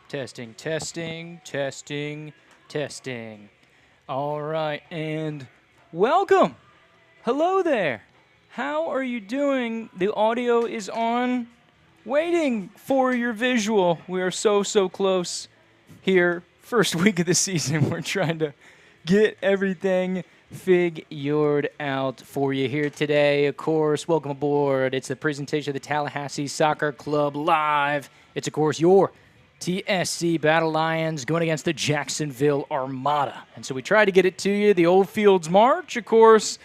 Testing, testing, testing, testing. All right, and welcome. Hello there. How are you doing? The audio is on. Waiting for your visual. We are so close here. First week of the season. We're trying to get everything figured out for you here today. Of course, welcome aboard. It's the presentation of the Tallahassee Soccer Club live. It's, of course, your TSC Battle Lions going against the Jacksonville Armada. And so we tried to get it to you. The Old Fields March, of course.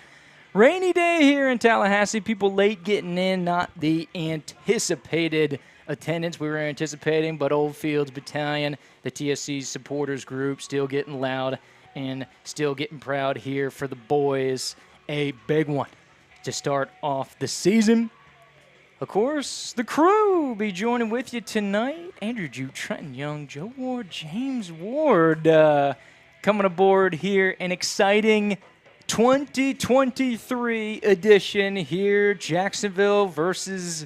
Rainy day here in Tallahassee. People late getting in, not the anticipated attendance we were anticipating, but Old Fields Battalion, the TSC supporters group, still getting loud and still getting proud here for the boys. A big one to start off the season. Of course, the crew will be joining with you tonight. Andrew Jude, Trenton Young, Joe Ward, James Ward coming aboard here. An exciting 2023 edition here. Jacksonville versus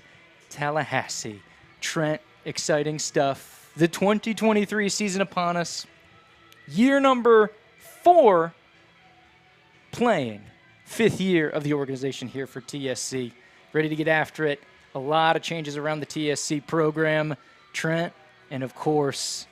Tallahassee. Trent, exciting stuff. The 2023 season upon us. Year number 4 playing. 5th year of the organization here for TSC. Ready to get after it. A lot of changes around the TSC program, Trent, and of course,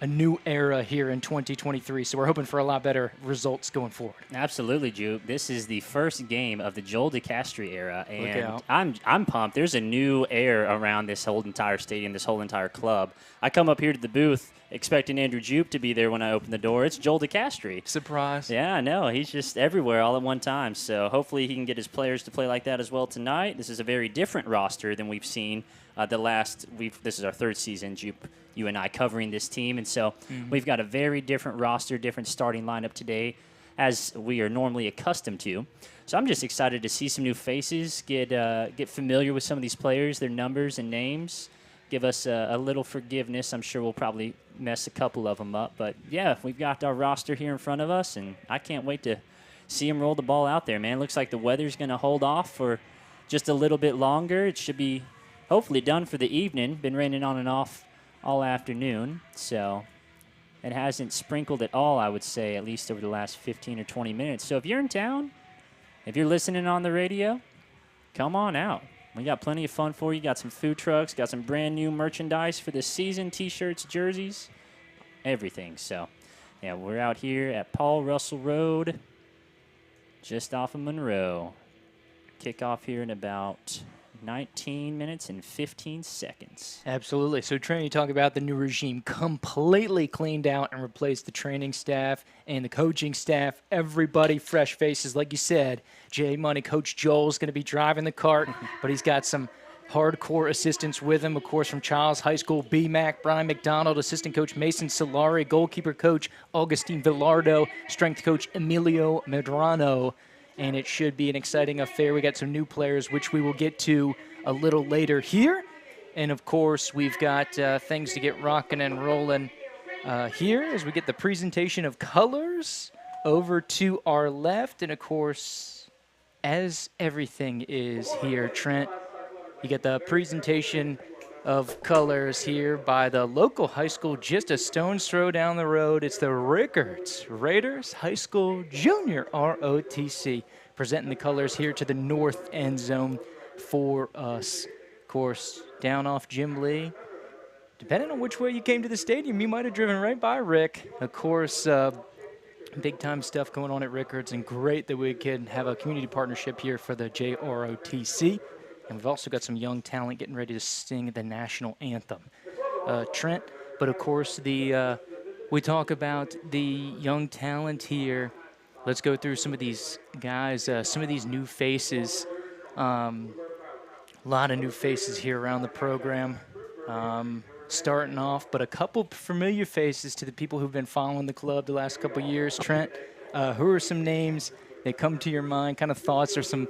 a new era here in 2023. So we're hoping for a lot better results going forward. Absolutely, Juke. This is the first game of the Joel DeCastri era, and I'm pumped. There's a new air around this whole entire stadium, this whole entire club. I come up here to the booth expecting Andrew Jupe to be there when I open the door. It's Joel DeCastri. Surprise. Yeah, I know. He's just everywhere all at one time. So hopefully he can get his players to play like that as well tonight. This is a very different roster than we've seen this is our 3rd season, Jupe, you and I covering this team. And so we've got a very different roster, different starting lineup today as we are normally accustomed to. So I'm just excited to see some new faces, get familiar with some of these players, their numbers and names. Give us a little forgiveness. I'm sure we'll probably mess a couple of them up. But, yeah, we've got our roster here in front of us, and I can't wait to see them roll the ball out there, man. Looks like the weather's going to hold off for just a little bit longer. It should be hopefully done for the evening. Been raining on and off all afternoon, so it hasn't sprinkled at all, I would say, at least over the last 15 or 20 minutes. So if you're in town, if you're listening on the radio, come on out. We got plenty of fun for you. Got some food trucks, got some brand new merchandise for this season, T-shirts, jerseys, everything. So, yeah, we're out here at Paul Russell Road, just off of Monroe. Kickoff here in about 19 minutes and 15 seconds. Absolutely. So, Trent, you talk about the new regime completely cleaned out and replaced the training staff and the coaching staff. Everybody fresh faces, like you said. J Money, Coach Joel's going to be driving the cart, but he's got some hardcore assistants with him, of course, from Charles High School, BMAC, Brian McDonald, assistant coach Mason Solari, goalkeeper coach Augustine Villardo, strength coach Emilio Medrano. And it should be an exciting affair. We got some new players, which we will get to a little later here. And, of course, we've got things to get rocking and rolling here as we get the presentation of colors over to our left. And, of course, as everything is here, Trent, you get the presentation of colors here by the local high school just a stone's throw down the road. It's the Rickards Raiders High School Junior ROTC presenting the colors here to the north end zone for us. Of course, down off Jim Lee. Depending on which way you came to the stadium, you might have driven right by Rick. Of course, big-time stuff going on at Rickards, and great that we can have a community partnership here for the JROTC. And we've also got some young talent getting ready to sing the national anthem. Trent, but of course, we talk about the young talent here. Let's go through some of these guys, some of these new faces. A lot of new faces here around the program. Starting off, but a couple familiar faces to the people who've been following the club the last couple years. Trent, who are some names that come to your mind, kind of thoughts, or some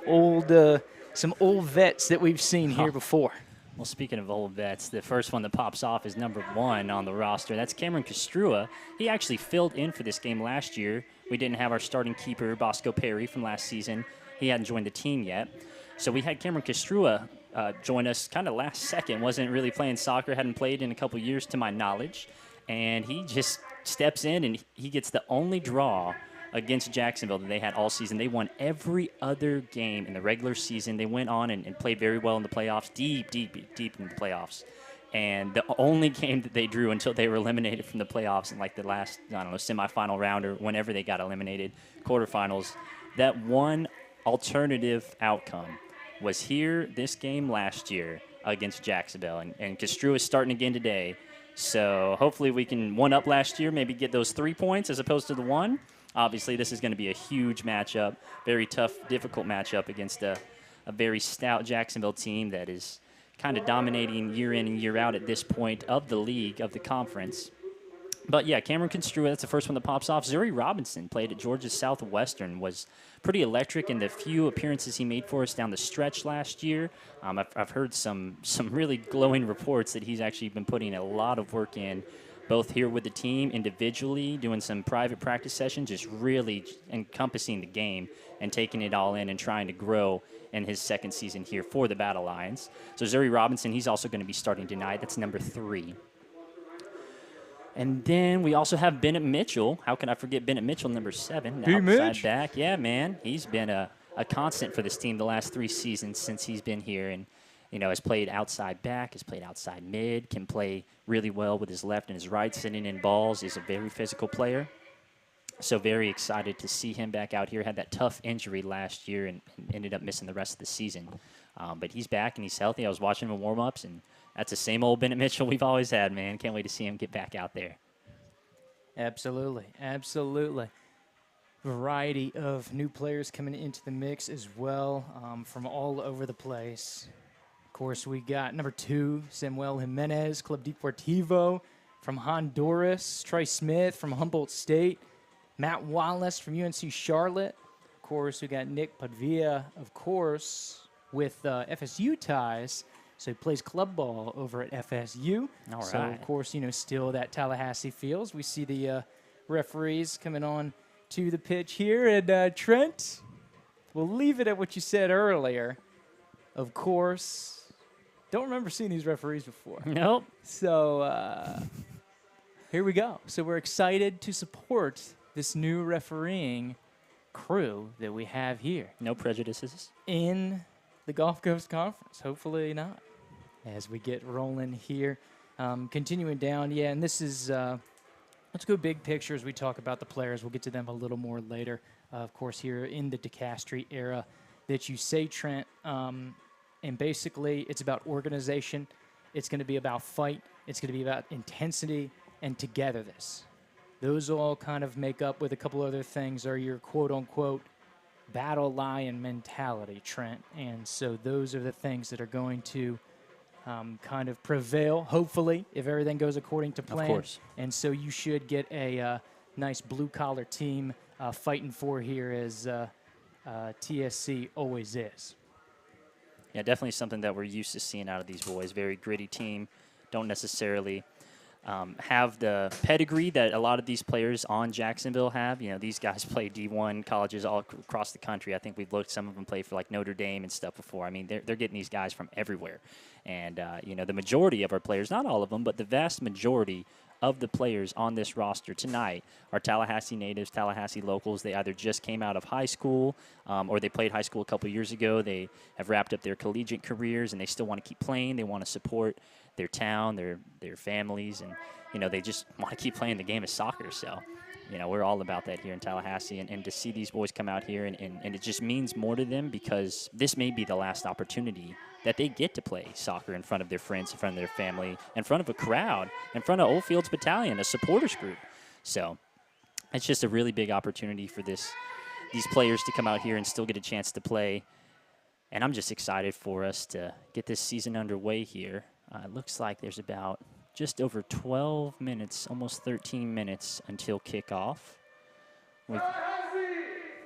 old vets that we've seen here before? Well, speaking of old vets, the first one that pops off is number 1 on the roster. That's Cameron Castrua. He actually filled in for this game last year. We didn't have our starting keeper, Bosco Perry, from last season. He hadn't joined the team yet. So we had Cameron Castrua joined us kind of last second. Wasn't really playing soccer, hadn't played in a couple years to my knowledge. And he just steps in, and he gets the only draw against Jacksonville that they had all season. They won every other game in the regular season. They went on and played very well in the playoffs, deep in the playoffs. And the only game that they drew until they were eliminated from the playoffs in like the last, I don't know, semifinal round or whenever they got eliminated, quarterfinals, that one alternative outcome was here this game last year against Jacksonville. And Castrua is starting again today. So hopefully we can one-up last year, maybe get those 3 points as opposed to the 1. Obviously, this is going to be a huge matchup, very tough, difficult matchup against a very stout Jacksonville team that is kind of dominating year in and year out at this point of the league, of the conference. But, yeah, Cameron Construa, that's the first one that pops off. Zuri Robinson played at Georgia Southwestern, was pretty electric in the few appearances he made for us down the stretch last year. I've heard some really glowing reports that he's actually been putting a lot of work in, both here with the team, individually, doing some private practice sessions, just really encompassing the game and taking it all in and trying to grow in his second season here for the Battle Lions. So Zuri Robinson, he's also going to be starting tonight. That's number 3. And then we also have Bennett Mitchell. How can I forget Bennett Mitchell, number 7, the outside back. Yeah, man, he's been a constant for this team the last 3 seasons since he's been here, and has played outside back, has played outside mid, can play really well with his left and his right, sitting in balls. Is a very physical player. So very excited to see him back out here. Had that tough injury last year and ended up missing the rest of the season. But he's back and he's healthy. I was watching him in warm-ups, and that's the same old Bennett Mitchell we've always had, man. Can't wait to see him get back out there. Absolutely. Variety of new players coming into the mix as well, from all over the place. Of course, we got number 2, Samuel Jimenez, Club Deportivo from Honduras, Trey Smith from Humboldt State, Matt Wallace from UNC Charlotte. Of course, we got Nick Padilla, of course, with FSU ties. So he plays club ball over at FSU. All so, right. of course, still that Tallahassee feels. We see the referees coming on to the pitch here. And, Trent, we'll leave it at what you said earlier. Of course, don't remember seeing these referees before. Nope. So here we go. So we're excited to support this new refereeing crew that we have here. No prejudices. In the Gulf Coast Conference. Hopefully not. As we get rolling here. Continuing down, yeah, and this is, let's go big picture as we talk about the players. We'll get to them a little more later. Of course, here in the DeCastri era that you say, Trent. And basically, it's about organization. It's going to be about fight. It's going to be about intensity and togetherness. Those all kind of make up with a couple other things are your quote-unquote battle lion mentality, Trent. And so those are the things that are going to kind of prevail, hopefully, if everything goes according to plan. Of course. And so you should get a nice blue-collar team fighting for here as TSC always is. Yeah, definitely something that we're used to seeing out of these boys. Very gritty team. Don't necessarily have the pedigree that a lot of these players on Jacksonville have. These guys play D1 colleges all across the country. I think we've looked, some of them play for like Notre Dame and stuff before. I mean, they're getting these guys from everywhere. And, the majority of our players, not all of them, but the vast majority of the players on this roster tonight are Tallahassee natives, Tallahassee locals. They either just came out of high school or they played high school a couple years ago. They have wrapped up their collegiate careers and they still want to keep playing. They want to support their town, their families, and, they just want to keep playing the game of soccer. So, we're all about that here in Tallahassee. And to see these boys come out here and it just means more to them because this may be the last opportunity that they get to play soccer in front of their friends, in front of their family, in front of a crowd, in front of Old Fields Battalion, a supporters group. So it's just a really big opportunity for these players to come out here and still get a chance to play. And I'm just excited for us to get this season underway here. It looks like there's about just over 12 minutes, almost 13 minutes until kickoff. Tallahassee,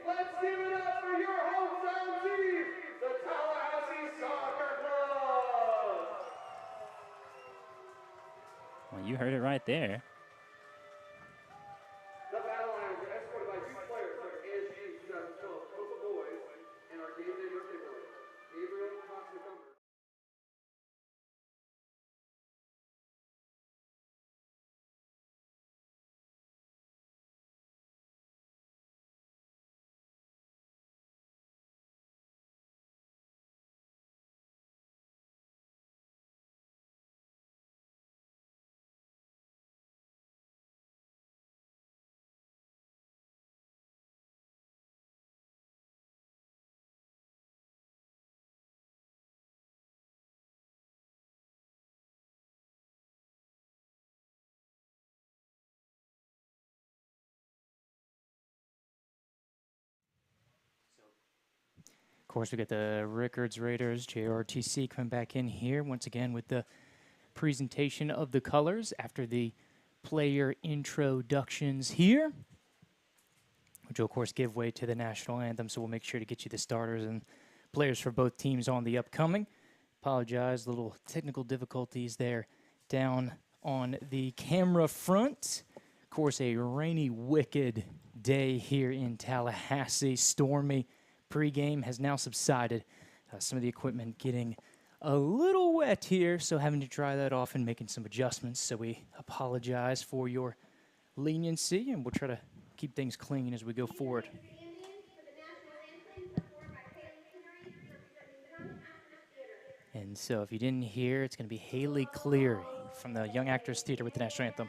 let's give it up for your hometown team, the Tallahassee Soccer Club. Well, you heard it right there. course, we got the Rickards Raiders, JRTC, coming back in here once again with the presentation of the colors after the player introductions here, which will, of course, give way to the national anthem. So we'll make sure to get you the starters and players for both teams on the upcoming. Apologize, little technical difficulties there down on the camera front. Of course, a rainy, wicked day here in Tallahassee. Stormy. Pre-game has now subsided. Some of the equipment getting a little wet here, so having to dry that off and making some adjustments. So we apologize for your leniency, and we'll try to keep things clean as we go forward. And so if you didn't hear, it's going to be Haley Cleary from the Young Actors Theater with the national anthem.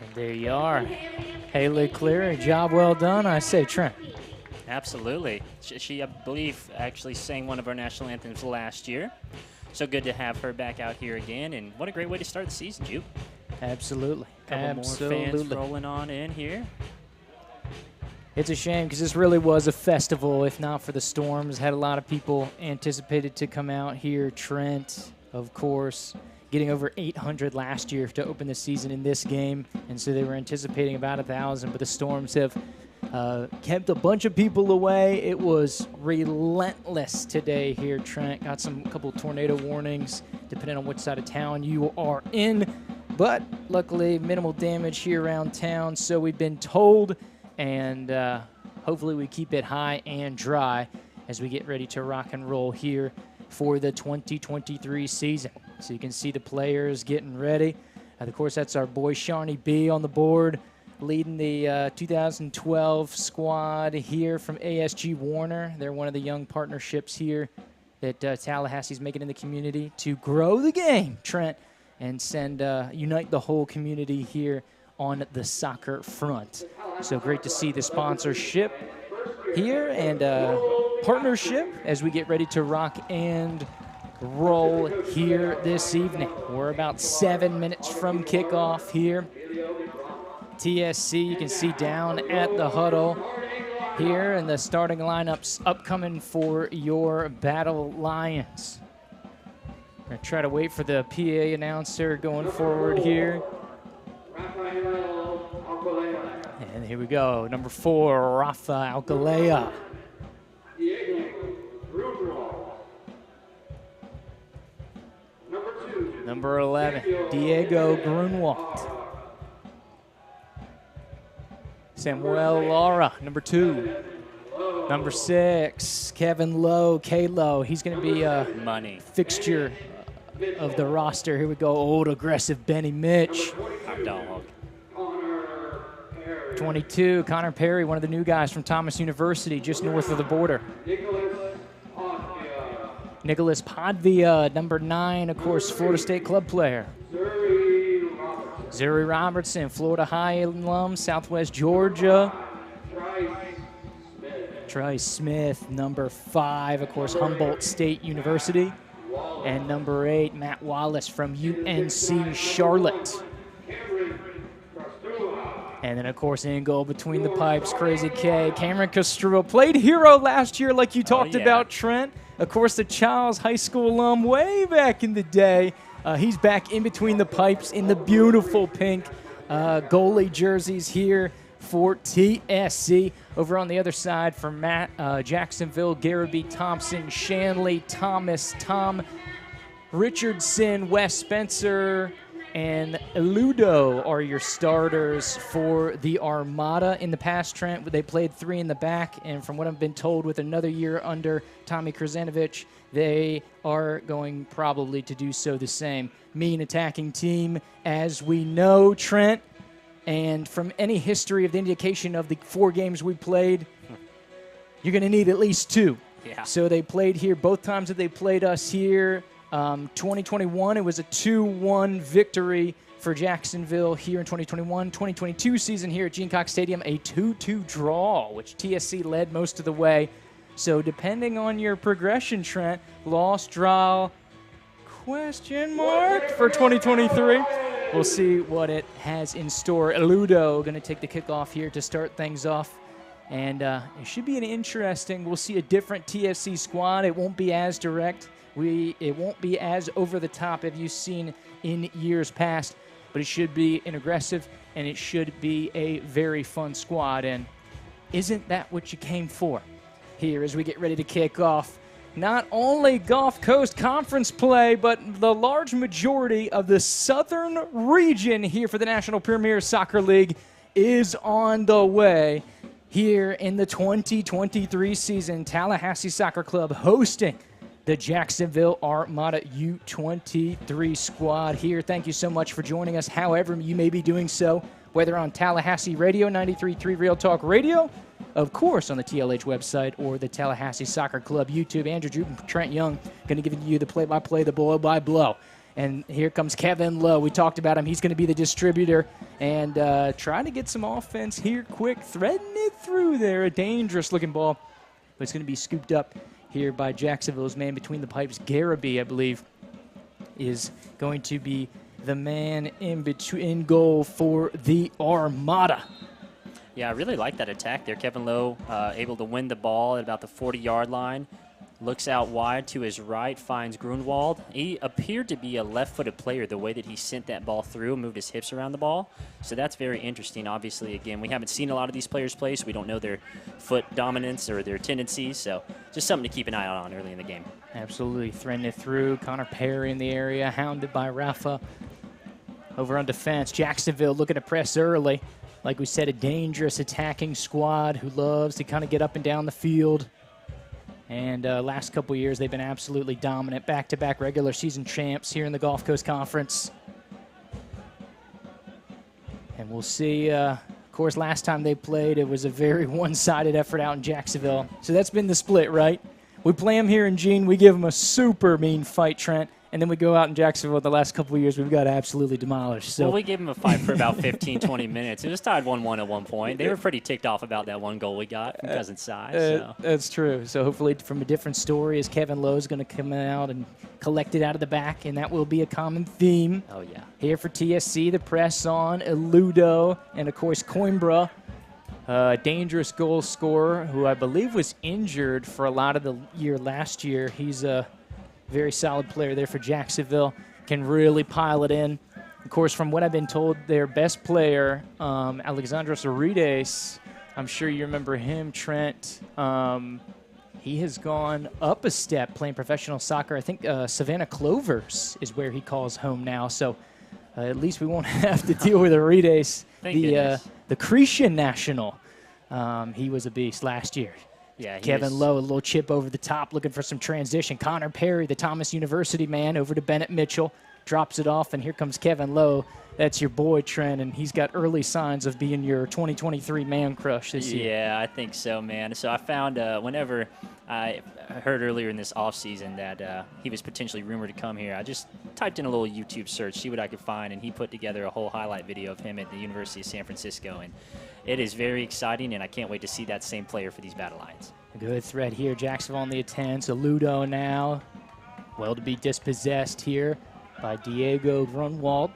And there you are. Haley Cleary, job well done, I say, Trent. Absolutely. She, I believe, actually sang one of our national anthems last year. So good to have her back out here again. And what a great way to start the season, Jupe. Absolutely. Couple more fans rolling on in here. It's a shame because this really was a festival, if not for the storms. Had a lot of people anticipated to come out here. Trent, of course, getting over 800 last year to open the season in this game. And so they were anticipating about 1,000, but the storms have kept a bunch of people away. It was relentless today here, Trent. Got a couple tornado warnings, depending on which side of town you are in. But luckily, minimal damage here around town, so we've been told. And hopefully we keep it high and dry as we get ready to rock and roll here for the 2023 season. So you can see the players getting ready. Of course, that's our boy Shawnee B on the board, leading the 2012 squad here from ASG Warner. They're one of the young partnerships here that Tallahassee's making in the community to grow the game, Trent, and unite the whole community here on the soccer front. So great to see the sponsorship here and partnership as we get ready to rock and roll here this evening. We're about 7 minutes from kickoff here. TSC, you can see down at the huddle here, and the starting lineups upcoming for your Battle Lions. We're going to try to wait for the PA announcer going forward here. And here we go, number 4, Rafa Alcalea. Number 11, Diego Grunwald. Samuel Lara, number 2. Number 6, Kevin Lowe, K-Lowe. He's going to be a fixture of the roster. Here we go, old aggressive Benny Mitch. Hot dog. 22, Connor Perry, one of the new guys from Thomas University, just north of the border. Nicholas Podvia, number 9, of course, Florida State club player. Zuri Robertson, Florida High alum, Southwest Georgia. Trice Smith, number 5, of course, Humboldt State University. And number 8, Matt Wallace from UNC Charlotte. And then, of course, in goal between the pipes, Crazy K. Cameron Castrua played hero last year like you talked about, Trent. Of course, the Childs High School alum way back in the day. He's back in between the pipes in the beautiful pink goalie jerseys here for TSC. Over on the other side for Matt, Jacksonville, Garrity, Thompson, Shanley, Thomas, Tom Richardson, Wes Spencer, and Eludo are your starters for the Armada. In the past, Trent, they played 3 in the back, and from what I've been told, with another year under Tommy Krzanovich, they are going probably to do so the same. Mean attacking team, as we know, Trent, and from any history of the indication of the 4 games we played, you're going to need at least 2. Yeah. So they played here both times that they played us here. 2021, it was a 2-1 victory for Jacksonville here in 2021. 2022 season here at Gene Cox Stadium, a 2-2 draw, which TSC led most of the way. So depending on your progression, Trent, loss, draw, question mark for 2023. We'll see what it has in store. Eludo going to take the kickoff here to start things off. And it should be an interesting, we'll see a different TSC squad. It won't be as direct. It won't be as over the top as you've seen in years past, but it should be an aggressive and it should be a very fun squad. And isn't that what you came for here as we get ready to kick off not only Gulf Coast Conference play, but the large majority of the southern region here for the National Premier Soccer League is on the way here in the 2023 season. Tallahassee Soccer Club hosting the Jacksonville Armada U-23 squad here. Thank you so much for joining us, however you may be doing so, whether on Tallahassee Radio, 93.3 Real Talk Radio, of course on the TLH website, or the Tallahassee Soccer Club YouTube. Andrew Jupe and Trent Young going to give you the play-by-play, the blow-by-blow. And here comes Kevin Lowe. We talked about him. He's going to be the distributor and trying to get some offense here quick, threading it through there. A dangerous-looking ball, but it's going to be scooped up here by Jacksonville's man between the pipes. Garrity, I believe, is going to be the man in goal for the Armada. Yeah, I really like that attack there. Kevin Lowe able to win the ball at about the 40-yard line. Looks out wide to his right, finds Grunwald. He appeared to be a left-footed player the way that he sent that ball through, moved his hips around the ball. So that's very interesting. Obviously, again, we haven't seen a lot of these players play, so we don't know their foot dominance or their tendencies. So just something to keep an eye out on early in the game. Absolutely. Threading it through. Connor Perry in the area, hounded by Rafa. Over on defense, Jacksonville looking to press early. Like we said, a dangerous attacking squad who loves to kind of get up and down the field. And last couple years, they've been absolutely dominant. Back-to-back regular season champs here in the Gulf Coast Conference. And we'll see. Of course, last time they played, it was a very one-sided effort out in Jacksonville. So that's been the split, right? We play them here in Gene. We give them a super mean fight, Trent. And then we go out in Jacksonville the last couple of years, we've got absolutely demolished. So well, we gave them a fight for about 15, 20 minutes. It was tied 1-1 at one point. They were pretty ticked off about that one goal we got from Cousin Cy. So. That's true. So hopefully from a different story as Kevin Lowe's going to come out and collect it out of the back, and that will be a common theme. Oh, yeah. Here for TSC, the press on, Eludo, and, of course, Coimbra. Dangerous goal scorer who I believe was injured for a lot of the year last year. He's a very solid player there for Jacksonville, can really pile it in. Of course, from what I've been told, their best player, Alexandros Arides, I'm sure you remember him, Trent. He has gone up a step playing professional soccer. I think Savannah Clovers is where he calls home now. So at least we won't have to deal with Arides, the Cretan national. He was a beast last year. Yeah, Kevin Lowe, a little chip over the top, looking for some transition. Connor Perry, the Thomas University man, over to Bennett Mitchell. drops it off, and here comes Kevin Lowe. That's your boy, Trent, and he's got early signs of being your 2023 man crush this year. Yeah, I think so, man. So I found whenever I heard earlier in this offseason that he was potentially rumored to come here, I just typed in a little YouTube search, see what I could find, and he put together a whole highlight video of him at the University of San Francisco. And it is very exciting, and I can't wait to see that same player for these Battle Lions. A good threat here. Jacksonville on the attend. So Ludo now. Well to be dispossessed here by Diego Grunwald.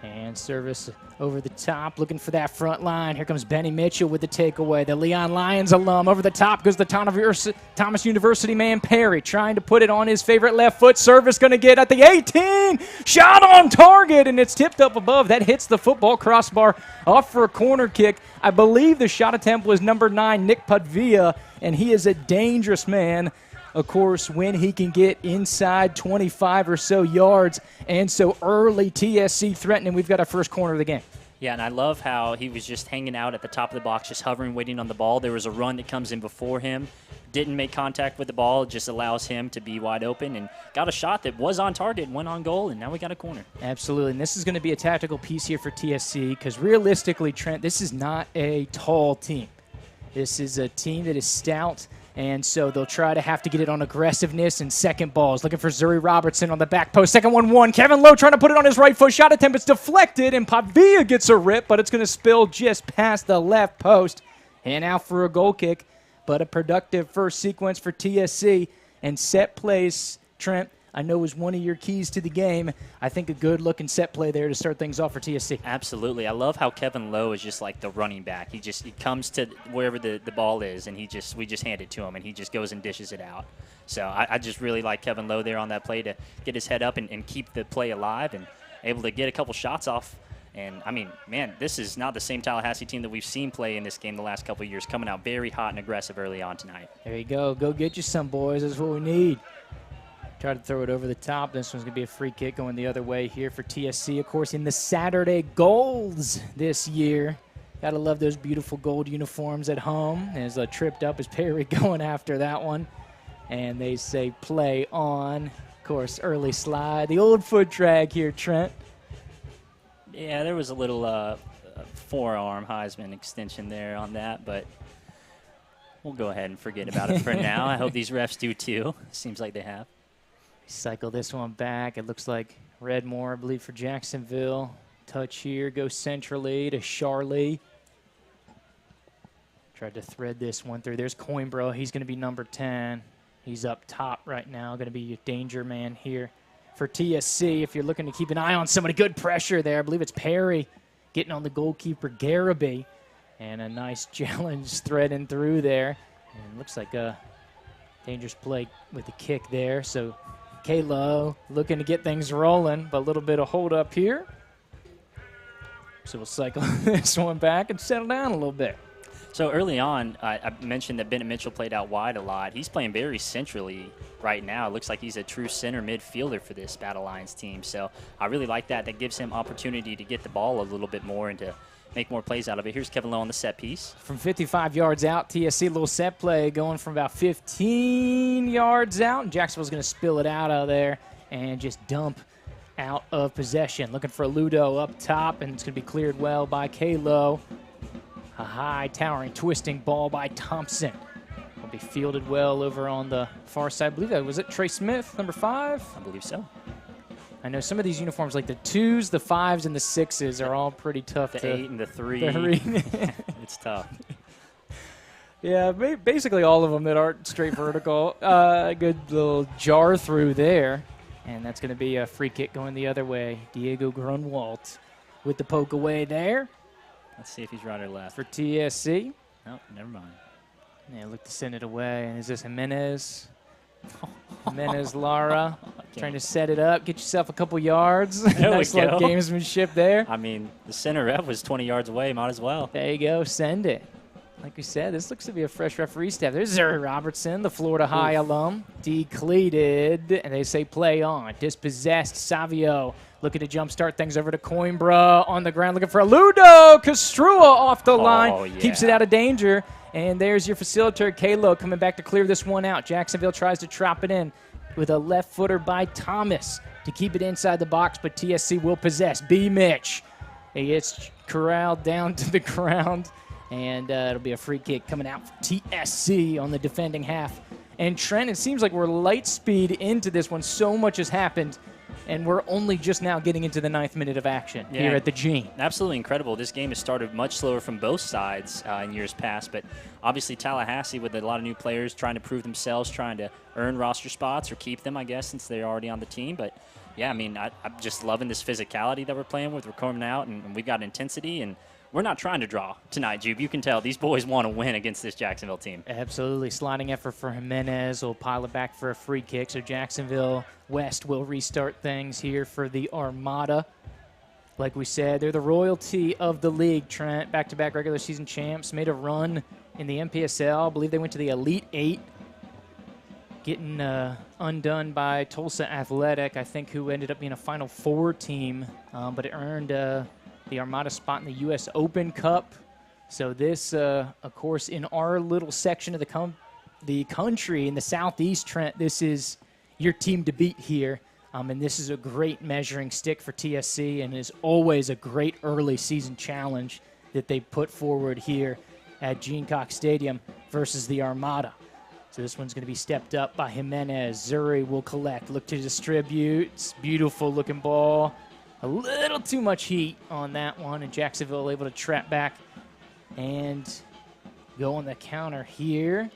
And service over the top, looking for that front line. Here comes Benny Mitchell with the takeaway. The Leon Lions alum. Over the top goes the Thomas University man, Perry, trying to put it on his favorite left foot. Service going to get at the 18. Shot on target, and it's tipped up above. That hits the football crossbar off for a corner kick. I believe the shot attempt was number 9, Nick Padvilla, and he is a dangerous man. Of course, when he can get inside 25 or so yards, and so early TSC threatening, we've got our first corner of the game. Yeah, and I love how he was just hanging out at the top of the box, just hovering, waiting on the ball. There was a run that comes in before him, didn't make contact with the ball, just allows him to be wide open, and got a shot that was on target, went on goal, and now we got a corner. Absolutely, and this is going to be a tactical piece here for TSC, because realistically, Trent, this is not a tall team. This is a team that is stout. And so they'll try to have to get it on aggressiveness and second balls. Looking for Zuri Robertson on the back post. Second 1-1. Kevin Lowe trying to put it on his right foot. Shot attempt. It's deflected, and Pavia gets a rip, but it's going to spill just past the left post. And out for a goal kick. But a productive first sequence for TSC. And set plays, Trent, I know was one of your keys to the game. I think a good-looking set play there to start things off for TSC. Absolutely. I love how Kevin Lowe is just like the running back. He comes to wherever the ball is, and we just hand it to him, and he just goes and dishes it out. So I just really like Kevin Lowe there on that play to get his head up and keep the play alive and able to get a couple shots off. And, I mean, man, this is not the same Tallahassee team that we've seen play in this game the last couple of years, coming out very hot and aggressive early on tonight. There you go. Go get you some, boys. That's what we need. Try to throw it over the top. This one's going to be a free kick going the other way here for TSC, of course, in the Saturday golds this year. Got to love those beautiful gold uniforms at home. As tripped up is Perry going after that one. And they say play on. Of course, early slide. The old foot drag here, Trent. Yeah, there was a little forearm Heisman extension there on that, but we'll go ahead and forget about it for now. I hope these refs do too. Seems like they have. Cycle this one back. It looks like Redmore, I believe, for Jacksonville. Touch here, goes centrally to Charlie. Tried to thread this one through. There's Coimbro. He's going to be number 10. He's up top right now. Going to be a danger man here for TSC. If you're looking to keep an eye on somebody, good pressure there. I believe it's Perry getting on the goalkeeper, Garibay. And a nice challenge threading through there. And looks like a dangerous play with the kick there. So K-Lo looking to get things rolling, but a little bit of hold up here. So we'll cycle this one back and settle down a little bit. So early on, I mentioned that Bennett Mitchell played out wide a lot. He's playing very centrally right now. It looks like he's a true center midfielder for this Battle Lions team. So I really like that. That gives him opportunity to get the ball a little bit more and to make more plays out of it. Here's Kevin Lowe on the set piece. From 55 yards out, TSC, a little set play going from about 15 yards out. And Jacksonville's going to spill it out of there and just dump out of possession. Looking for Ludo up top, and it's going to be cleared well by K-Lo. A high, towering, twisting ball by Thompson. Will be fielded well over on the far side. I believe that was it Trey Smith, number 5? I believe so. I know some of these uniforms, like the 2s, the 5s, and the 6s, are all pretty tough. The 8 and the 3. It's tough. Yeah, basically all of them that aren't straight vertical. Good little jar through there. And that's going to be a free kick going the other way. Diego Grunwald with the poke away there. Let's see if he's right or left. For TSC. Oh, never mind. Yeah, look to send it away. And is this Jimenez? Jimenez Lara trying to set it up, get yourself a couple yards. Nice little gamesmanship there. I mean, the center ref was 20 yards away. Might as well. There you go. Send it. Like we said, this looks to be a fresh referee staff. There's Zuri Robertson, the Florida High alum. Decleated, and they say play on. Dispossessed, Savio looking to jumpstart things over to Coimbra on the ground, looking for a Ludo. Castrua off the line, keeps it out of danger. And there's your facilitator, K-Lo, coming back to clear this one out. Jacksonville tries to trap it in with a left footer by Thomas to keep it inside the box, but TSC will possess. B. Mitch. He gets corralled down to the ground, and it'll be a free kick coming out for TSC on the defending half. And Trent, it seems like we're light speed into this one. So much has happened, and we're only just now getting into the 9th minute of action here at the Gene. Absolutely incredible. This game has started much slower from both sides in years past, but obviously Tallahassee with a lot of new players trying to prove themselves, trying to earn roster spots or keep them, I guess, since they're already on the team. But, yeah, I mean, I'm just loving this physicality that we're playing with. We're coming out, and we've got intensity, and we're not trying to draw tonight, Jupe. You can tell these boys want to win against this Jacksonville team. Absolutely. Sliding effort for Jimenez will pile it back for a free kick. So Jacksonville West will restart things here for the Armada. Like we said, they're the royalty of the league, Trent. Back-to-back regular season champs. Made a run in the MPSL. I believe they went to the Elite 8. Getting undone by Tulsa Athletic, I think, who ended up being a Final Four team. But it earned the Armada spot in the U.S. Open Cup. So this, of course, in our little section of the country in the Southeast, Trent, this is your team to beat here. And this is a great measuring stick for TSC and is always a great early season challenge that they put forward here at Gene Cox Stadium versus the Armada. So this one's going to be stepped up by Jimenez. Zuri will collect, look to distribute. It's beautiful looking ball. A little too much heat on that one, and Jacksonville able to trap back and go on the counter here.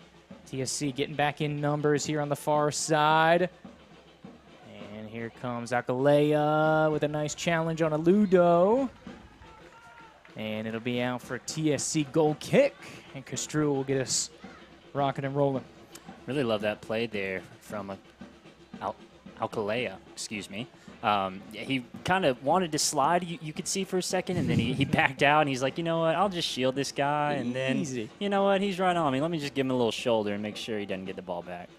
TSC getting back in numbers here on the far side. And here comes Akalea with a nice challenge on a Ludo. And it'll be out for a TSC goal kick, and Castrua will get us rocking and rolling. Really love that play there from Alcalea, excuse me. He kind of wanted to slide, you could see for a second, and then he backed out, and he's like, you know what, I'll just shield this guy, and then, you know what, he's right on me. Let me just give him a little shoulder and make sure he doesn't get the ball back.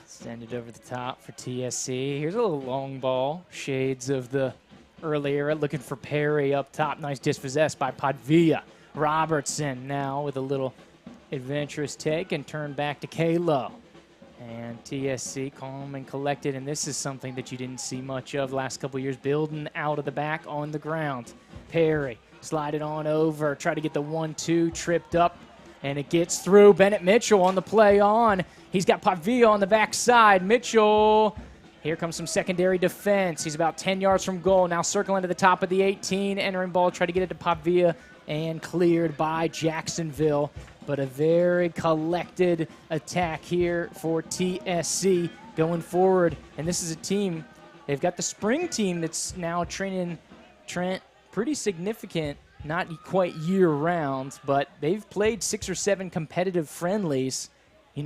Send it over the top for TSC. Here's a little long ball. Shades of the early era, looking for Perry up top. Nice dispossessed by Padvilla. Robertson now with a little adventurous take and turn back to Kalo. And TSC calm and collected, and this is something that you didn't see much of last couple years, building out of the back on the ground. Perry slide it on over, try to get the 1-2, tripped up, and it gets through. Bennett Mitchell on the play on. He's got Padvilla on the backside. Mitchell, here comes some secondary defense. He's about 10 yards from goal, now circling to the top of the 18, entering ball, try to get it to Padvilla, and cleared by Jacksonville. But a very collected attack here for TSC going forward. And this is a team, they've got the spring team that's now training Trent pretty significant, not quite year-round, but they've played 6 or 7 competitive friendlies,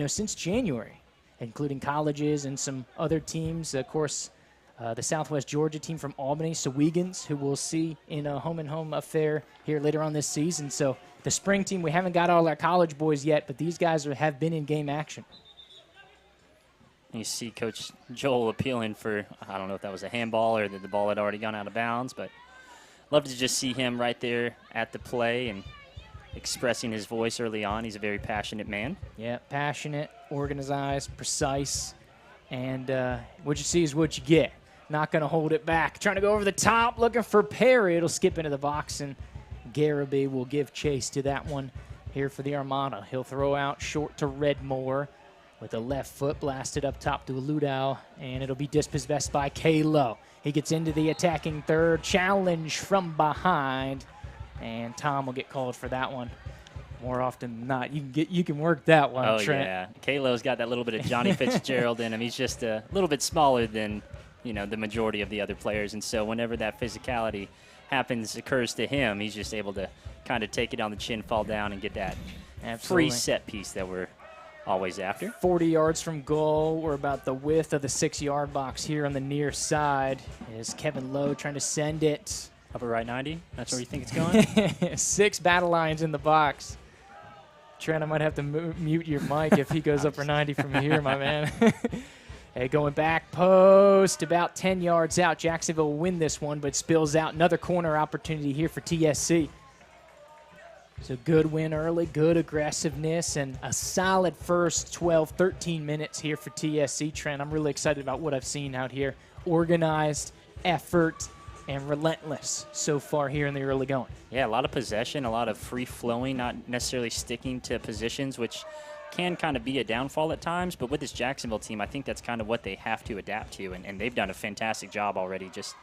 since January, including colleges and some other teams. Of course, the Southwest Georgia team from Albany, Sowegans, who we'll see in a home-and-home affair here later on this season. So the spring team, we haven't got all our college boys yet, but these guys have been in game action. You see Coach Joel appealing for, I don't know if that was a handball or that the ball had already gone out of bounds, but love to just see him right there at the play and expressing his voice early on. He's a very passionate man. Yeah, passionate, organized, precise, and what you see is what you get. Not going to hold it back. Trying to go over the top, looking for Perry. It'll skip into the box, and Garibay will give chase to that one here for the Armada. He'll throw out short to Redmore with the left foot blasted up top to Ludau, and it'll be dispossessed by Kalo. He gets into the attacking third, challenge from behind, and Tom will get called for that one. More often than not, you can work that one, Trent. Yeah. Kalo's got that little bit of Johnny Fitzgerald in him. He's just a little bit smaller than, the majority of the other players, and so whenever that physicality occurs to him, he's just able to kind of take it on the chin, fall down, and get that free set piece that we're always after. 40 yards from goal. We're about the width of the 6-yard box here on the near side. Is Kevin Lowe trying to send it. Upper right 90? That's where you think it's going? 6 battle lines in the box. Trent, I might have to mute your mic if he goes upper 90 from here, my man. Hey, going back post, about 10 yards out. Jacksonville will win this one, but spills out another corner opportunity here for TSC. So good win early, good aggressiveness, and a solid first 12, 13 minutes here for TSC, Trent. I'm really excited about what I've seen out here. Organized, effort, and relentless so far here in the early going. Yeah, a lot of possession, a lot of free-flowing, not necessarily sticking to positions, which can kind of be a downfall at times. But with this Jacksonville team, I think that's kind of what they have to adapt to, and they've done a fantastic job already. Just,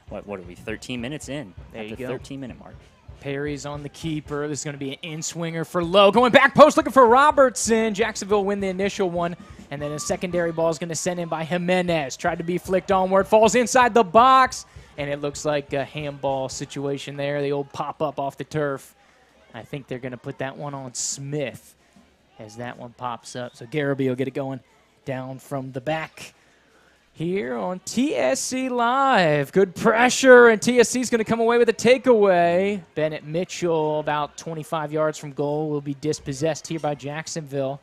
what are we, 13 minutes in? There at you the go. 13-minute mark. Perry's on the keeper. This is going to be an in-swinger for Lowe. Going back post, looking for Robertson. Jacksonville win the initial one. And then a secondary ball is going to send in by Jimenez. Tried to be flicked onward. Falls inside the box. And it looks like a handball situation there. The old pop-up off the turf. I think they're going to put that one on Smith as that one pops up. So Garibay will get it going down from the back. Here on TSC Live. Good pressure, and TSC's going to come away with a takeaway. Bennett Mitchell, about 25 yards from goal, will be dispossessed here by Jacksonville.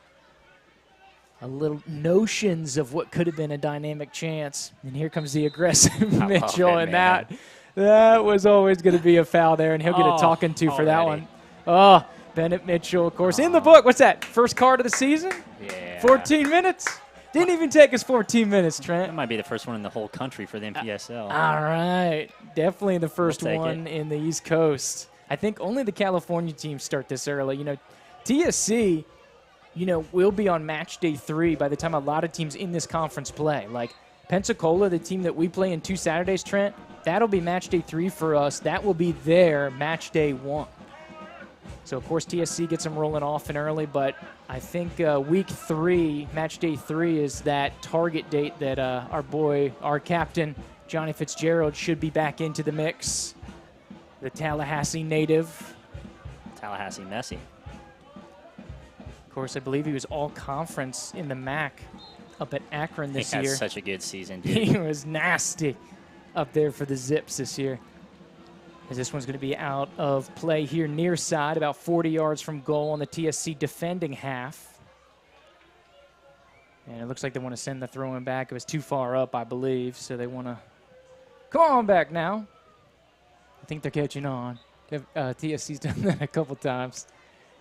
A little notions of what could have been a dynamic chance. And here comes the aggressive Mitchell, and that was always going to be a foul there, and he'll get a talking to for that one. Oh, Bennett Mitchell, of course, in the book. What's that, first card of the season? Yeah. 14 minutes? Didn't even take us 14 minutes, Trent. That might be the first one in the whole country for the MPSL. All right. Definitely the first We'll take one in the East Coast. I think only the California teams start this early. You know, TSC, will be on match day 3 by the time a lot of teams in this conference play. Like Pensacola, the team that we play in 2 Saturdays, Trent, that'll be match day 3 for us. That will be their match day 1. So, of course, TSC gets them rolling off and early, but I think week 3, match day 3, is that target date that our captain, Johnny Fitzgerald, should be back into the mix. The Tallahassee native. Tallahassee Messi. Of course, I believe he was all-conference in the MAC up at Akron this He year. had such a good season, dude. He was nasty up there for the Zips this year. As this one's going to be out of play here near side, about 40 yards from goal on the TSC defending half. And it looks like they want to send the throw-in back. It was too far up, I believe, so they want to come on back now. I think they're catching on. TSC's done that a couple times.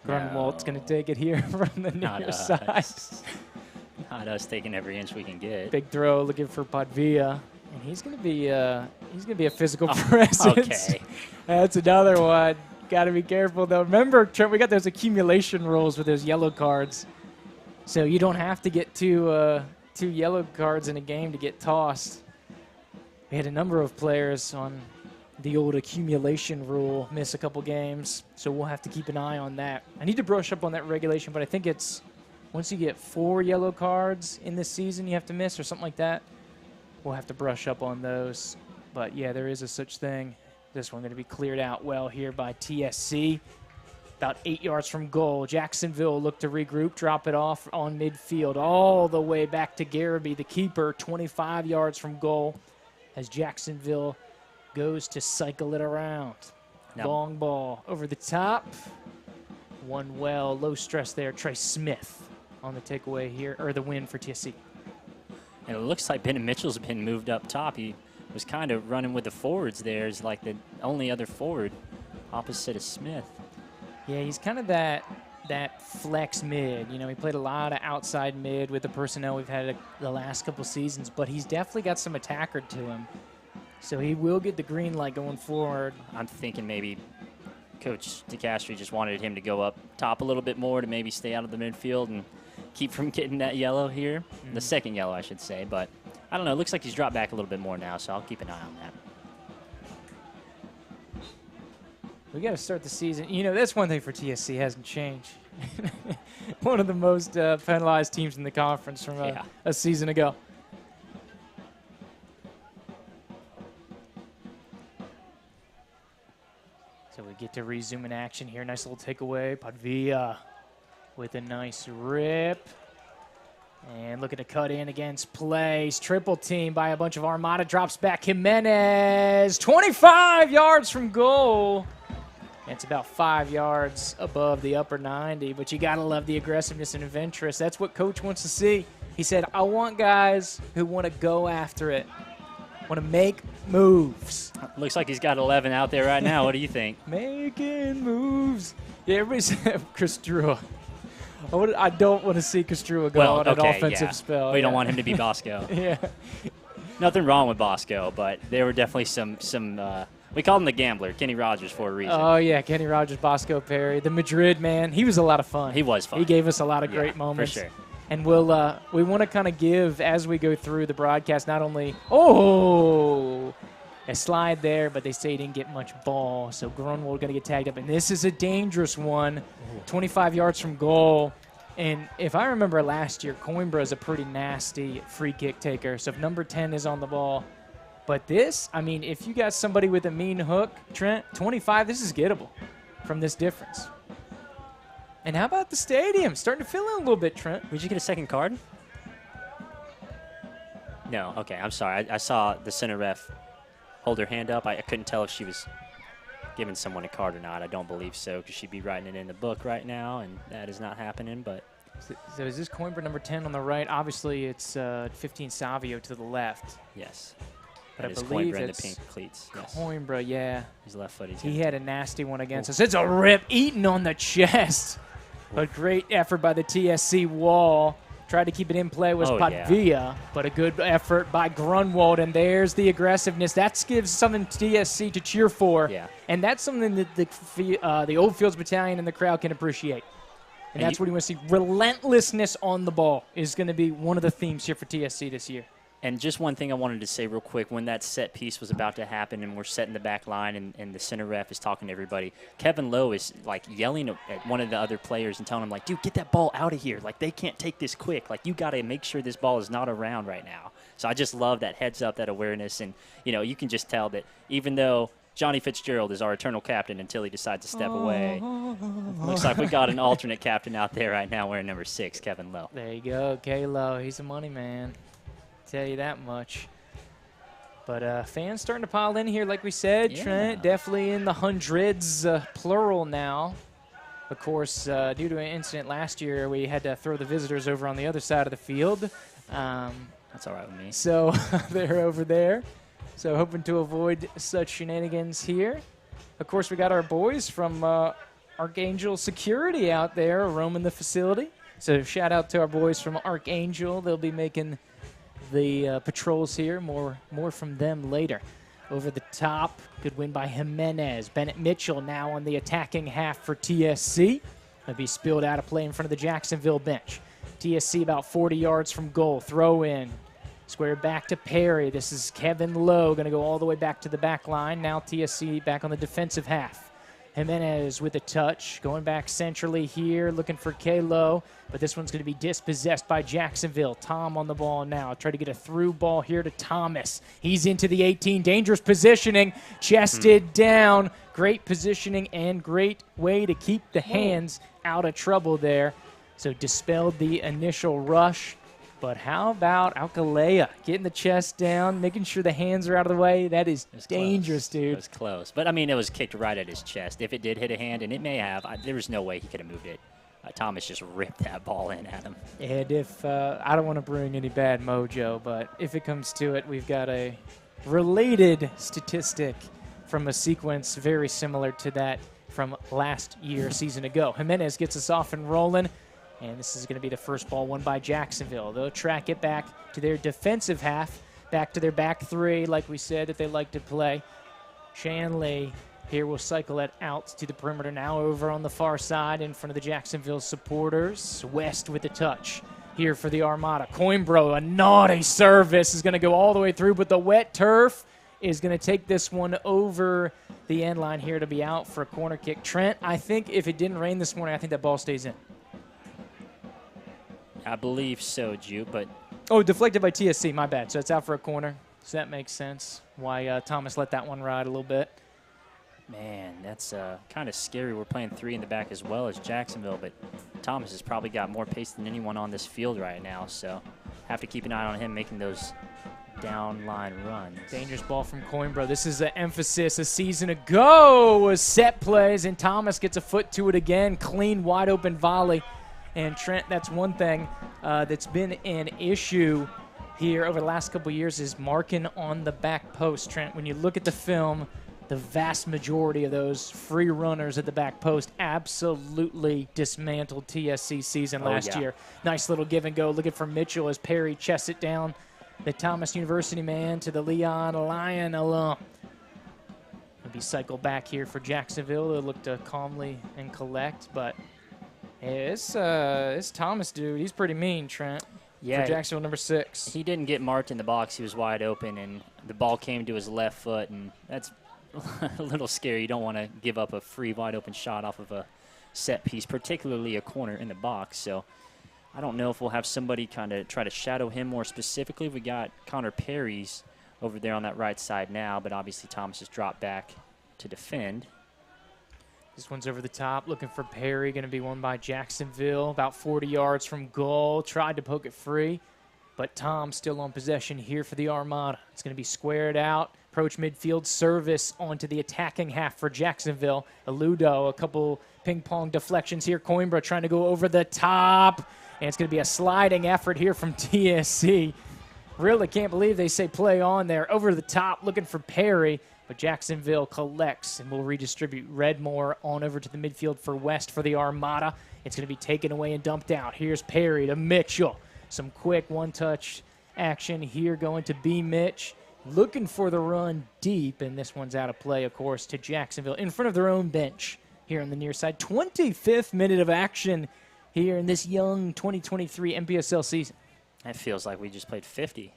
Grunwald's going to take it here from the near side. Not us taking every inch we can get. Big throw, looking for Padvilla. And he's gonna be a physical presence. Okay. That's another one. Got to be careful though. Remember, Trent, we got those accumulation rules with those yellow cards, so you don't have to get two yellow cards in a game to get tossed. We had a number of players on the old accumulation rule miss a couple games, so we'll have to keep an eye on that. I need to brush up on that regulation, but I think it's once you get 4 yellow cards in this season, you have to miss or something like that. We'll have to brush up on those. But, yeah, there is a such thing. This one going to be cleared out well here by TSC. About 8 yards from goal. Jacksonville look to regroup, drop it off on midfield all the way back to Garibay, the keeper, 25 yards from goal as Jacksonville goes to cycle it around. Now, long ball over the top. One well, low stress there. Trey Smith on the takeaway here, or the win for TSC. And it looks like Bennett Mitchell's been moved up top. He was kind of running with the forwards there as like the only other forward opposite of Smith. Yeah, he's kind of that flex mid. You know, he played a lot of outside mid with the personnel we've had the last couple seasons, but he's definitely got some attacker to him. So he will get the green light going forward. I'm thinking maybe Coach DeCastro just wanted him to go up top a little bit more to maybe stay out of the midfield and keep from getting that yellow here. The second yellow, I should say. But I don't know. It looks like he's dropped back a little bit more now, so I'll keep an eye on that. We got to start the season. You know, that's one thing for TSC hasn't changed. One of the most penalized teams in the conference from a season ago. So we get to resume in action here. Nice little takeaway. Padvilla with a nice rip. And looking to cut in against plays. Triple team by a bunch of Armada. Drops back Jimenez. 25 yards from goal. It's about 5 yards above the upper 90, but you got to love the aggressiveness and adventurous. That's what Coach wants to see. He said, I want guys who want to go after it. Want to make moves. Looks like he's got 11 out there right now. What do you think? Making moves. Yeah, everybody said Chris Drew. I don't want to see Chris Drew go on an offensive spell. We don't want him to be Bosco. Yeah. Nothing wrong with Bosco, but there were definitely some we called him the gambler, Kenny Rogers, for a reason. Oh, yeah, Kenny Rogers, Bosco Perry. The Madrid man, he was a lot of fun. He was fun. He gave us a lot of great moments. For sure. And we want to kind of give, as we go through the broadcast, not only, a slide there, but they say he didn't get much ball. So Grunwald going to get tagged up. And this is a dangerous one, 25 yards from goal. And if I remember last year, Coimbra is a pretty nasty free kick taker. So if number 10 is on the ball. But this, I mean, if you got somebody with a mean hook, Trent, 25, this is gettable from this difference. And how about the stadium? Starting to fill in a little bit, Trent. Would you get a second card? No. Okay, I'm sorry. I saw the center ref hold her hand up. I couldn't tell if she was giving someone a card or not. I don't believe so, because she'd be writing it in the book right now, and that is not happening. But so is this Coimbra number 10 on the right? Obviously, it's 15 Savio to the left. Yes. But that I is believe Coimbra in the it's pink cleats. Yes. Coimbra, yeah. He's left-footed. He had a nasty one against us. It's a rip eaten on the chest. A great effort by the TSC wall. Tried to keep it in play was Padvia, but a good effort by Grunwald, and there's the aggressiveness. That gives something to TSC to cheer for, and that's something that the Old Fields Battalion and the crowd can appreciate. And that's what you want to see. Relentlessness on the ball is going to be one of the themes here for TSC this year. And just one thing I wanted to say real quick, when that set piece was about to happen and we're setting the back line and the center ref is talking to everybody, Kevin Lowe is like yelling at one of the other players and telling him, like, dude, get that ball out of here. Like, they can't take this quick. Like, you got to make sure this ball is not around right now. So I just love that heads up, that awareness. And, you know, you can just tell that even though Johnny Fitzgerald is our eternal captain until he decides to step away, looks like we got an alternate captain out there right now wearing number 6, Kevin Lowe. There you go, K. Lowe. He's a money man. Tell you that much. But fans starting to pile in here, like we said. Trent, definitely in the hundreds, plural now. Of course, due to an incident last year, we had to throw the visitors over on the other side of the field. That's all right with me. So they're over there. So hoping to avoid such shenanigans here. Of course, we got our boys from Archangel Security out there roaming the facility. So shout out to our boys from Archangel. They'll be making the patrols here. More from them later. Over the top, good win by Jimenez. Bennett Mitchell now on the attacking half for TSC. Will be spilled out of play in front of the Jacksonville bench. TSC about 40 yards from goal. Throw in. Square back to Perry. This is Kevin Lowe. Going to go all the way back to the back line. Now TSC back on the defensive half. Jimenez with a touch. Going back centrally here. Looking for K-Lowe. But this one's going to be dispossessed by Jacksonville. Tom on the ball now. Try to get a through ball here to Thomas. He's into the 18. Dangerous positioning. Chested down. Great positioning and great way to keep the hands out of trouble there. So dispelled the initial rush. But how about Alcalea getting the chest down, making sure the hands are out of the way? That is dangerous, dude. It was close. But, I mean, it was kicked right at his chest. If it did hit a hand, and it may have, there was no way he could have moved it. Thomas just ripped that ball in at him. And if I don't want to bring any bad mojo, but if it comes to it, we've got a related statistic from a sequence very similar to that from last year, season ago. Jimenez gets us off and rolling. And this is going to be the first ball won by Jacksonville. They'll track it back to their defensive half, back to their back three, like we said, that they like to play. Shanley here will cycle it out to the perimeter, now over on the far side in front of the Jacksonville supporters. West with the touch here for the Armada. Coimbra, a naughty service, is going to go all the way through, but the wet turf is going to take this one over the end line here to be out for a corner kick. Trent, I think if it didn't rain this morning, I think that ball stays in. I believe so, Jupe, but... Oh, deflected by TSC, my bad. So it's out for a corner. So that makes sense why Thomas let that one ride a little bit. Man, that's kind of scary. We're playing 3 in the back as well as Jacksonville, but Thomas has probably got more pace than anyone on this field right now, so have to keep an eye on him making those down-line runs. Dangerous ball from Coimbra. This is an emphasis a season ago was set plays, and Thomas gets a foot to it again. Clean, wide-open volley. And Trent, that's one thing that's been an issue here over the last couple of years is marking on the back post. Trent, when you look at the film, the vast majority of those free runners at the back post absolutely dismantled TSC season last year. Nice little give and go. Looking for Mitchell as Perry chests it down. The Thomas University man to the Leon Lion alum. It'll be cycled back here for Jacksonville. They'll look to calmly and collect, but hey, this Thomas dude, he's pretty mean, Trent. Yeah, for Jacksonville, number 6. He didn't get marked in the box. He was wide open, and the ball came to his left foot, and that's a little scary. You don't want to give up a free wide open shot off of a set piece, particularly a corner in the box. So I don't know if we'll have somebody kind of try to shadow him more specifically. We got Connor Perry's over there on that right side now, but obviously Thomas has dropped back to defend. This one's over the top, looking for Perry, going to be won by Jacksonville, about 40 yards from goal. Tried to poke it free, but Tom still on possession here for the Armada. It's going to be squared out. Approach midfield service onto the attacking half for Jacksonville. Aludo, a couple ping-pong deflections here. Coimbra trying to go over the top, and it's going to be a sliding effort here from TSC. Really can't believe they say play on there. Over the top, looking for Perry. But Jacksonville collects and will redistribute Redmore on over to the midfield for West for the Armada. It's going to be taken away and dumped out. Here's Perry to Mitchell. Some quick one-touch action here going to B. Mitch. Looking for the run deep, and this one's out of play, of course, to Jacksonville in front of their own bench here on the near side. 25th minute of action here in this young 2023 NPSL season. That feels like we just played 50.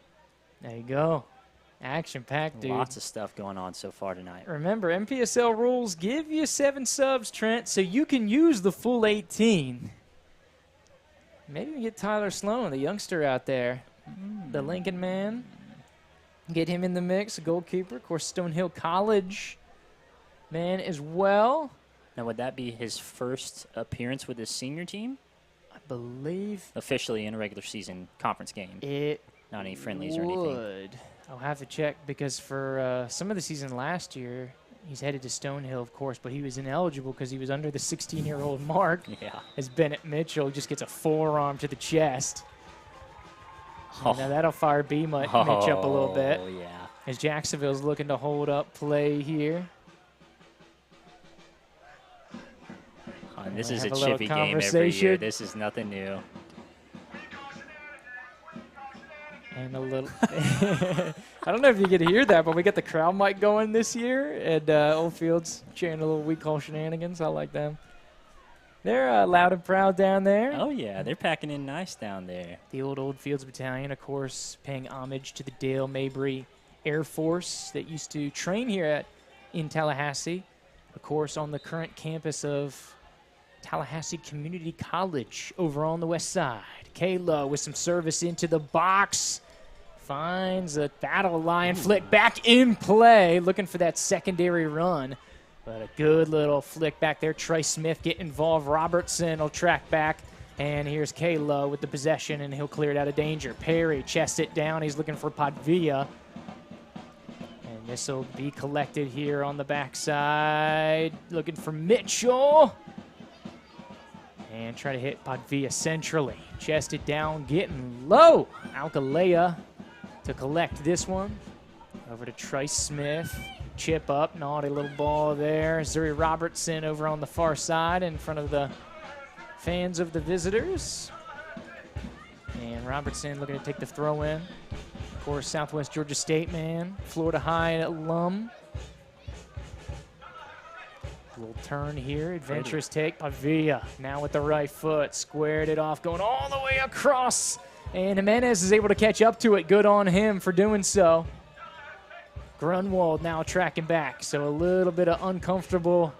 There you go. Action-packed, dude. Lots of stuff going on so far tonight. Remember, NPSL rules give you 7 subs, Trent, so you can use the full 18. Maybe we get Tyler Sloan, the youngster out there, the Lincoln man. Get him in the mix, a goalkeeper. Of course, Stonehill College man as well. Now, would that be his first appearance with his senior team? I believe Officially in a regular season conference game. it Not any friendlies or anything. would. I'll have to check because for some of the season last year, he's headed to Stonehill, of course, but he was ineligible because he was under the 16-year-old mark. Yeah. As Bennett Mitchell just gets a forearm to the chest. Oh. Now that'll fire Mitch up a little bit. Oh, yeah. As Jacksonville's looking to hold up play here. And this We'll is a have a little chippy game every conversation. year. This is nothing new. And a little, I don't know if you could hear that, but we got the crowd mic going this year, and Oldfield's cheering a little We Call Shenanigans. I like them. They're loud and proud down there. Oh, yeah. They're packing in nice down there. The old Oldfields Battalion, of course, paying homage to the Dale Mabry Air Force that used to train here in Tallahassee, of course, on the current campus of Tallahassee Community College over on the west side. Kayla with some service into the box. Finds a battle line flick back in play, looking for that secondary run. But a good little flick back there. Trey Smith get involved. Robertson will track back. And here's Kayla with the possession, and he'll clear it out of danger. Perry chests it down. He's looking for Padvilla. And this will be collected here on the backside. Looking for Mitchell. And try to hit Padvilla centrally. Chested down, getting low. Alcalea to collect this one. Over to Trice Smith. Chip up, naughty little ball there. Zuri Robertson over on the far side in front of the fans of the visitors. And Robertson looking to take the throw in. Of course, Southwest Georgia State man, Florida High alum. Little turn here, adventurous take. Pavia now with the right foot, squared it off, going all the way across. And Jimenez is able to catch up to it. Good on him for doing so. Grunwald now tracking back, so a little bit of uncomfortable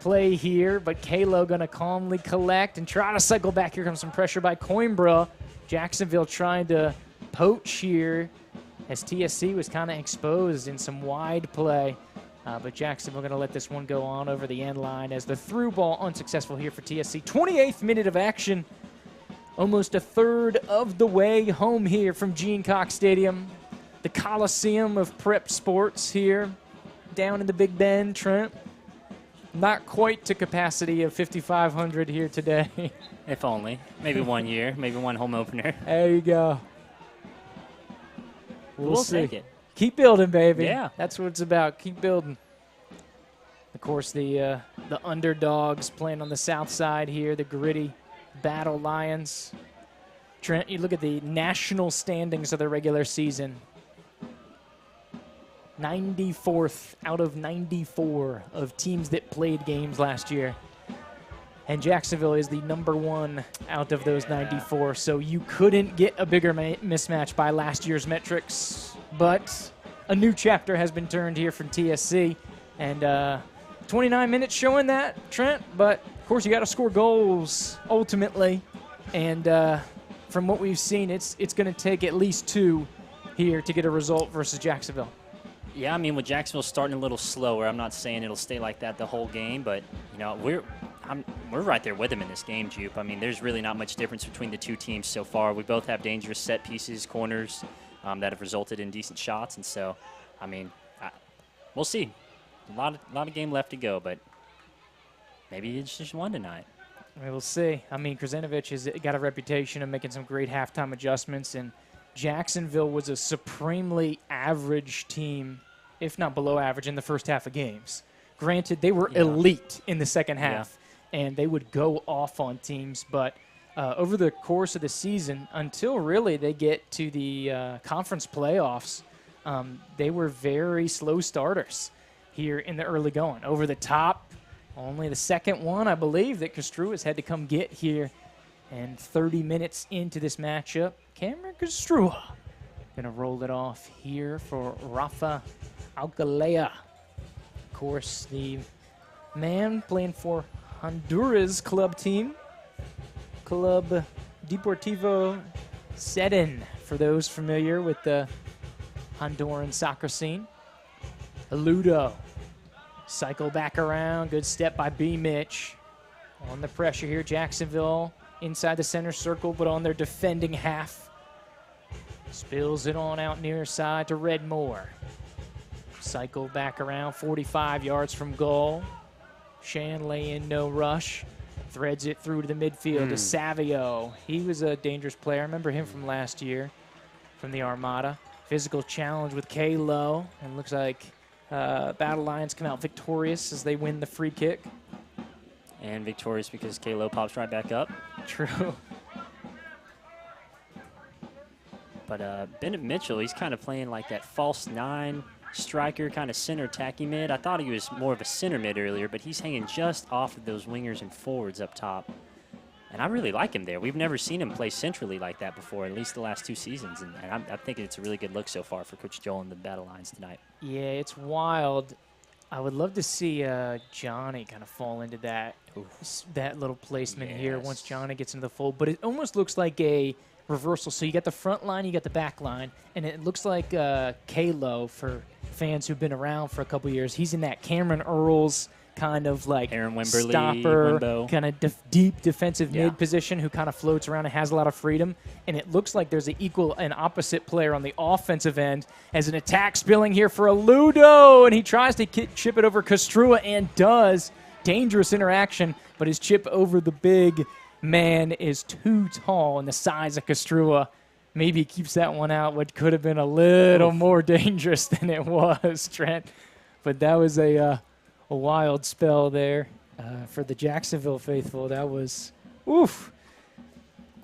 play here, but Kalo going to calmly collect and try to cycle back. Here comes some pressure by Coimbra. Jacksonville trying to poach here as TSC was kind of exposed in some wide play. But Jacksonville going to let this one go on over the end line as the through ball unsuccessful here for TSC. 28th minute of action. Almost a third of the way home here from Gene Cox Stadium. The Coliseum of prep sports here down in the Big Bend, Trent. Not quite to capacity of 5,500 here today. If only. Maybe one year. Maybe one home opener. There you go. We'll see. take it. Keep building, baby. Yeah. That's what it's about. Keep building. Of course, the underdogs playing on the south side here, the gritty Battle Lions. Trent, you look at the national standings of the regular season. 94th out of 94 of teams that played games last year. And Jacksonville is the number 1 out of those 94. So you couldn't get a bigger mismatch by last year's metrics. But a new chapter has been turned here from TSC. And 29 minutes showing that, Trent. But, of course, you got to score goals ultimately. And from what we've seen, it's going to take at least 2 here to get a result versus Jacksonville. Yeah, I mean, with Jacksonville starting a little slower, I'm not saying it'll stay like that the whole game, but, you know, we're right there with them in this game, Jupe. I mean, there's really not much difference between the two teams so far. We both have dangerous set pieces, corners that have resulted in decent shots, and so, I mean, we'll see. A lot of game left to go, but maybe it's just one tonight. We'll see. I mean, Krasanovic has got a reputation of making some great halftime adjustments, and Jacksonville was a supremely average team, if not below average, in the first half of games. Granted, they were elite in the second half, and they would go off on teams, but over the course of the season, until really they get to the conference playoffs, they were very slow starters here in the early going. Over the top, only the second one, I believe, that Kastrua's had to come get here. And 30 minutes into this matchup, Cameron Kastrua going to roll it off here for Rafa Alcalea. Of course, the man playing for Honduras club team, Club Deportivo Sedin, for those familiar with the Honduran soccer scene. Ludo, cycle back around, good step by B. Mitch. On the pressure here, Jacksonville inside the center circle, but on their defending half. Spills it on out near side to Redmore. Cycle back around, 45 yards from goal. Shanley in no rush. Threads it through to the midfield to Savio. He was a dangerous player. I remember him from last year from the Armada. Physical challenge with K-Low. And looks like Battle Lions come out victorious as they win the free kick. And victorious because K-Lo pops right back up. True. But Bennett Mitchell, he's kind of playing like that false 9 striker, kind of center tacky mid. I thought he was more of a center mid earlier, but he's hanging just off of those wingers and forwards up top. And I really like him there. We've never seen him play centrally like that before, at least the last 2 seasons. And I think it's a really good look so far for Coach Joel and the Battle Lions tonight. Yeah, it's wild. I would love to see Johnny kind of fall into that little placement here once Johnny gets into the fold. But it almost looks like a reversal. So you got the front line, you got the back line, and it looks like K-Lo, for fans who've been around for a couple years, he's in that Cameron Earls kind of like Aaron Wimberly, stopper, Wimbo. kind of deep defensive mid position who kind of floats around and has a lot of freedom. And it looks like there's an equal and opposite player on the offensive end as an attack spilling here for a Ludo, and he tries to chip it over Kastrua and does. Dangerous interaction, but his chip over the big man is too tall, and the size of Kastrua maybe keeps that one out, what could have been a little more dangerous than it was, Trent. But that was a wild spell there for the Jacksonville faithful. That was woof.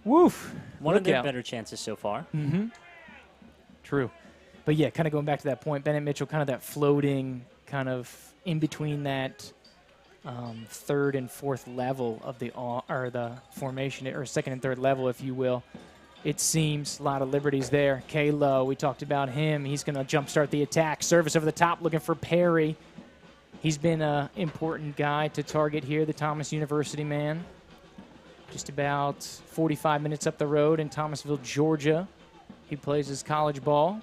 One of their better chances so far. True. But yeah, kind of going back to that point, Bennett Mitchell, kind of that floating, kind of in between that third and fourth level of the formation, or second and third level, if you will. It seems a lot of liberties there. K-Lo, we talked about him. He's going to jumpstart the attack. Service over the top, looking for Perry. He's been an important guy to target here, the Thomas University man. Just about 45 minutes up the road in Thomasville, Georgia. He plays his college ball.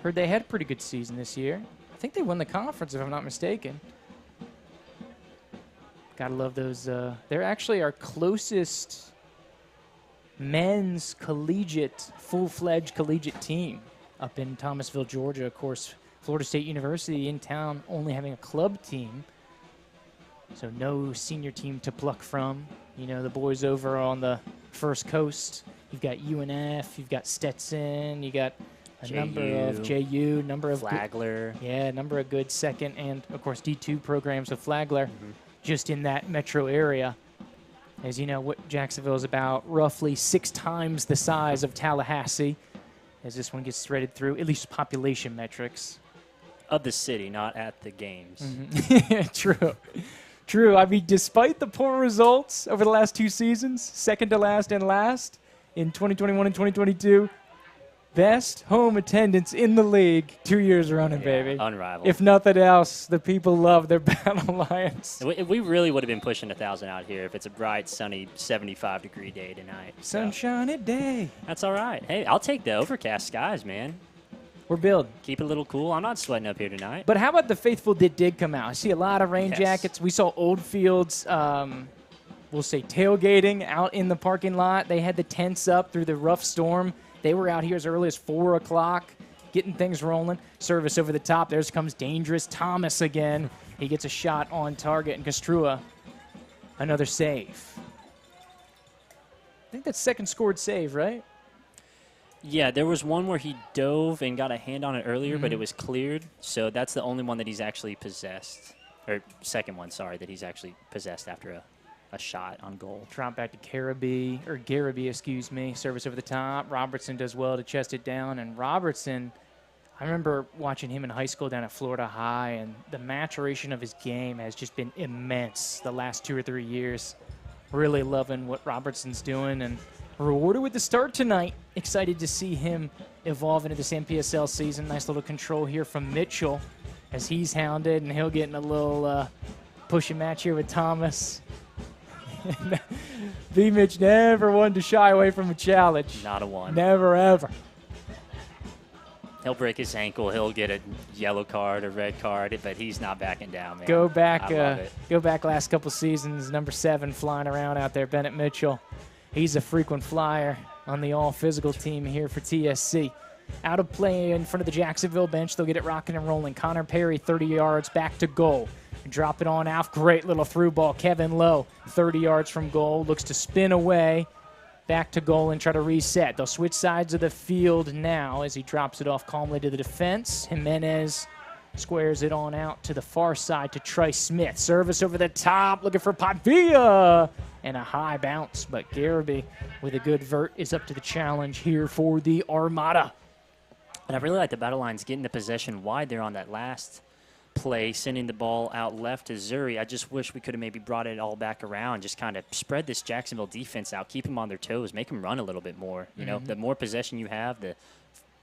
Heard they had a pretty good season this year. I think they won the conference, if I'm not mistaken. Gotta love those. They're actually our closest men's collegiate, full-fledged collegiate team up in Thomasville, Georgia. Of course, Florida State University in town only having a club team, so no senior team to pluck from. You know, the boys over on the First Coast You've got UNF, you've got Stetson, you got a number of JU, JU, number of Flagler. a number of good second and, of course, D2 programs with Flagler just in that metro area. As you know, what Jacksonville is about roughly 6 times the size of Tallahassee as this one gets threaded through, at least population metrics. Of the city, not at the games. True. True. I mean, despite the poor results over the last 2 seasons, second to last and last in 2021 and 2022, best home attendance in the league 2 years running, baby. Unrivaled. If nothing else, the people love their Battle Lions. We really would have been pushing 1,000 out here if it's a bright, sunny, 75-degree day tonight. So Sunshiny day. that's all right. Hey, I'll take the overcast skies, man. We're building. Keep it a little cool. I'm not sweating up here tonight. But how about the faithful that did come out? I see a lot of rain Yes. jackets. We saw Old Fields, we'll say tailgating out in the parking lot. They had the tents up through the rough storm. They were out here as early as 4 o'clock, getting things rolling. Service over the top. There comes Dangerous Thomas again. He gets a shot on target, and Castrua, another save. I think that's second scored save, right? Yeah, there was one where he dove and got a hand on it earlier, but it was cleared. So that's the only one that he's actually possessed. Or second one, sorry, that he's actually possessed after a shot on goal. Drop back to Garibay, excuse me. Service over the top. Robertson does well to chest it down. And Robertson, I remember watching him in high school down at Florida High, and the maturation of his game has just been immense the last 2 or 3 years. Really loving what Robertson's doing, and rewarded with the start tonight. Excited to see him evolve into this NPSL season. Nice little control here from Mitchell as he's hounded, and he'll get in a little pushing match here with Thomas. B-Mitch never wanted to shy away from a challenge. Not a one. Never, ever. He'll break his ankle. He'll get a yellow card or red card, but he's not backing down, man. Go back, I love it. go back last couple seasons. Number 7 flying around out there, Bennett Mitchell. He's a frequent flyer on the all-physical team here for TSC. Out of play in front of the Jacksonville bench. They'll get it rocking and rolling. Connor Perry, 30 yards, back to goal. Drop it on out. Great little through ball. Kevin Lowe, 30 yards from goal. Looks to spin away. Back to goal and try to reset. They'll switch sides of the field now as he drops it off calmly to the defense. Jimenez squares it on out to the far side to Trice Smith. Service over the top, looking for Padilla. And a high bounce, but Garibay with a good vert is up to the challenge here for the Armada. And I really like the Battle Lions getting the possession wide there on that last play, sending the ball out left to Zuri. I just wish we could have maybe brought it all back around, just kind of spread this Jacksonville defense out, keep them on their toes, make them run a little bit more. You know, the more possession you have, the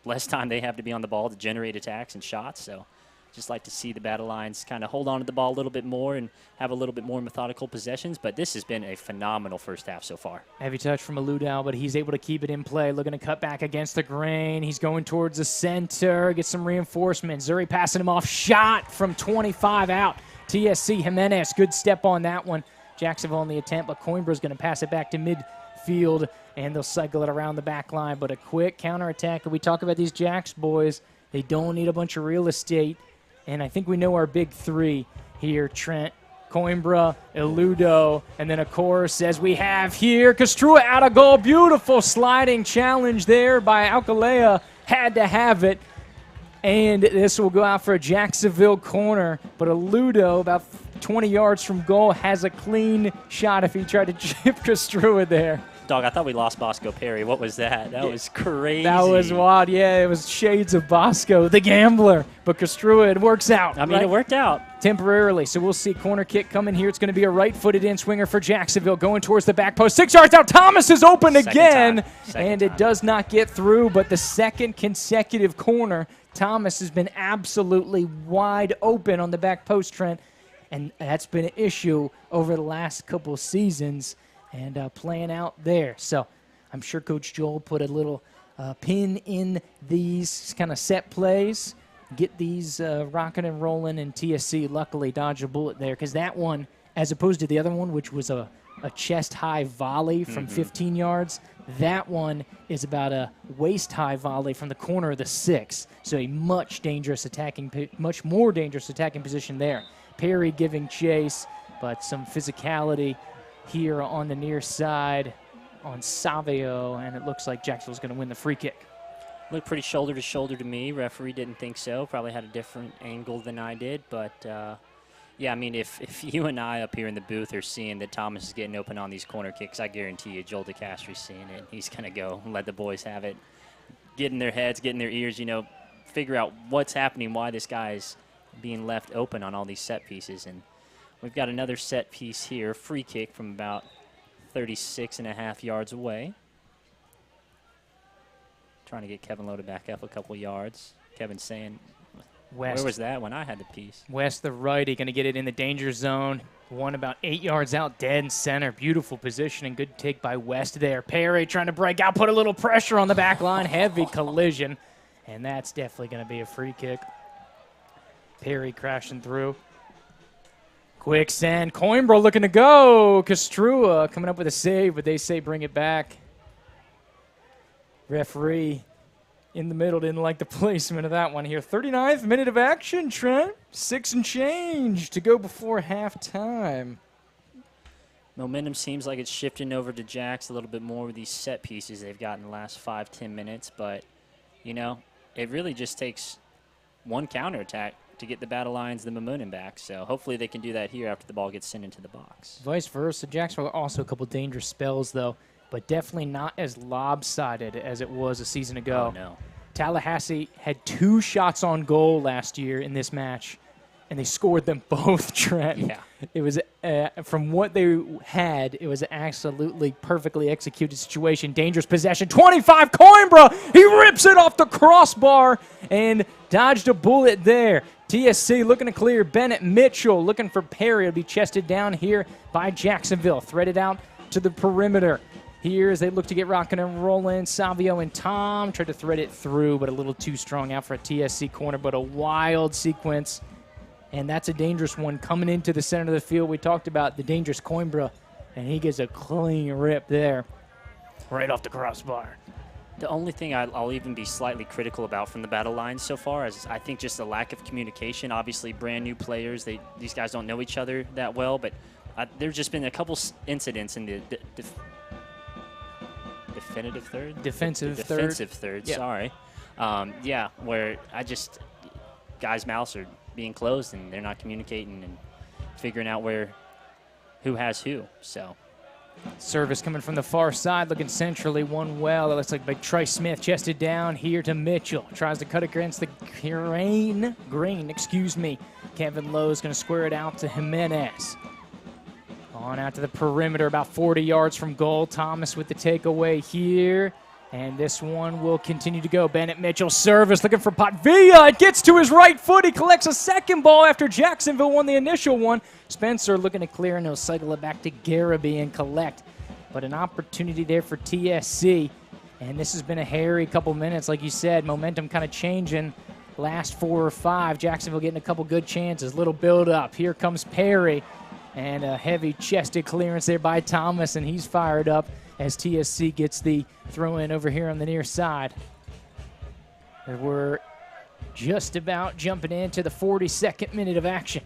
less time they have to be on the ball to generate attacks and shots. So just like to see the Battle Lions kind of hold on to the ball a little bit more and have a little bit more methodical possessions. But this has been a phenomenal first half so far. Heavy touch from Aludal, but he's able to keep it in play. Looking to cut back against the grain. He's going towards the center. Gets some reinforcement. Zuri passing him off. Shot from 25 out. TSC Jimenez. Good step on that one. Jacksonville on the attempt, but Coimbra's going to pass it back to midfield, and they'll cycle it around the back line. But a quick counterattack. And we talk about these Jacks boys. They don't need a bunch of real estate. And I think we know our big 3 here, Trent, Coimbra, Eludo, and then, of course, as we have here, Castrua out of goal. Beautiful sliding challenge there by Alcalea. Had to have it. And this will go out for a Jacksonville corner. But Eludo, about 20 yards from goal, has a clean shot if he tried to chip Castrua there. Dog, I thought we lost Bosco Perry. What was that? That was crazy. That was wild. Yeah, it was shades of Bosco, the gambler. But Castrua, it works out. I mean, it worked out. Temporarily. So we'll see corner kick coming here. It's going to be a right-footed in-swinger for Jacksonville going towards the back post. 6 yards out. Thomas is open again. And it does not get through. But the second consecutive corner, Thomas has been absolutely wide open on the back post, Trent. And that's been an issue over the last couple of seasons. And playing out there. So I'm sure Coach Joel put a little pin in these kind of set plays, get these rocking and rolling, and TSC luckily dodged a bullet there because that one, as opposed to the other one, which was a chest-high volley from 15 yards, that one is about a waist-high volley from the corner of the 6. So a much more dangerous attacking position there. Perry giving chase, but some physicality here on the near side on Savio, and it looks like Jacksonville's going to win the free kick. Looked pretty shoulder to shoulder to me. Referee didn't think so. Probably had a different angle than I did. But, yeah, I mean, if you and I up here in the booth are seeing that Thomas is getting open on these corner kicks, I guarantee you Joel DeCastry's seeing it. He's going to go and let the boys have it. Get in their heads, get in their ears, figure out what's happening, why this guy is being left open on all these set pieces. And we've got another set piece here, free kick from about 36.5 yards away. Trying to get Kevin Lowe to back up a couple yards. Kevin's saying, West. where was that when I had the piece? West, the righty, going to get it in the danger zone. One about 8 yards out, dead in center. Beautiful positioning. Good take by West there. Perry trying to break out, put a little pressure on the back line. Heavy collision. And that's definitely going to be a free kick. Perry crashing through. Quick send. Coimbra looking to go. Castrua coming up with a save, but they say bring it back. Referee in the middle didn't like the placement of that one here. 39th minute of action, Trent. 6 and change to go before halftime. Momentum seems like it's shifting over to Jacks a little bit more with these set pieces they've got in the last 5-10 minutes. But, it really just takes one counterattack to get the Battle Lions the momentum back. So hopefully they can do that here after the ball gets sent into the box. Vice versa. Jacksonville also a couple dangerous spells, though, but definitely not as lopsided as it was a season ago. Oh, no. Tallahassee had 2 shots on goal last year in this match, and they scored them both, Trent. Yeah. It was, from what they had, it was an absolutely perfectly executed situation. Dangerous possession. 25, Coimbra! He rips it off the crossbar and dodged a bullet there. TSC looking to clear. Bennett Mitchell looking for Perry. It'll be chested down here by Jacksonville. Threaded out to the perimeter. Here as they look to get rocking and rolling. Savio and Tom tried to thread it through, but a little too strong out for a TSC corner, but a wild sequence. And that's a dangerous one coming into the center of the field. We talked about the dangerous Coimbra, and he gets a clean rip there right off the crossbar. The only thing I'll even be slightly critical about from the Battle Lines so far is I think just the lack of communication. Obviously, brand new players, these guys don't know each other that well, but there's just been a couple incidents in the defensive third, Yep. sorry. Where guys' mouths are being closed and they're not communicating and figuring out who has who. So Service coming from the far side, looking centrally, one well. It looks like by Trey Smith, chested down here to Mitchell. Tries to cut against the grain. Kevin Lowe's going to square it out to Jimenez. On out to the perimeter, about 40 yards from goal. Thomas with the takeaway here. And this one will continue to go. Bennett Mitchell, service, looking for Patvilla. It gets to his right foot. He collects a second ball after Jacksonville won the initial one. Spencer looking to clear, and he'll cycle it back to Garibay and collect. But an opportunity there for TSC. And this has been a hairy couple minutes. Like you said, momentum kind of changing. Last 4 or 5. Jacksonville getting a couple good chances. Little build up. Here comes Perry. And a heavy chested clearance there by Thomas, and he's fired up as TSC gets the throw in over here on the near side. We're just about jumping into the 42nd minute of action.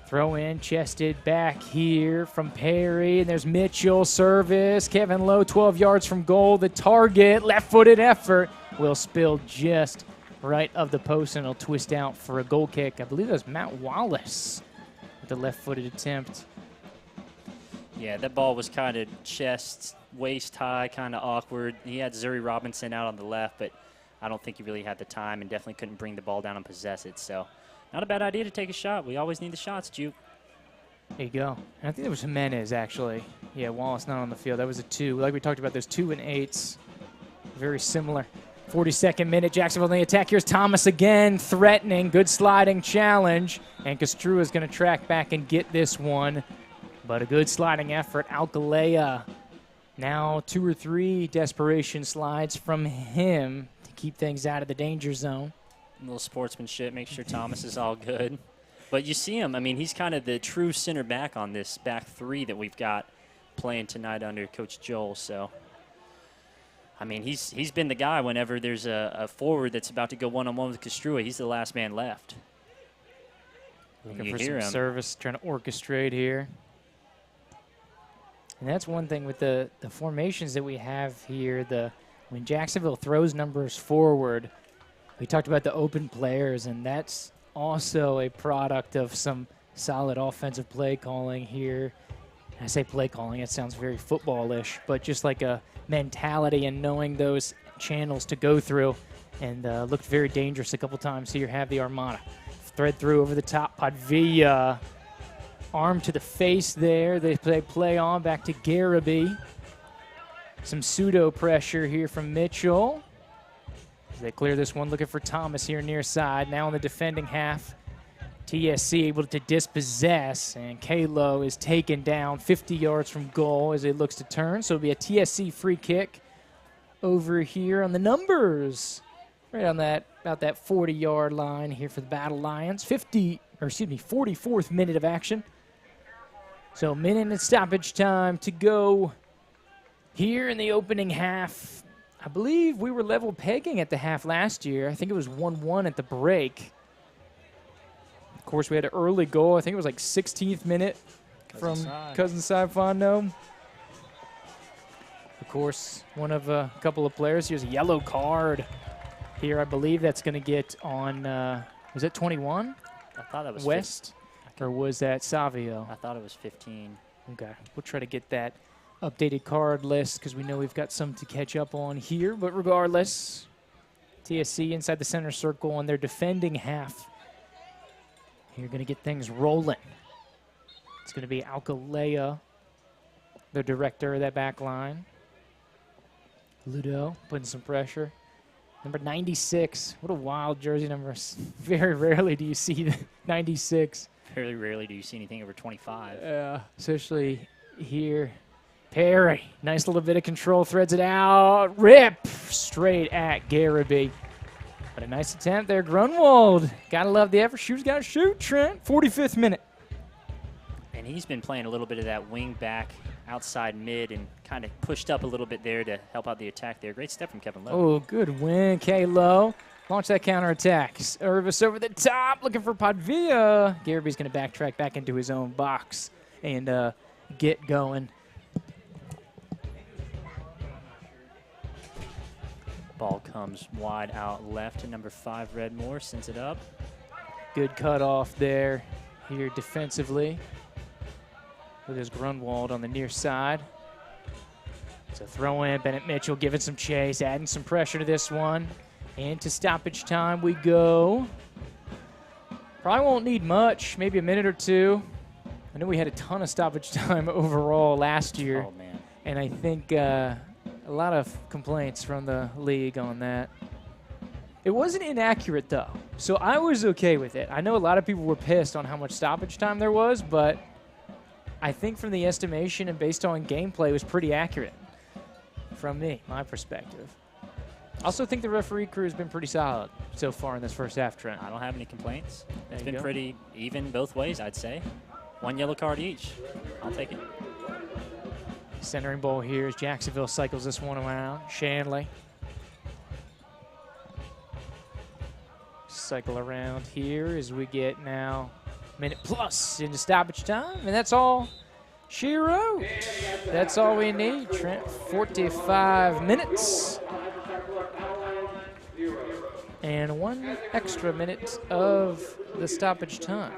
Throw in, chested back here from Perry, and there's Mitchell, service. Kevin Lowe, 12 yards from goal. The target, left-footed effort, will spill just right of the post, and it'll twist out for a goal kick. I believe that was Matt Wallace with the left-footed attempt. Yeah, that ball was kind of chest, waist high, kind of awkward. He had Zuri Robinson out on the left, but I don't think he really had the time and definitely couldn't bring the ball down and possess it. So not a bad idea to take a shot. We always need the shots, Juke. There you go. And I think it was Jimenez, actually. Yeah, Wallace not on the field. That was a 2. Like we talked about, there's 2 and 8s. Very similar. 42nd minute, Jacksonville in the attack. Here's Thomas again, threatening. Good sliding challenge. And Castrua is going to track back and get this one. But a good sliding effort. Alcalea. Now 2 or 3 desperation slides from him to keep things out of the danger zone. A little sportsmanship, make sure Thomas is all good. But you see him, I mean, he's kind of the true center back on this back 3 that we've got playing tonight under Coach Joel. So, I mean, he's been the guy whenever there's a forward that's about to go one-on-one with Castrua. He's the last man left. Looking for some service, trying to orchestrate here. And that's one thing with the formations that we have here. When Jacksonville throws numbers forward, we talked about the open players, and that's also a product of some solid offensive play calling here. I say play calling, it sounds very football-ish, but just like a mentality and knowing those channels to go through, and looked very dangerous a couple times here. Have the Armada thread through over the top. Padvilla, arm to the face there. They play on back to Garaby. Some pseudo pressure here from Mitchell. As they clear this one, looking for Thomas here near side. Now in the defending half, TSC able to dispossess, and Kalo is taken down 50 yards from goal as he looks to turn. So it'll be a TSC free kick over here on the numbers. Right on that, about that 40-yard line here for the Battle Lions. 44th minute of action. So minute and stoppage time to go here in the opening half. I believe we were level pegging at the half last year. I think it was 1-1 at the break. Of course, we had an early goal. I think it was like 16th minute from Cousin Fondo. Of course, one of a couple of players. Here's a yellow card here. I believe that's going to get on, was that 21? I thought that was West, or was that Savio? I thought it was 15. Okay, we'll try to get that updated card list because we know we've got some to catch up on here. But regardless, TSC inside the center circle on their defending half. You're going to get things rolling. It's going to be Alcalea, the director of that back line. Ludo putting some pressure. Number 96. What a wild jersey number. Very rarely do you see the 96. Very rarely do you see anything over 25. Yeah, especially here. Perry, nice little bit of control, threads it out. Rip straight at Garaby. But a nice attempt there. Grunwald, gotta love the effort. Shoot's gotta shoot, Trent. 45th minute. And he's been playing a little bit of that wing back, outside mid, and kind of pushed up a little bit there to help out the attack there. Great step from Kevin Lowe. Oh, good win, K-Low. Launch that counterattack. Irvis over the top, looking for Padvilla. Garaby's going to backtrack back into his own box and get going. Ball comes wide out left to number 5, Redmore. Sends it up. Good cutoff there here defensively. With his Grunwald on the near side. It's a throw in. Bennett Mitchell giving some chase, adding some pressure to this one. Into stoppage time we go. Probably won't need much, maybe a minute or two. I know we had a ton of stoppage time overall last year. Oh, man. And I think a lot of complaints from the league on that. It wasn't inaccurate, though, so I was okay with it. I know a lot of people were pissed on how much stoppage time there was, but I think from the estimation and based on gameplay, it was pretty accurate from me, my perspective. I also think the referee crew has been pretty solid so far in this first half, Trent. I don't have any complaints. There It's you been go. pretty even both ways, I'd say. 1 yellow card each. I'll take it. Centering ball here as Jacksonville cycles this one around. Shanley. Cycle around here as we get now minute plus into stoppage time. And that's all she wrote. That's all we need, Trent. 45 minutes. And 1 extra minute of the stoppage time.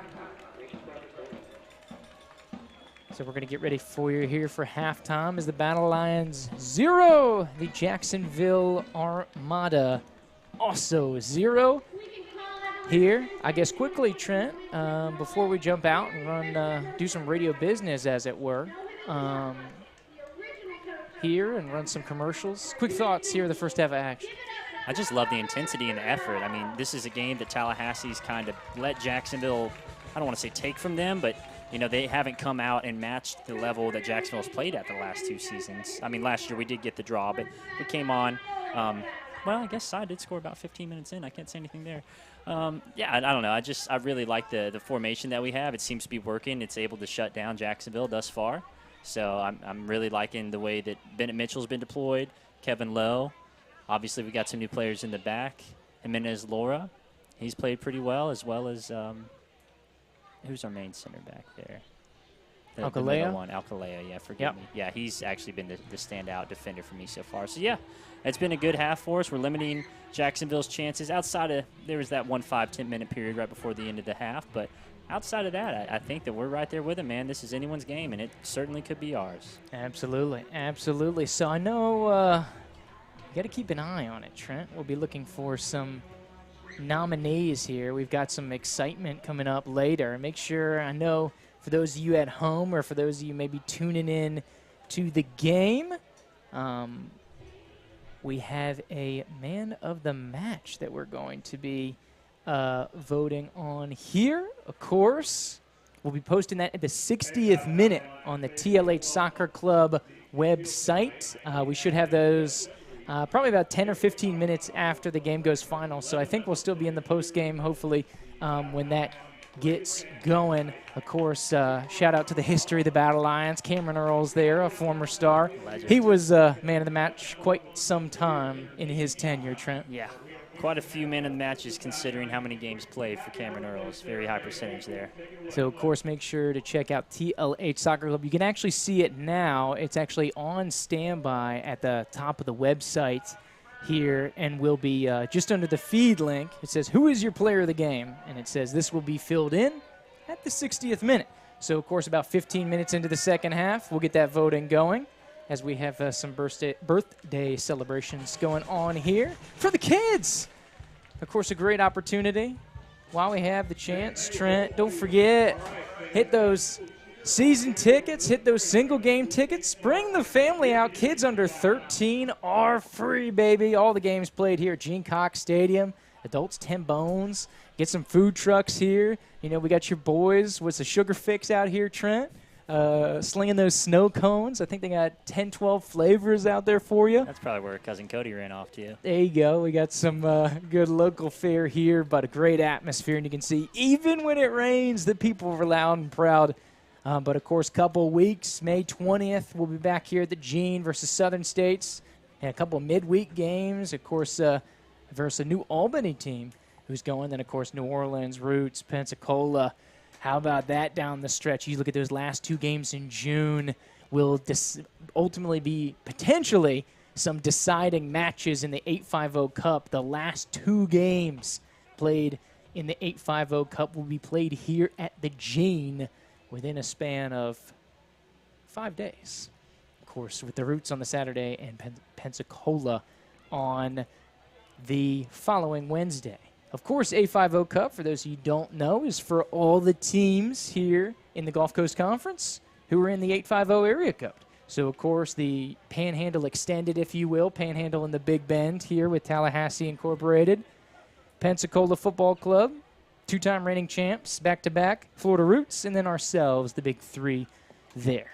So we're going to get ready for you here for halftime as the Battle Lions 0, the Jacksonville Armada also 0. Here, I guess quickly, Trent, before we jump out and run, do some radio business, as it were, here and run some commercials. Quick thoughts here, the first half of action. I just love the intensity and the effort. I mean, this is a game that Tallahassee's kind of let Jacksonville, I don't want to say take from them, but, you know, they haven't come out and matched the level that Jacksonville's played at the last 2 seasons. I mean, last year we did get the draw, but we came on. Well, I guess Cy did score about 15 minutes in. I can't say anything there. Yeah, I don't know. I really like the formation that we have. It seems to be working. It's able to shut down Jacksonville thus far. So I'm really liking the way that Bennett Mitchell's been deployed, Kevin Lowe. Obviously, we got some new players in the back. Jimenez Laura, he's played pretty well as, who's our main center back there? The middle one, Alcalea, yeah, forgive me. Yeah, he's actually been the standout defender for me so far. So, yeah, it's been a good half for us. We're limiting Jacksonville's chances. Outside of, there was that 1 5-10-minute period right before the end of the half. But outside of that, I think that we're right there with them, man. This is anyone's game, and it certainly could be ours. Absolutely, absolutely. So I know you got to keep an eye on it, Trent. We'll be looking for some nominees here. We've got some excitement coming up later. Make sure, I know, for those of you at home or for those of you maybe tuning in to the game, we have a man of the match that we're going to be voting on here. Of course, we'll be posting that at the 60th minute on the TLH Soccer Club website. We should have those probably about 10 or 15 minutes after the game goes final. So I think we'll still be in the post game, hopefully, when that gets going. Of course, shout out to the history of the Battle Lions. Cameron Earls there, a former star. Legend. He was man of the match quite some time in his tenure, Trent. Yeah, quite a few man of the matches considering how many games played for Cameron Earls. Very high percentage there. So, of course, make sure to check out TLH Soccer Club. You can actually see it now. It's actually on standby at the top of the website here, and will be just under the feed link. It says, who is your player of the game? And it says this will be filled in at the 60th minute. So, of course, about 15 minutes into the second half, we'll get that voting going as we have some birthday celebrations going on here for the kids. Of course, a great opportunity. While we have the chance, Trent, don't forget, hit those season tickets, hit those single game tickets. Bring the family out. Kids under 13 are free, baby. All the games played here at Gene Cox Stadium. Adults, 10 bones. Get some food trucks here. You know, we got your boys. What's the Sugar Fix out here, Trent? Slinging those snow cones. I think they got 10, 12 flavors out there for you. That's probably where Cousin Cody ran off to. There you go. We got some good local fare here, but a great atmosphere. And you can see, even when it rains, the people were loud and proud. But, of course, couple weeks, May 20th, we'll be back here at the Gene versus Southern States. And a couple midweek games, of course, versus a New Albany team who's going. Then, of course, New Orleans, Roots, Pensacola. How about that down the stretch? You look at those last two games in June, will ultimately be potentially some deciding matches in the 850 Cup. The last two games played in the 850 Cup will be played here at the Gene within a span of 5 days. Of course, with the Roots on the Saturday and Pensacola on the following Wednesday. Of course, 850 Cup, for those of you who don't know, is for all the teams here in the Gulf Coast Conference who are in the 850 area code. So, of course, the Panhandle extended, if you will, Panhandle in the Big Bend here with Tallahassee Incorporated, Pensacola Football Club, two-time reigning champs, back-to-back, Florida Roots, and then ourselves, the big three there.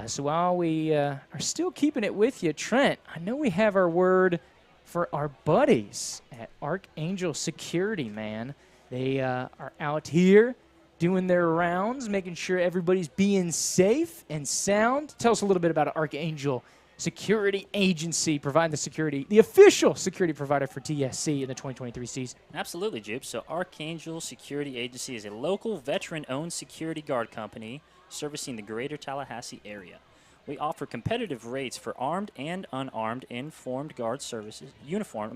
So while we are still keeping it with you, Trent, I know we have our word for our buddies at Archangel Security, man. They are out here doing their rounds, making sure everybody's being safe and sound. Tell us a little bit about Archangel Security Agency, providing the security, the official security provider for TSC in the 2023 season. Absolutely, Jupe. So Archangel Security Agency is a local veteran-owned security guard company servicing the greater Tallahassee area. We offer competitive rates for armed and unarmed uniformed guard services, uniformed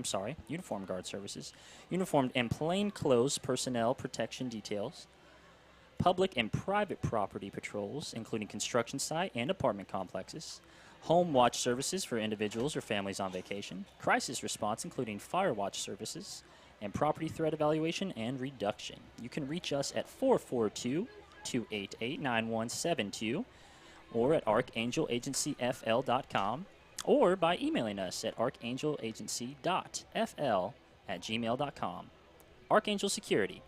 and plainclothes personnel protection details, public and private property patrols, including construction site and apartment complexes, home watch services for individuals or families on vacation, crisis response, including fire watch services, and property threat evaluation and reduction. You can reach us at 442-288-9172 or at archangelagencyfl.com or by emailing us at archangelagency.fl@gmail.com. Archangel Security,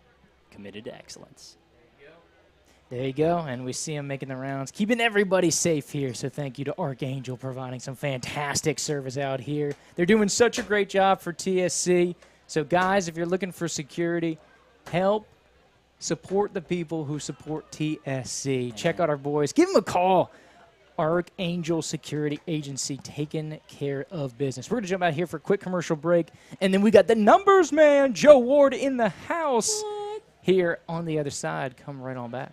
committed to excellence. There you go, and we see them making the rounds, keeping everybody safe here. So thank you to Archangel, providing some fantastic service out here. They're doing such a great job for TSC. So guys, if you're looking for security, help support the people who support TSC. Check out our boys. Give them a call. Archangel Security Agency, taking care of business. We're going to jump out here for a quick commercial break, and then we got the numbers man, Joe Ward, in the house here on the other side. Come right on back.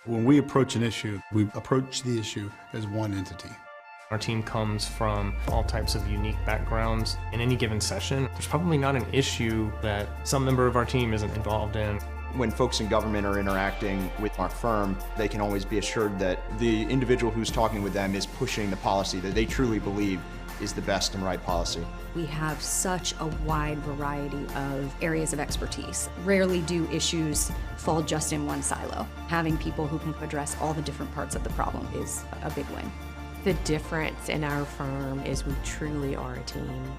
When we approach an issue, we approach the issue as one entity. Our team comes from all types of unique backgrounds. In any given session, there's probably not an issue that some member of our team isn't involved in. When folks in government are interacting with our firm, they can always be assured that the individual who's talking with them is pushing the policy that they truly believe is the best and right policy. We have such a wide variety of areas of expertise. Rarely do issues fall just in one silo. Having people who can address all the different parts of the problem is a big win. The difference in our firm is we truly are a team.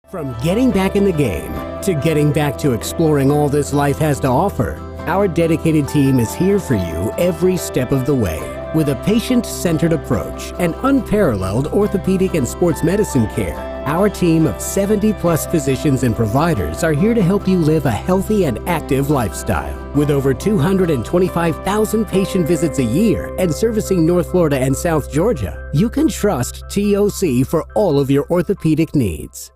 From getting back in the game to getting back to exploring all this life has to offer, our dedicated team is here for you every step of the way. With a patient-centered approach and unparalleled orthopedic and sports medicine care, our team of 70-plus physicians and providers are here to help you live a healthy and active lifestyle. With over 225,000 patient visits a year and servicing North Florida and South Georgia, you can trust TOC for all of your orthopedic needs.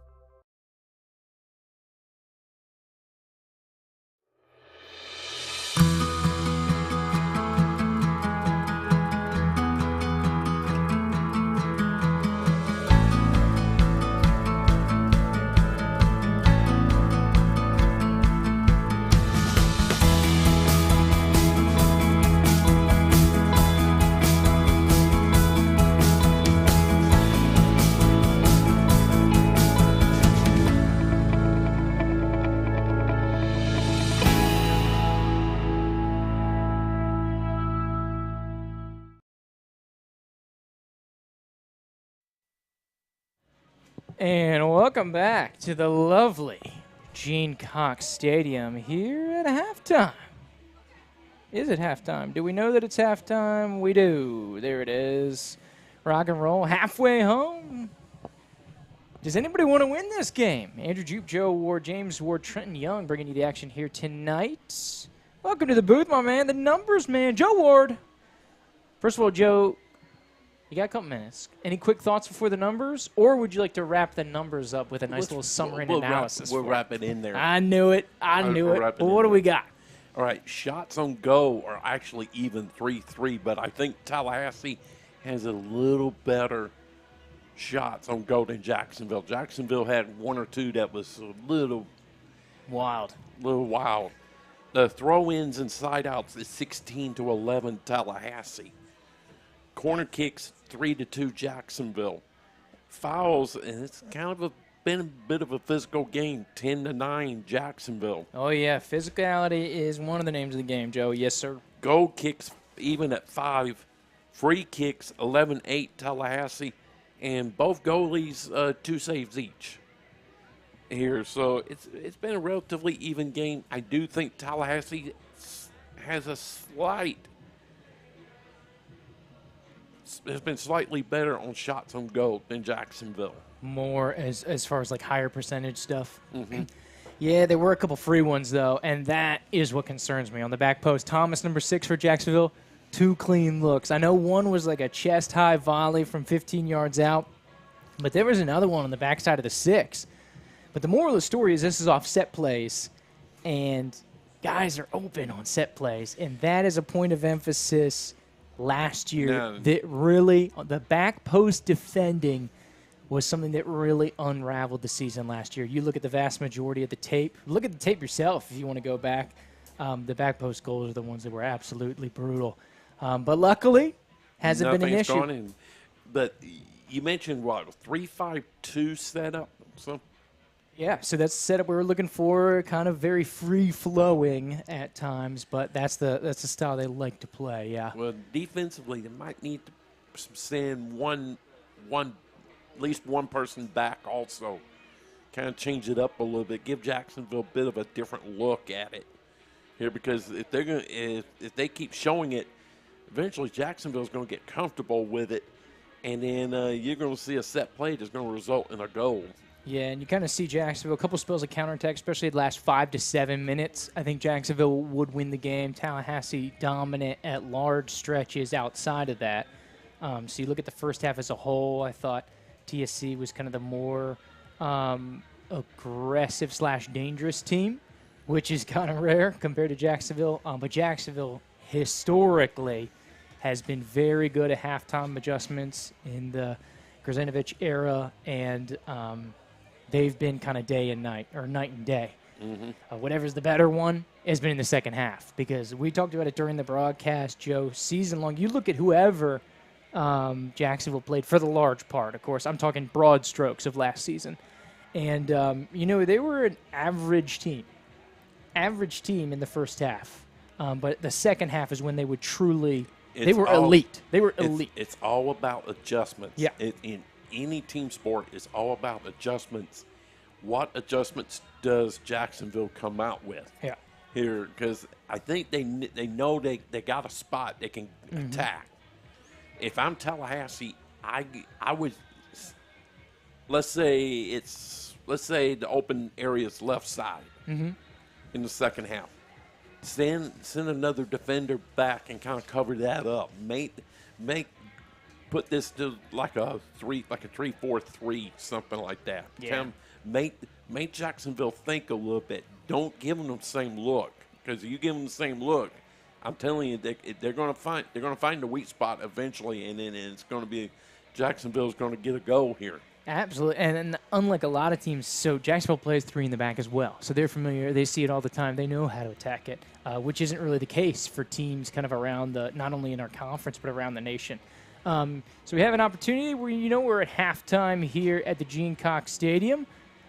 And welcome back to the lovely Gene Cox Stadium here at halftime. Is it halftime? Do we know that it's halftime? We do. There it is. Rock and roll halfway home. Does anybody want to win this game? Andrew Jupe, Joe Ward, James Ward, Trenton Young bringing you the action here tonight. Welcome to the booth, my man. The numbers, man. Joe Ward. First of all, Joe, you got a couple minutes. Any quick thoughts before the numbers? Or would you like to wrap the numbers up with a nice little summary and analysis? We'll wrap it in there. I knew it. I knew it. Well, what do we got? All right, shots on goal are actually even 3-3, but I think Tallahassee has a little better shots on goal than Jacksonville. Jacksonville had one or two that was a little wild. The throw-ins and side-outs is 16-11 Tallahassee. Corner kicks 3-2 Jacksonville. Fouls, and it's kind of been a bit of a physical game, 10-9 Jacksonville. Oh yeah, physicality is one of the names of the game, Joe. Yes, sir. Goal kicks even at 5. Free kicks 11-8 Tallahassee, and both goalies 2 saves each here. So it's been a relatively even game. I do think Tallahassee has a has been slightly better on shots on goal than Jacksonville. More as far as like higher percentage stuff. Mm-hmm. Yeah, there were a couple free ones though, and that is what concerns me. On the back post, Thomas, number 6 for Jacksonville, 2 clean looks. I know one was like a chest-high volley from 15 yards out, but there was another one on the backside of the 6. But the moral of the story is this is off set plays, and guys are open on set plays, and that is a point of emphasis last year No. that really, the back post defending was something that really unraveled the season last year. You look at the vast majority of the tape. Look at the tape yourself if you want to go back. The back post goals are the ones that were absolutely brutal. But luckily, hasn't been an Nothing's issue. gone in. But you mentioned what, 3-5-2 setup? So Yeah, so that's the setup we were looking for, kind of very free-flowing at times, but that's the style they like to play, yeah. well, defensively, they might need to send at least one person back also. Kind of change it up a little bit, give Jacksonville a bit of a different look at it here, because if they're going if they keep showing it, eventually Jacksonville's going to get comfortable with it, and then you're going to see a set play that's going to result in a goal. Yeah, and you kind of see Jacksonville, a couple spells of counterattack, especially the last 5 to 7 minutes. I think Jacksonville would win the game. Tallahassee dominant at large stretches outside of that. So you look at the first half as a whole, I thought TSC was kind of the more aggressive/dangerous team, which is kind of rare compared to Jacksonville. But Jacksonville historically has been very good at halftime adjustments in the Krzanovich era, and they've been kind of day and night, or night and day. Whatever's the better one has been in the second half, because we talked about it during the broadcast, Joe, season long. You look at whoever Jacksonville played for the large part, of course. I'm talking broad strokes of last season. And, they were an average team in the first half. But the second half is when they would truly – they were elite. They were elite. It's all about adjustments. Yeah. In any team sport, it's all about adjustments. What adjustments does Jacksonville come out with? Yeah. Here, because I think they know they got a spot they can attack. If I'm Tallahassee, I would, let's say the open area's left side in the second half. Send another defender back and kind of cover that up. Put this to like a 3-4-3, something like that. Yeah. Make Jacksonville think a little bit. Don't give them the same look, because if you give them the same look, I'm telling you, they're going to find the weak spot eventually, and then it's going to be Jacksonville's going to get a goal here. Absolutely. And unlike a lot of teams, so Jacksonville plays 3 in the back as well. So they're familiar. They see it all the time. They know how to attack it, which isn't really the case for teams kind of around not only in our conference, but around the nation. So we have an opportunity where, we're at halftime here at the Gene Cox Stadium.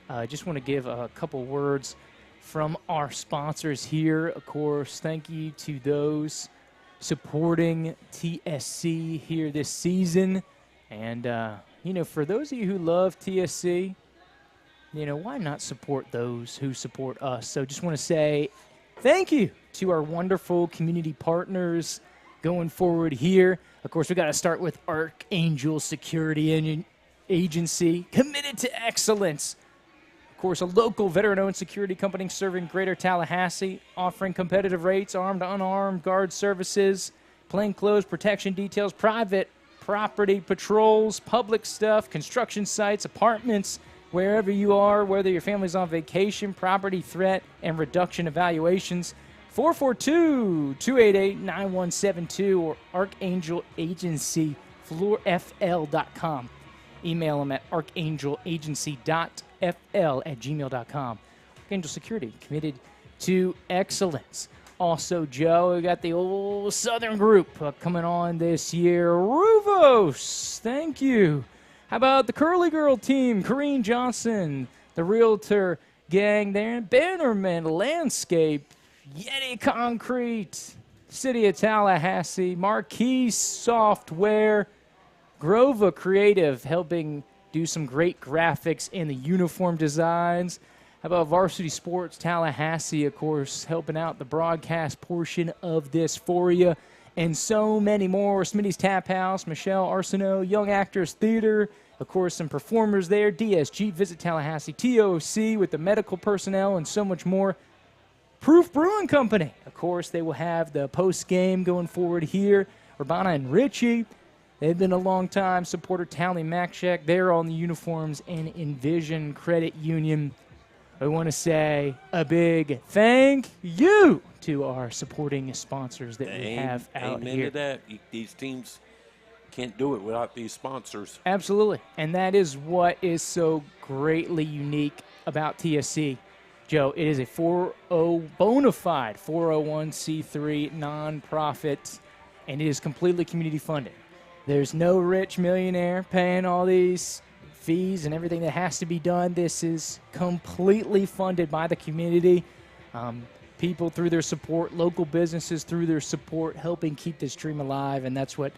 I just want to give a couple words from our sponsors here. Of course, thank you to those supporting TSC here this season. And, for those of you who love TSC, why not support those who support us? So just want to say thank you to our wonderful community partners going forward here. Of course, we got to start with Archangel Security Agency, committed to excellence. Of course, a local veteran-owned security company serving Greater Tallahassee, offering competitive rates, armed, unarmed, guard services, plainclothes protection details, private property patrols, public stuff, construction sites, apartments, wherever you are, whether your family's on vacation, property threat, and reduction evaluations. 442-288-9172 or archangelagencyfl.com. Email them at archangelagency.fl@gmail.com. Archangel Security, committed to excellence. Also, Joe, we got the old Southern group coming on this year. Ruvos, thank you. How about the Curly Girl team? Corrine Johnson, the Realtor gang there. Bannerman Landscape, Yeti Concrete, City of Tallahassee, Marquee Software, Grova Creative, helping do some great graphics in the uniform designs. How about Varsity Sports Tallahassee, of course, helping out the broadcast portion of this for you. And so many more. Smitty's Tap House, Michelle Arsenault, Young Actors Theater, of course, some performers there. DSG, Visit Tallahassee, TOC with the medical personnel, and so much more. Proof Brewing Company, of course, they will have the post-game going forward here. Urbana and Richie, they've been a long-time supporter. Tally Maccheck, they're on the uniforms, and Envision Credit Union. we want to say a big thank you to our supporting sponsors that we have out amen here. to that. These teams can't do it without these sponsors. Absolutely. And that is what is so greatly unique about TSC. Joe, it is a 4.0 bona fide 401c3 nonprofit, and it is completely community funded. There's no rich millionaire paying all these fees and everything that has to be done. This is completely funded by the community. People through their support, local businesses through their support, helping keep this dream alive. And that's what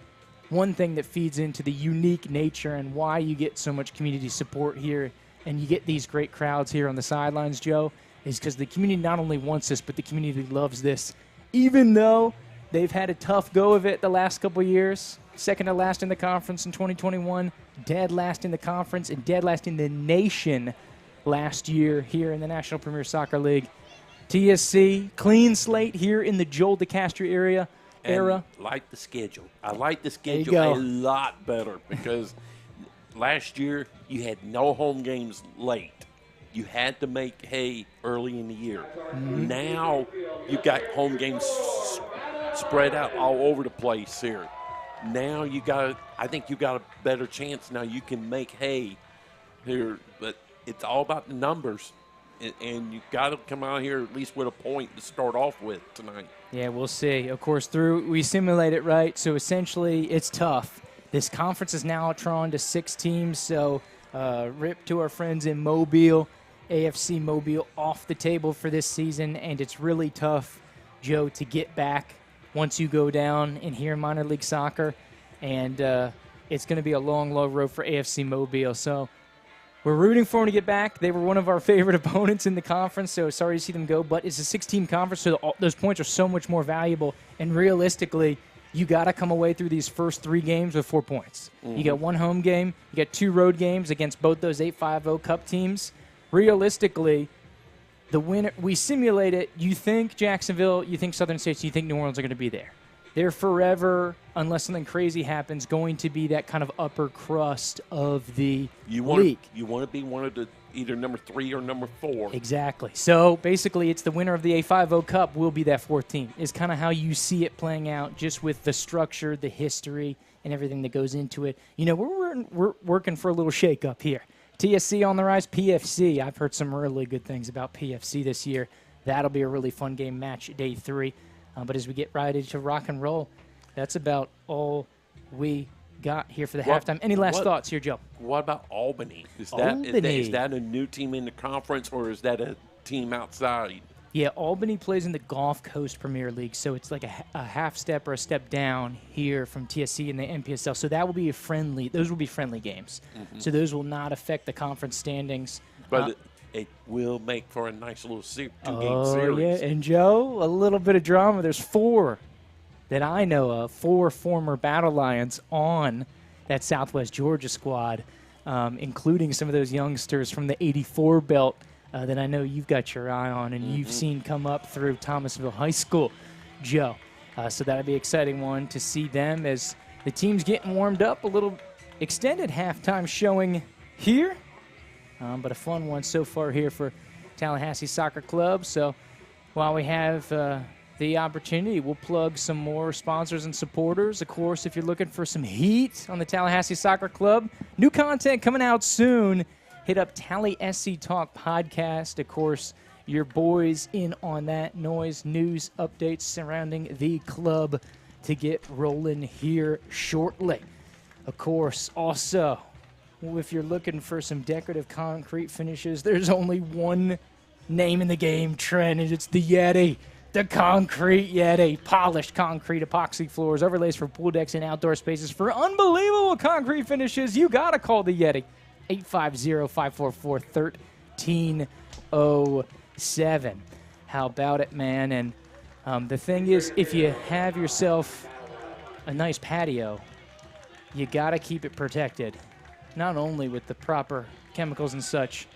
one thing that feeds into the unique nature and why you get so much community support here and you get these great crowds here on the sidelines, Joe, is because the community not only wants this, but the community loves this. Even though they've had a tough go of it the last couple of years, second to last in the conference in 2021, dead last in the conference, and dead last in the nation last year here in the National Premier Soccer League. TSC, clean slate here in the Joel DeCastro era. And like the schedule. I like the There you schedule go. a lot better because last year you had no home games late. You had to make hay early in the year. Mm-hmm. Now you got home games spread out all over the place here. Now I think you got a better chance now. You can make hay here, but it's all about the numbers. And you got to come out here at least with a point to start off with tonight. Yeah, we'll see. Of course, we simulate it, right? So essentially, it's tough. This conference is now drawn to 6 teams, so rip to our friends in Mobile, AFC Mobile off the table for this season, and it's really tough, Joe, to get back once you go down in here in minor league soccer, and it's going to be a long, long road for AFC Mobile. So we're rooting for them to get back. They were one of our favorite opponents in the conference, so sorry to see them go. But it's a 6-team conference, so those points are so much more valuable. And realistically, you got to come away through these first 3 games with 4 points. You got 1 home game. You got 2 road games against both those 8-5-0 Cup teams. Realistically, the winner, we simulate it. You think Jacksonville, you think Southern States, you think New Orleans are going to be there. They're forever, unless something crazy happens, going to be that kind of upper crust of the league. You want to be one of the either number 3 or number 4. Exactly. So basically, it's the winner of the A50 Cup will be that 4th team. Is kind of how you see it playing out, just with the structure, the history, and everything that goes into it. You know, we're working for a little shake-up here. TSC on the rise, PFC. I've heard some really good things about PFC this year. That'll be a really fun game, match day 3. But as we get right into rock and roll, that's about all we got here for the halftime. Any last thoughts here, Joe? What about Albany? Is Albany. that a new team in the conference, or is that a team outside? Yeah, Albany plays in the Gulf Coast Premier League, so it's like a half step or a step down here from TSC and the NPSL. So that will be those will be friendly games. Mm-hmm. So those will not affect the conference standings. But it will make for a nice little 2-game series. Oh, yeah. And, Joe, a little bit of drama. There's 4 that I know of, 4 former Battle Lions on that Southwest Georgia squad, including some of those youngsters from the 84 belt that I know you've got your eye on and you've seen come up through Thomasville High School, Joe. So that'll be an exciting one to see them as the team's getting warmed up. A little extended halftime showing here. But a fun one so far here for Tallahassee Soccer Club. So while we have the opportunity, we'll plug some more sponsors and supporters. Of course, if you're looking for some heat on the Tallahassee Soccer Club, new content coming out soon. Hit up Tallahassee Talk Podcast. Of course, your boys in on that noise, news, updates surrounding the club to get rolling here shortly. Of course, also, if you're looking for some decorative concrete finishes, there's only one name in the game, Trent, and it's the Yeti. The Concrete Yeti. Polished concrete epoxy floors, overlays for pool decks and outdoor spaces. For unbelievable concrete finishes, you got to call the Yeti. 850-544-1307. How about it, man? And the thing is, if you have yourself a nice patio, you got to keep it protected. Not only with the proper chemicals and such,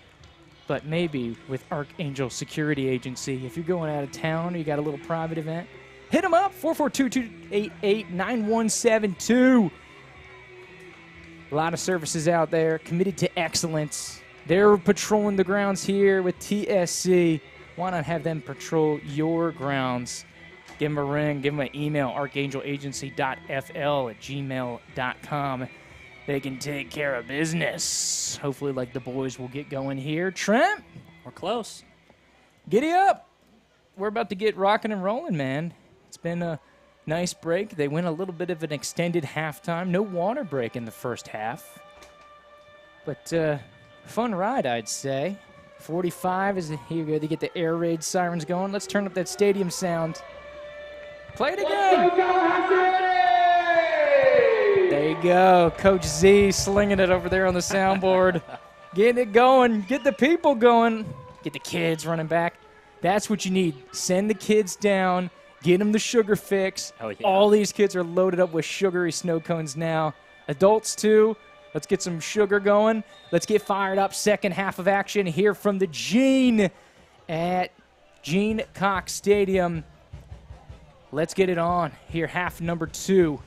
but maybe with Archangel Security Agency. If you're going out of town or you got a little private event, hit them up, 442-288-9172. A lot of services out there, committed to excellence. They're patrolling the grounds here with TSC. Why not have them patrol your grounds? Give them a ring, give them an email, archangelagency.fl@gmail.com. They can take care of business. Hopefully, like the boys will get going here. Trent? We're close. Giddy up. We're about to get rocking and rolling, man. It's been a nice break. They went a little bit of an extended halftime. No water break in the first half. But fun ride, I'd say. 45 is here you go. They get the air raid sirens going. Let's turn up that stadium sound. Play it again. There you go. Coach Z slinging it over there on the soundboard. Getting it going. Get the people going. Get the kids running back. That's what you need. Send the kids down. Get them the sugar fix. Oh, yeah. All these kids are loaded up with sugary snow cones now. Adults, too. Let's get some sugar going. Let's get fired up. Second half of action here from the Gene at Gene Cox Stadium. Let's get it on. Here, half number 2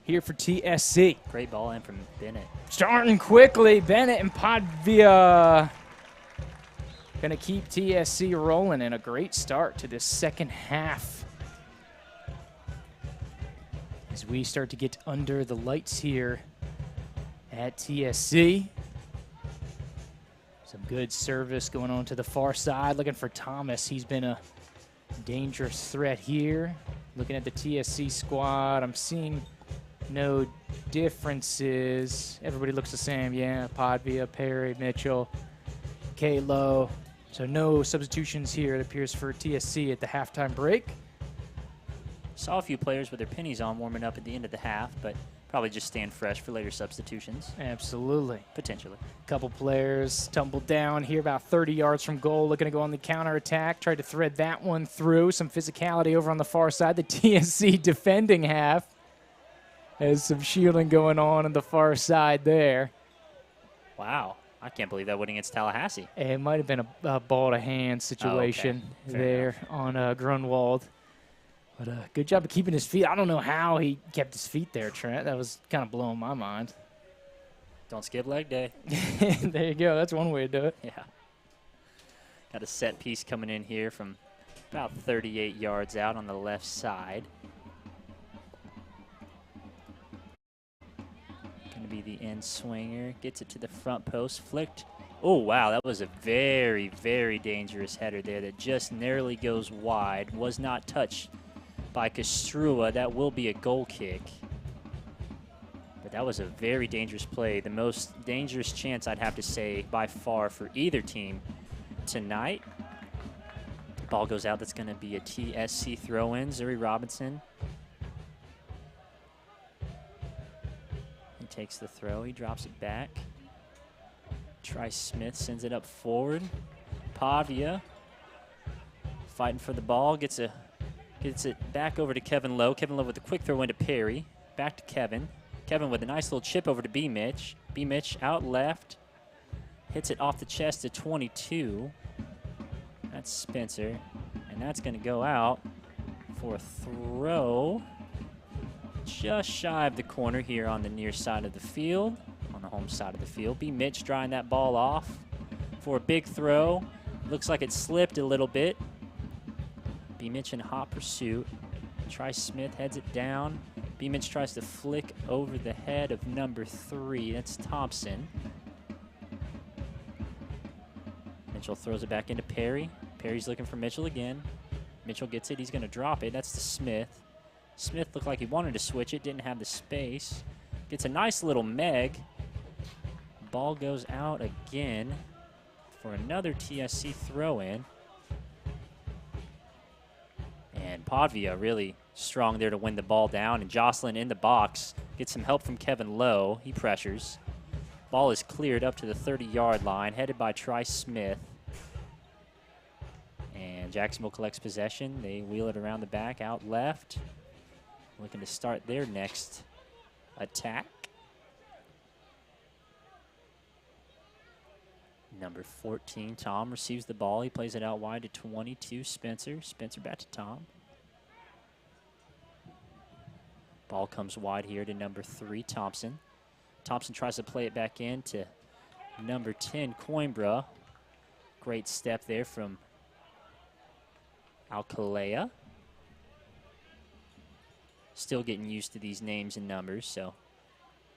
here for TSC. Great ball in from Bennett. Starting quickly, Bennett and Padvia going to keep TSC rolling, and a great start to this second half. As we start to get under the lights here at TSC. Some good service going on to the far side. Looking for Thomas. He's been a dangerous threat here. Looking at the TSC squad, I'm seeing no differences. Everybody looks the same. Yeah, Padvia, Perry, Mitchell, Kalo. So no substitutions here, it appears, for TSC at the halftime break. Saw a few players with their pennies on warming up at the end of the half, but probably just stand fresh for later substitutions. Absolutely. Potentially. Couple players tumbled down here about 30 yards from goal, looking to go on the counterattack. Tried to thread that one through. Some physicality over on the far side. The TSC defending half has some shielding going on the far side there. Wow. I can't believe that went against Tallahassee. It might have been a ball to hand situation there on Grunwald. But good job of keeping his feet. I don't know how he kept his feet there, Trent. That was kind of blowing my mind. Don't skip leg day. There you go. That's one way to do it. Yeah. Got a set piece coming in here from about 38 yards out on the left side. Going to be the end swinger. Gets it to the front post. Flicked. Oh, wow. That was a very, very dangerous header there that just narrowly goes wide. Was not touched by Kastrua. That will be a goal kick. But that was a very dangerous play. The most dangerous chance, I'd have to say, by far for either team tonight. Ball goes out. That's going to be a TSC throw-in. Zuri Robinson. He takes the throw. He drops it back. Trice Smith sends it up forward. Pavia fighting for the ball. Gets it back over to Kevin Lowe. Kevin Lowe with a quick throw into Perry. Back to Kevin. Kevin with a nice little chip over to B. Mitch. B. Mitch out left. Hits it off the chest to 22. That's Spencer. And that's going to go out for a throw just shy of the corner here on the near side of the field, on the home side of the field. B. Mitch drying that ball off for a big throw. Looks like it slipped a little bit. B. Mitch in hot pursuit. Trice Smith heads it down. B. Mitch tries to flick over the head of number 3. That's Thompson. Mitchell throws it back into Perry. Perry's looking for Mitchell again. Mitchell gets it. He's going to drop it. That's to Smith. Smith looked like he wanted to switch it. Didn't have the space. Gets a nice little meg. Ball goes out again for another TSC throw-in. And Padvia really strong there to win the ball down. And Jocelyn in the box gets some help from Kevin Lowe. He pressures. Ball is cleared up to the 30-yard line, headed by Trice Smith. And Jacksonville collects possession. They wheel it around the back, out left. Looking to start their next attack. Number 14, Tom, receives the ball. He plays it out wide to 22, Spencer. Spencer back to Tom. Ball comes wide here to number 3, Thompson. Thompson tries to play it back in to number 10, Coimbra. Great step there from Alcalá. Still getting used to these names and numbers, so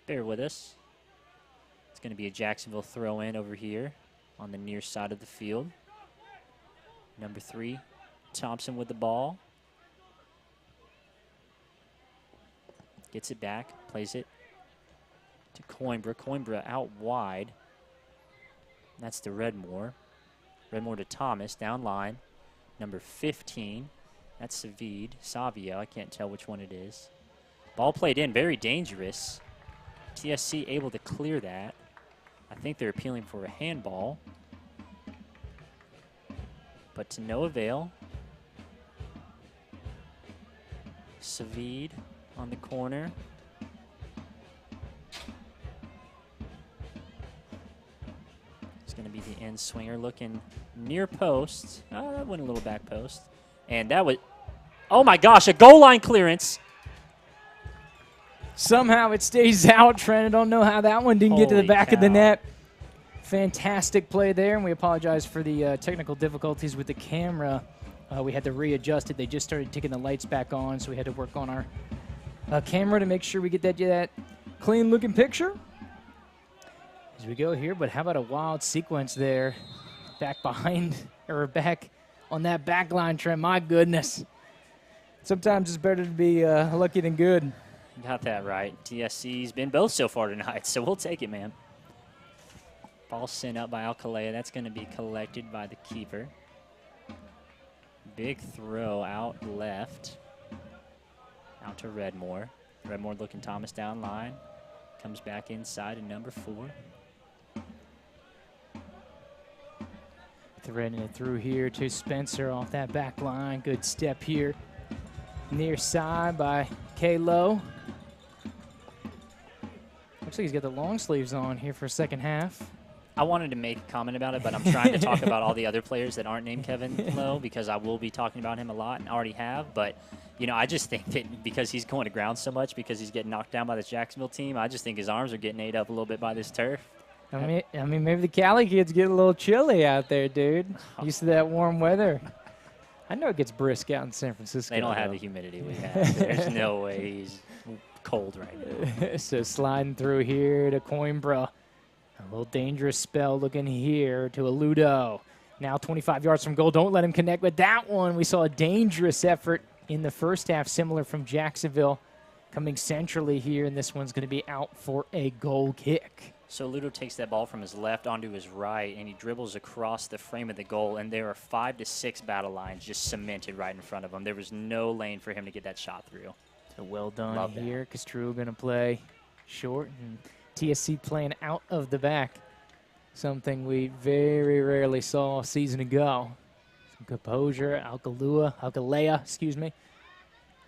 bear with us. It's going to be a Jacksonville throw-in over here on the near side of the field. Number 3, Thompson with the ball. Gets it back, plays it to Coimbra. Coimbra out wide. That's to Redmore. Redmore to Thomas, down line. Number 15, that's Savio. I can't tell which one it is. Ball played in, very dangerous. TSC able to clear that. I think they're appealing for a handball, but to no avail. Savid on the corner. It's going to be the end swinger looking near post. Oh, that went a little back post. And that was, oh my gosh, a goal line clearance. Somehow it stays out, Trent. I don't know how that one didn't get to the back of the net. Fantastic play there, and we apologize for the technical difficulties with the camera. We had to readjust it. They just started taking the lights back on, so we had to work on our camera to make sure we get that clean-looking picture as we go here. But how about a wild sequence there, back behind, or back on that back line, Trent? My goodness. Sometimes it's better to be lucky than good. Got that right. TSC's been both so far tonight, so we'll take it, man. Ball sent up by Alcalá. That's going to be collected by the keeper. Big throw out left. Out to Redmore. Redmore looking Thomas down line. Comes back inside to number 4. Threading it through here to Spencer off that back line. Good step here. Near side by K-Lo. Looks like he's got the long sleeves on here for second half. I wanted to make a comment about it, but I'm trying to talk about all the other players that aren't named Kevin Lowe because I will be talking about him a lot and already have. But, you know, I just think that because he's going to ground so much, because he's getting knocked down by this Jacksonville team, I just think his arms are getting ate up a little bit by this turf. I mean, maybe the Cali kids get a little chilly out there, dude. Used to that warm weather. I know it gets brisk out in San Francisco. They don't have the humidity we have. There's no way he's cold right now. So sliding through here to Coimbra. A little dangerous spell looking here to Aludo. Now 25 yards from goal. Don't let him connect with that one. We saw a dangerous effort in the first half, similar from Jacksonville, coming centrally here, and this one's going to be out for a goal kick. So Ludo takes that ball from his left onto his right, and he dribbles across the frame of the goal, and there are 5 to 6 battle lines just cemented right in front of him. There was no lane for him to get that shot through. So well done here. Castro going to play short, and TSC playing out of the back, something we very rarely saw a season ago. Some composure, Alcalá, excuse me.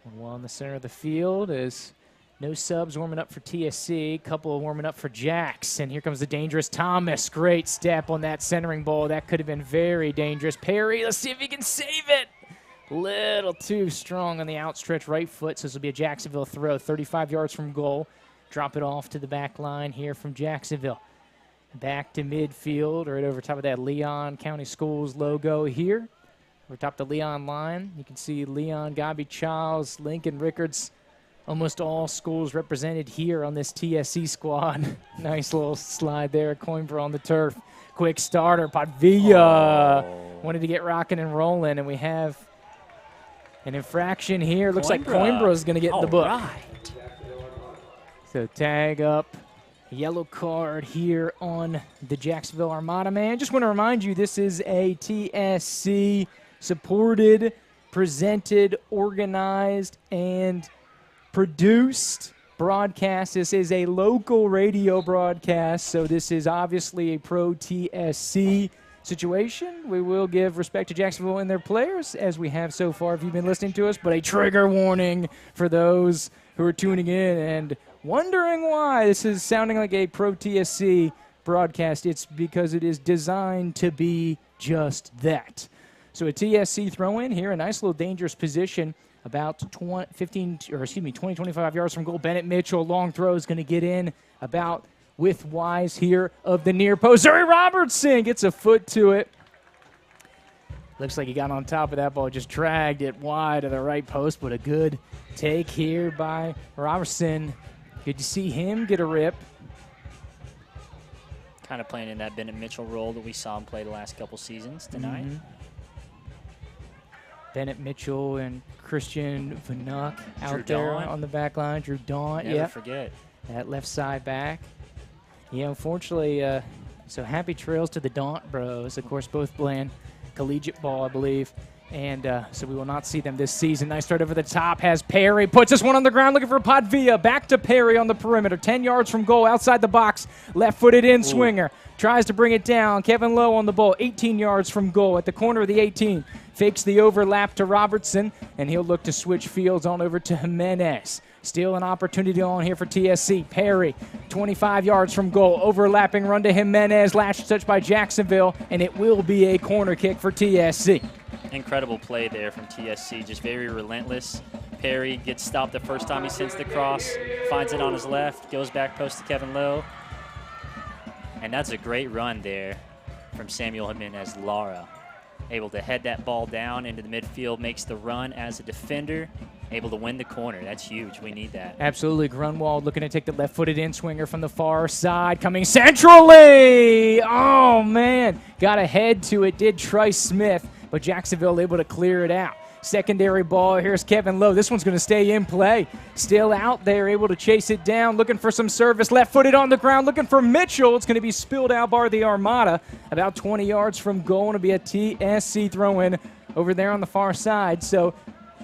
And well in the center of the field is no subs warming up for TSC, couple warming up for Jax, and here comes the dangerous Thomas. Great step on that centering ball. That could have been very dangerous. Perry, let's see if he can save it. Little too strong on the outstretched right foot, so this will be a Jacksonville throw, 35 yards from goal. Drop it off to the back line here from Jacksonville. Back to midfield, right over top of that Leon County Schools logo here. Over top the Leon line, you can see Leon, Gabi Charles, Lincoln Rickards, almost all schools represented here on this TSC squad. Nice little slide there, Coimbra on the turf. Quick starter, Padvilla wanted to get rocking and rolling, and we have an infraction here. Looks like Coimbra is going to get in the book. Right. So tag up, yellow card here on the Jacksonville Armada, man. Just want to remind you, this is a TSC supported, presented, organized, and produced broadcast. This is a local radio broadcast, so this is obviously a pro-TSC situation. We will give respect to Jacksonville and their players, as we have so far if you've been listening to us, but a trigger warning for those who are tuning in and wondering why this is sounding like a pro-TSC broadcast. It's because it is designed to be just that. So a TSC throw-in here, a nice little dangerous position, about 20, 25 yards from goal. Bennett Mitchell, long throw, is going to get in about with Wise here of the near post. Zuri Robertson gets a foot to it. Looks like he got on top of that ball, just dragged it wide to the right post, but a good take here by Robertson. Good to see him get a rip. Kind of playing in that Bennett Mitchell role that we saw him play the last couple seasons tonight. Bennett Mitchell and Christian Vanuk out Drew there Daunt. on the back line. Drew Daunt, Never yeah. forget. That left side back. Yeah, unfortunately, so happy trails to the Daunt bros. Of course, both playing collegiate ball, I believe. And so we will not see them this season. Nice start over the top. Has Perry. Puts this one on the ground looking for Padvia. Back to Perry on the perimeter. 10 yards from goal outside the box. Left-footed in swinger. Tries to bring it down. Kevin Lowe on the ball. 18 yards from goal at the corner of the 18. Fakes the overlap to Robertson. And he'll look to switch fields on over to Jimenez. Still an opportunity on here for TSC. Perry, 25 yards from goal. Overlapping run to Jimenez. Last touch by Jacksonville. And it will be a corner kick for TSC. Incredible play there from TSC, just very relentless. Perry gets stopped the first time he sends the cross, finds it on his left, goes back post to Kevin Lowe. And that's a great run there from Samuel Jimenez Lara. Able to head that ball down into the midfield, makes the run as a defender, able to win the corner. That's huge. We need that. Absolutely. Grunwald looking to take the left-footed in swinger from the far side, coming centrally. Oh, man. Got a head to it, did Trice Smith, but Jacksonville able to clear it out. Secondary ball, here's Kevin Lowe. This one's going to stay in play. Still out there, able to chase it down, looking for some service. Left-footed on the ground, looking for Mitchell. It's going to be spilled out by the Armada. About 20 yards from goal. It'll be a TSC throw-in over there on the far side. So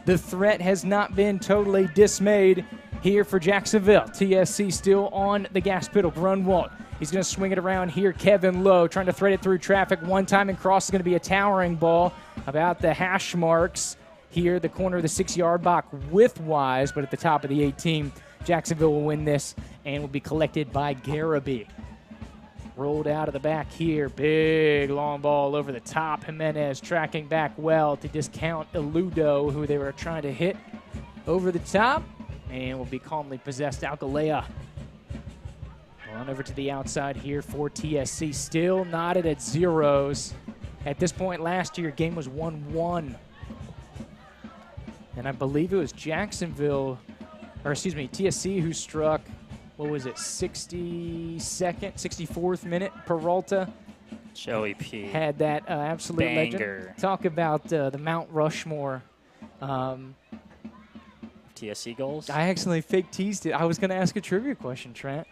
the threat has not been totally dismayed here for Jacksonville. TSC still on the gas pedal. Grunwald. He's going to swing it around here. Kevin Lowe trying to thread it through traffic. One time and cross is going to be a towering ball about the hash marks. Here, the corner of the 6-yard box with Wise, but at the top of the 18, Jacksonville will win this and will be collected by Garaby. Rolled out of the back here. Big long ball over the top. Jimenez tracking back well to discount Eludo, who they were trying to hit over the top, and will be calmly possessed. Algalea. On over to the outside here for TSC. Still knotted at zeros. At this point last year, game was 1-1. And I believe it was TSC who struck, what was it, 64th minute. Peralta. Joey P. Had that absolute banger. legend. Talk about the Mount Rushmore. TSC goals? I actually fake teased it. I was going to ask a trivia question, Trent.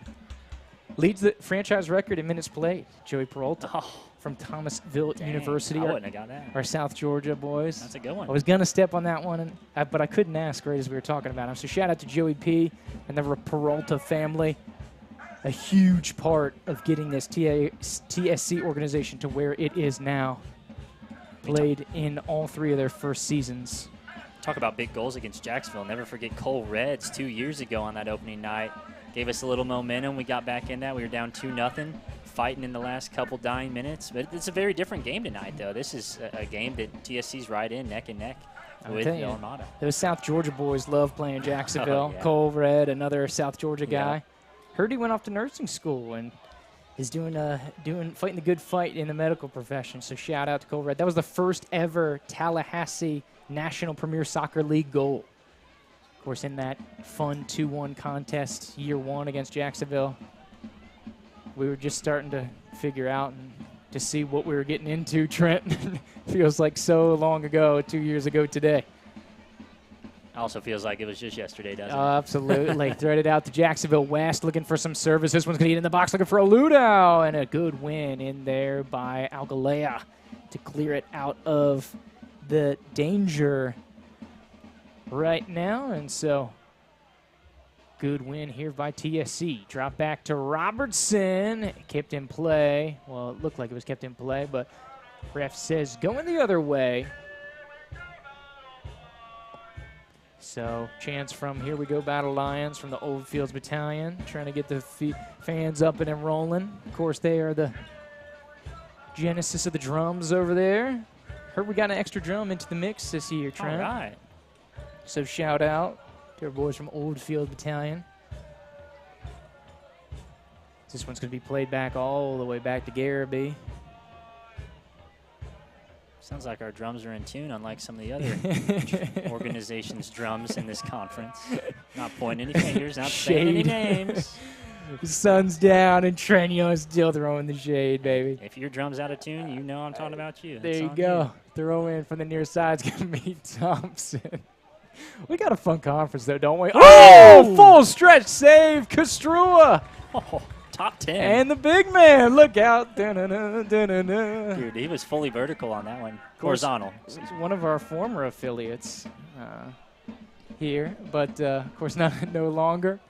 Leads the franchise record in minutes played, Joey Peralta. From Thomasville University. I wouldn't have got that. Our South Georgia boys. That's a good one. I was going to step on that one, but I couldn't ask right as we were talking about him. So shout out to Joey P. and the Peralta family. A huge part of getting this TSC organization to where it is now. Played in all 3 of their first seasons. Talk about big goals against Jacksonville. Never forget Cole Reds 2 years ago on that opening night. Gave us a little momentum. We got back in that. We were down 2-0. Fighting in the last couple dying minutes. But it's a very different game tonight, though. This is a game that TSC's right in, neck and neck with the Armada. Those South Georgia boys love playing Jacksonville. Oh, yeah. Cole Red, another South Georgia guy. Yeah. Heard he went off to nursing school and is fighting the good fight in the medical profession. So shout out to Cole Red. That was the first ever Tallahassee National Premier Soccer League goal. Of course, in that fun 2-1 contest, year 1 against Jacksonville. We were just starting to figure out and to see what we were getting into, Trent. Feels like so long ago, 2 years ago today. Also feels like it was just yesterday, doesn't it? Absolutely. Threaded out to Jacksonville West, looking for some service. This one's going to get in the box, looking for a Ludo, and a good win in there by Algalea to clear it out of the danger right now. And so good win here by TSC. Drop back to Robertson. Kept in play. Well, it looked like it was kept in play, but ref says going the other way. So chance from Here We Go Battle Lions from the Old Fields Battalion, trying to get the fans up and rolling. Of course, they are the genesis of the drums over there. Heard we got an extra drum into the mix this year, Trent. All right. So shout out to our boys from Old Field Battalion. This one's going to be played back all the way back to Garrity. Sounds like our drums are in tune, unlike some of the other organizations' drums in this conference. Not pointing any fingers, not saying any names. The sun's down, and Trent Young's still throwing the shade, baby. If your drum's out of tune, you know I'm talking about you. There It's you on go. Throw in from the near side's going to be Thompson. We got a fun conference, though, don't we? Oh, full stretch save, Castrua. Oh, top 10. And the big man, look out. Dun-dun-dun, dun-dun-dun. Dude, he was fully vertical on that one. Horizontal. It's one of our former affiliates here, but of course no longer.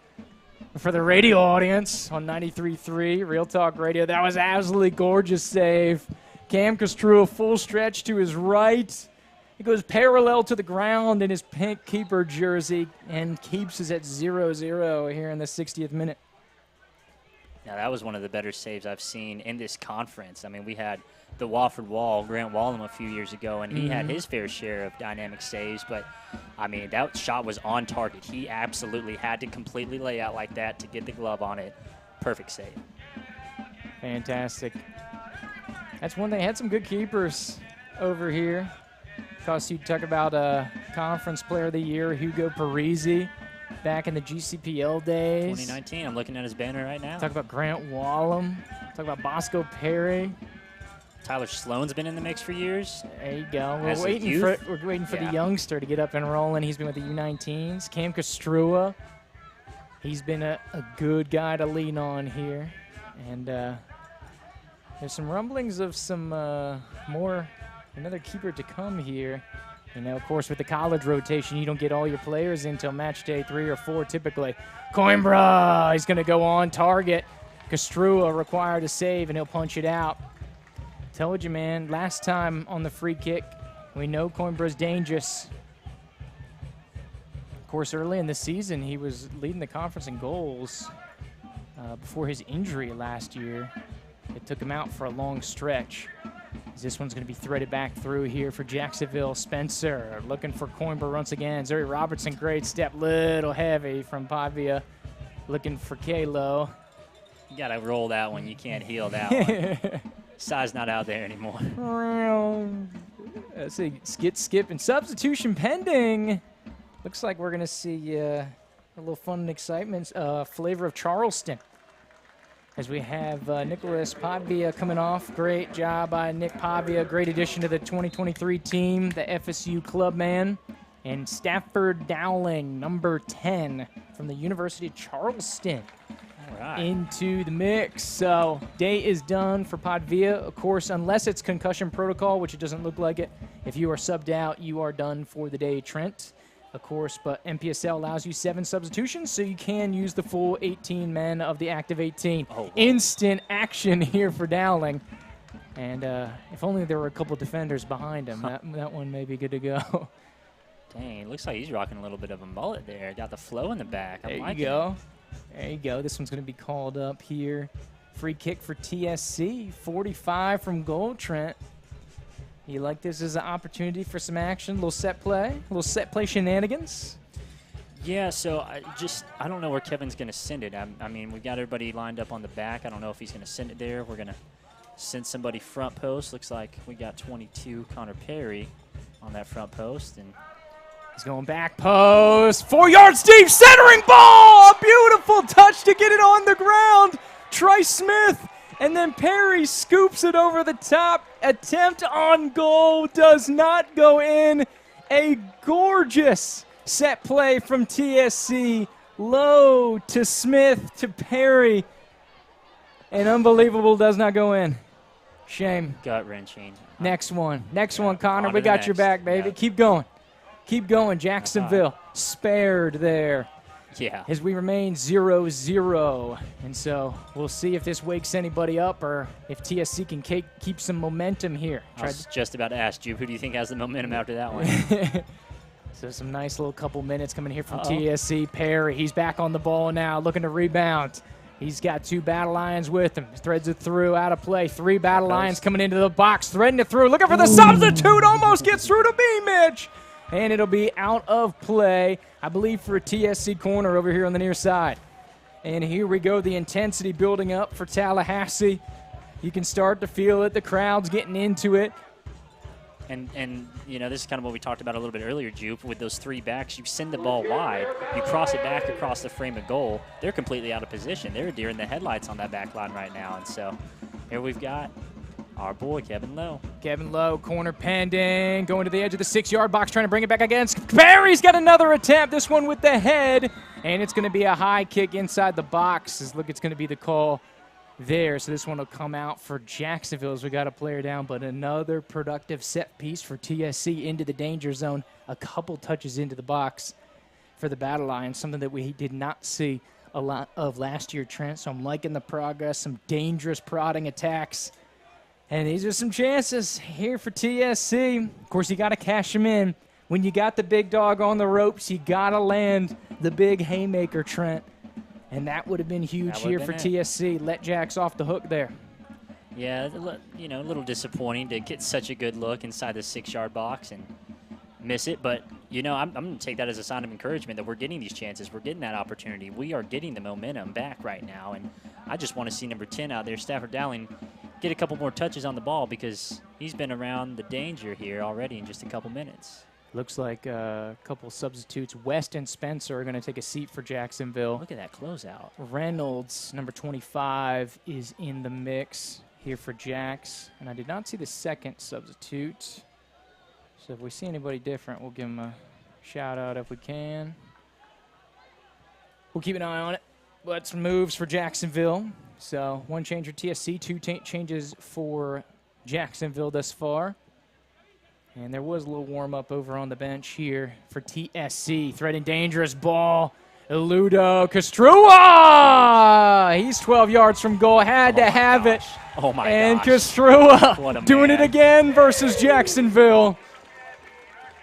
For the radio audience on 93.3 Real Talk Radio, that was absolutely gorgeous save. Cam Castrua, full stretch to his right. He goes parallel to the ground in his pink keeper jersey and keeps us at 0-0 here in the 60th minute. Yeah, that was one of the better saves I've seen in this conference. I mean, we had the Wofford Wall, Grant Wallum, a few years ago, and he had his fair share of dynamic saves. But, I mean, that shot was on target. He absolutely had to completely lay out like that to get the glove on it. Perfect save. Fantastic. That's one thing. Had some good keepers over here. Because you talk about Conference Player of the Year, Hugo Parisi, back in the GCPL days. 2019, I'm looking at his banner right now. Talk about Grant Wallum. Talk about Bosco Perry. Tyler Sloan's been in the mix for years. There you go. As a We're waiting for the youngster to get up and rolling. He's been with the U19s. Cam Castrua. He's been a good guy to lean on here. And there's some rumblings of some another keeper to come here. You know, of course, with the college rotation, you don't get all your players until match day 3 or 4 typically. Coimbra, he's going to go on target. Castrua required a save, and he'll punch it out. Told you, man, last time on the free kick, we know Coimbra's dangerous. Of course, early in the season, he was leading the conference in goals before his injury last year. It took him out for a long stretch. This one's going to be threaded back through here for Jacksonville. Spencer looking for Coimbra once again. Zuri Robertson, great step, little heavy from Pavia. Looking for Kalo. You got to roll that one. You can't heal that one. Size not out there anymore. Let's see, skip, and substitution pending. Looks like we're going to see a little fun and excitement flavor of Charleston. As we have Nicholas Pavia coming off. Great job by Nick Pavia. Great addition to the 2023 team, the FSU club man. And Stafford Dowling, number 10 from the University of Charleston. All right. Into the mix. So day is done for Pavia. Of course, unless it's concussion protocol, which it doesn't look like it. If you are subbed out, you are done for the day, Trent. Of course, but MPSL allows you 7 substitutions, so you can use the full 18 men of the active 18. Oh, instant action here for Dowling. And if only there were a couple defenders behind him, that one may be good to go. Dang, it looks like he's rocking a little bit of a mullet there. Got the flow in the back. There you go. There you go. This one's going to be called up here. Free kick for TSC. 45 from goal, Trent. You like this as an opportunity for some action, little set play shenanigans? Yeah, so I don't know where Kevin's going to send it. I mean, we got everybody lined up on the back. I don't know if he's going to send it there. We're going to send somebody front post. Looks like we got 22 Connor Perry on that front post. And he's going back post. 4 yards deep, centering ball. A beautiful touch to get it on the ground. Trice Smith. And then Perry scoops it over the top. Attempt on goal does not go in. A gorgeous set play from TSC. Low to Smith to Perry. And unbelievable does not go in. Shame. Gut-wrenching. Next one, Connor. We got your back, baby. Yeah. Keep going. Jacksonville spared there. Yeah. As we remain 0-0. And so we'll see if this wakes anybody up or if TSC can keep some momentum here. I was just about to ask you, who do you think has the momentum after that one? So some nice little couple minutes coming here from TSC. Perry, he's back on the ball now, looking to rebound. He's got 2 Battle Lions with him. Threads it through, out of play. 3 Battle Lions coming into the box, threading it through. Looking for the substitute, almost gets through to B, Mitch. And it'll be out of play, I believe, for a TSC corner over here on the near side. And here we go, the intensity building up for Tallahassee. You can start to feel it. The crowd's getting into it. And you know, this is kind of what we talked about a little bit earlier, Jupe. With those 3 backs, you send the ball wide, you cross it back across the frame of goal. They're completely out of position. They're a deer in the headlights on that back line right now. And so here we've got our boy, Kevin Lowe. Kevin Lowe, corner pending, going to the edge of the 6-yard box, trying to bring it back against. Barry's got another attempt, this one with the head. And it's going to be a high kick inside the box. Look, it's going to be the call there. So this one will come out for Jacksonville as we got a player down, but another productive set piece for TSC into the danger zone. A couple touches into the box for the Battle Lions, something that we did not see a lot of last year, Trent. So I'm liking the progress, some dangerous prodding attacks. And these are some chances here for TSC. Of course, you got to cash them in. When you got the big dog on the ropes, you got to land the big haymaker, Trent. And that would have been huge here for TSC. Let Jacks off the hook there. Yeah, you know, a little disappointing to get such a good look inside the 6-yard box and miss it. But, you know, I'm going to take that as a sign of encouragement that we're getting these chances. We're getting that opportunity. We are getting the momentum back right now. And I just want to see number 10 out there, Stafford Dowling, get a couple more touches on the ball because he's been around the danger here already in just a couple minutes. Looks like a couple substitutes. West and Spencer are going to take a seat for Jacksonville. Look at that closeout. Reynolds, number 25, is in the mix here for Jacks. And I did not see the second substitute. So if we see anybody different, we'll give them a shout-out if we can. We'll keep an eye on it. But some moves for Jacksonville. So 1 change for TSC, 2 changes for Jacksonville thus far. And there was a little warm-up over on the bench here for TSC. Threading dangerous ball. Eludo Castrua! He's 12 yards from goal. Had to have it. Oh, my and gosh. Castrua doing it again versus Jacksonville.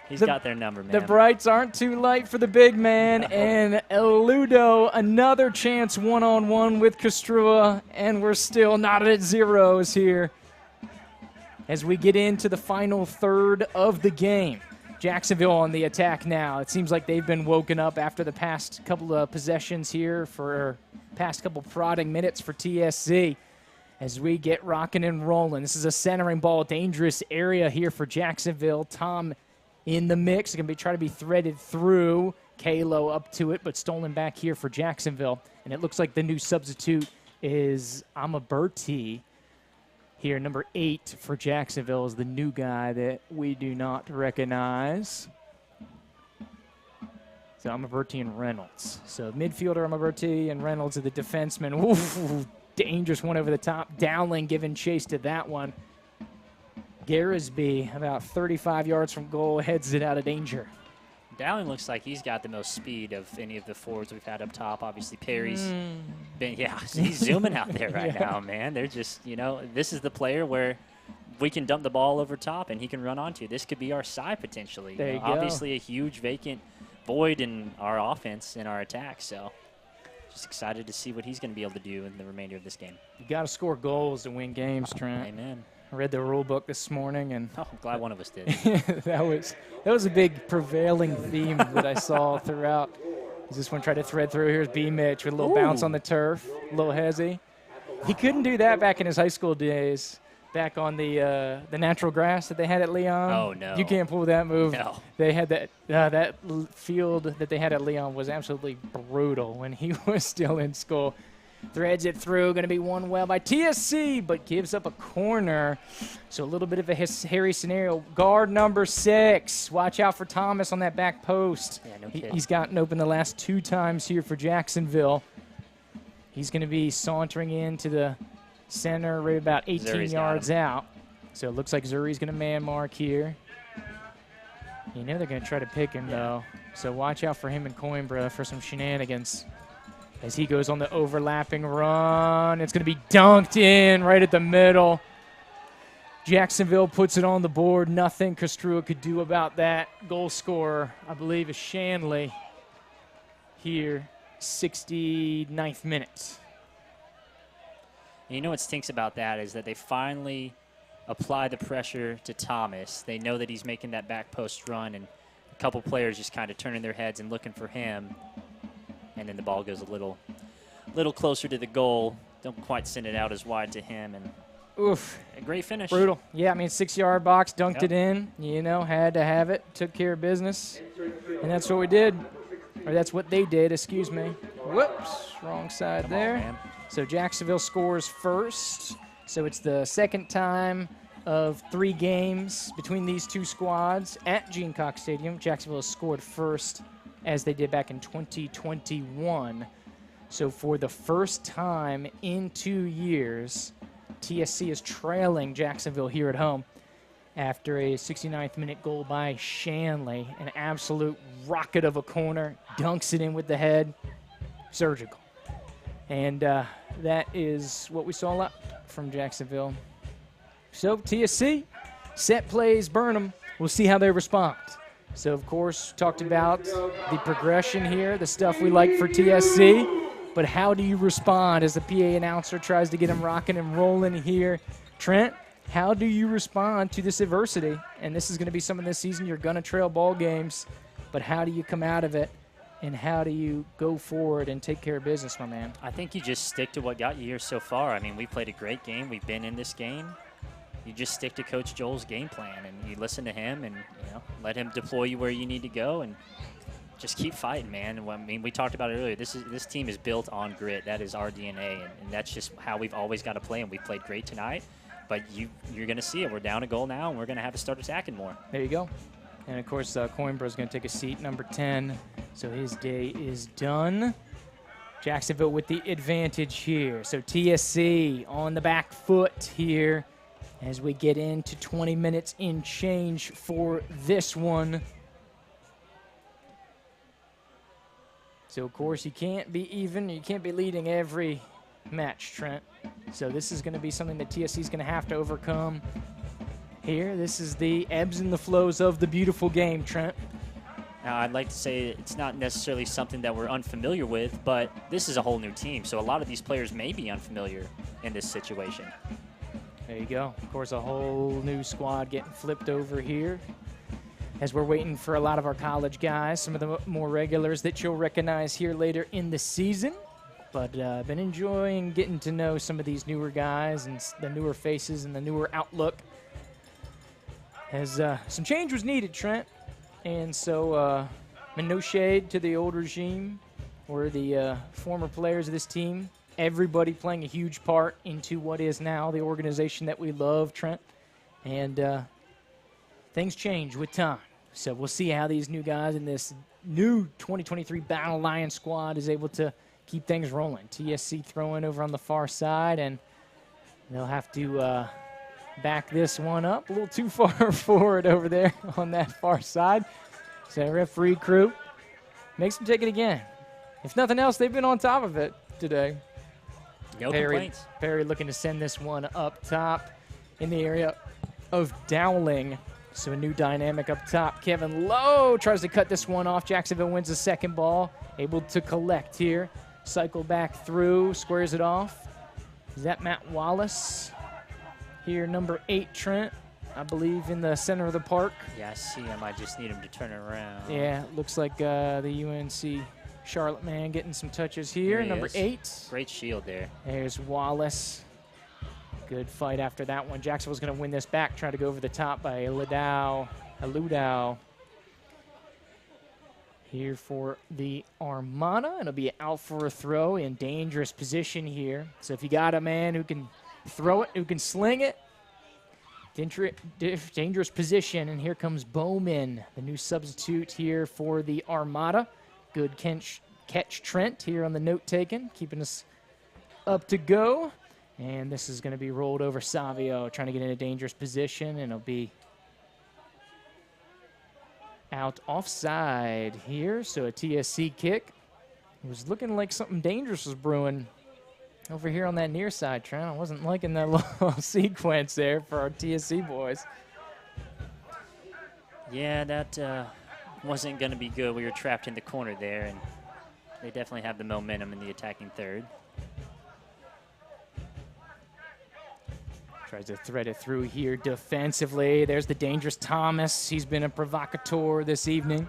He's got their number, man. The brights aren't too light for the big man. And Eludo, another chance one-on-one with Castrua. And we're still not at zeros here as we get into the final third of the game. Jacksonville on the attack now. It seems like they've been woken up after the past couple of possessions here for past couple prodding minutes for TSC as we get rocking and rolling. This is a centering ball, dangerous area here for Jacksonville. Tom in the mix, going to be trying to be threaded through. Kalo up to it, but stolen back here for Jacksonville. And it looks like the new substitute is Amaberti. Here, number 8 for Jacksonville is the new guy that we do not recognize. So Amaberti and Reynolds. So midfielder Amaberti and Reynolds are the defensemen. Ooh, dangerous one over the top. Dowling giving chase to that one. Garisby, about 35 yards from goal, heads it out of danger. Dowling looks like he's got the most speed of any of the forwards we've had up top. Obviously, Perry's been, he's zooming out there right now, man. They're just, you know, this is the player where we can dump the ball over top and he can run onto. This could be our side potentially. There you go. Obviously, a huge vacant void in our offense, in our attack. So just excited to see what he's going to be able to do in the remainder of this game. You got to score goals to win games, Trent. Amen. I read the rule book this morning, and I'm glad one of us did. that was a big prevailing theme that I saw throughout. Is this one tried to thread through? Here's B. Mitch with a little bounce on the turf, a little hezzy. He couldn't do that back in his high school days, back on the natural grass that they had at Leon. Oh, no. You can't pull that move. No. They had that field that they had at Leon was absolutely brutal when he was still in school. Threads it through, going to be won well by TSC, but gives up a corner. So a little bit of a hairy scenario. Guard number 6. Watch out for Thomas on that back post. Yeah, no kidding. He's gotten open the last 2 times here for Jacksonville. He's going to be sauntering into the center right about 18 Zuri's yards out. So it looks like Zuri's going to man mark here. You know they're going to try to pick him, though. So watch out for him and Coimbra for some shenanigans. As he goes on the overlapping run, it's going to be dunked in right at the middle. Jacksonville puts it on the board. Nothing Castrua could do about that. Goal scorer, I believe, is Shanley here, 69th minute. And you know what stinks about that is that they finally apply the pressure to Thomas. They know that he's making that back post run, and a couple players just kind of turning their heads and looking for him. And then the ball goes a little little closer to the goal. Don't quite send it out as wide to him. And Oof. a great finish. Brutal. Yeah, I mean, 6-yard box, dunked Yep. it in. You know, had to have it. Took care of business. And that's what we did. Or that's what they did, excuse me. Whoops, wrong side Come on, there. man. So Jacksonville scores first. So it's the second time of 3 games between these two squads at Gene Cox Stadium. Jacksonville has scored first, as they did back in 2021. So for the first time in 2 years, TSC is trailing Jacksonville here at home after a 69th minute goal by Shanley. An absolute rocket of a corner, dunks it in with the head, surgical. And that is what we saw a lot from Jacksonville. So TSC, set plays, burn them. We'll see how they respond. So, of course, talked about the progression here, the stuff we like for TSC. But how do you respond as the PA announcer tries to get them rocking and rolling here? Trent, how do you respond to this adversity? And this is going to be some of this season. You're going to trail ball games. But how do you come out of it? And how do you go forward and take care of business, my man? I think you just stick to what got you here so far. I mean, we played a great game. We've been in this game. You just stick to Coach Joel's game plan, and you listen to him and, let him deploy you where you need to go and just keep fighting, man. And I mean, we talked about it earlier. This team is built on grit. That is our DNA, and that's just how we've always got to play, and we played great tonight. But you're going to see it. We're down a goal now, and we're going to have to start attacking more. There you go. And, of course, Coimbra is going to take a seat, number 10. So his day is done. Jacksonville with the advantage here. So TSC on the back foot here as we get into 20 minutes in change for this one. So, of course, you can't be even. You can't be leading every match, Trent. So this is going to be something that TSC is going to have to overcome here. This is the ebbs and the flows of the beautiful game, Trent. Now, I'd like to say it's not necessarily something that we're unfamiliar with, but this is a whole new team, so a lot of these players may be unfamiliar in this situation. There you go. Of course, a whole new squad getting flipped over here as we're waiting for a lot of our college guys, some of the more regulars that you'll recognize here later in the season. But been enjoying getting to know some of these newer guys and the newer faces and the newer outlook. As some change was needed, Trent. And so, no shade to the old regime or the former players of this team. Everybody playing a huge part into what is now the organization that we love, Trent. And things change with time. So we'll see how these new guys in this new 2023 Battle Lion squad is able to keep things rolling. TSC throwing over on the far side, and they'll have to back this one up a little too far forward over there on that far side. So referee crew makes them take it again. If nothing else, they've been on top of it today. No complaints. Perry looking to send this one up top in the area of Dowling. So a new dynamic up top. Kevin Lowe tries to cut this one off. Jacksonville wins the second ball. Able to collect here. Cycle back through. Squares it off. Is that Matt Wallace? Here, number 8, Trent. I believe in the center of the park. Yeah, I see him. I just need him to turn around. Yeah, looks like the UNC Charlotte man getting some touches here. Number 8. Great shield there. There's Wallace. Good fight after that one. Jacksonville's going to win this back, trying to go over the top by Aludau. Here for the Armada. It'll be out for a throw in dangerous position here. So if you got a man who can throw it, who can sling it, dangerous position. And here comes Bowman, the new substitute here for the Armada. Good catch, Trent, here on the note taken, keeping us up to go. And this is going to be rolled over Savio, trying to get in a dangerous position, and it'll be out offside here. So a TSC kick. It was looking like something dangerous was brewing over here on that near side, Trent. I wasn't liking that little sequence there for our TSC boys. Yeah, that wasn't going to be good. We were trapped in the corner there, and they definitely have the momentum in the attacking third. Tries to thread it through here defensively. There's the dangerous Thomas. He's been a provocateur this evening.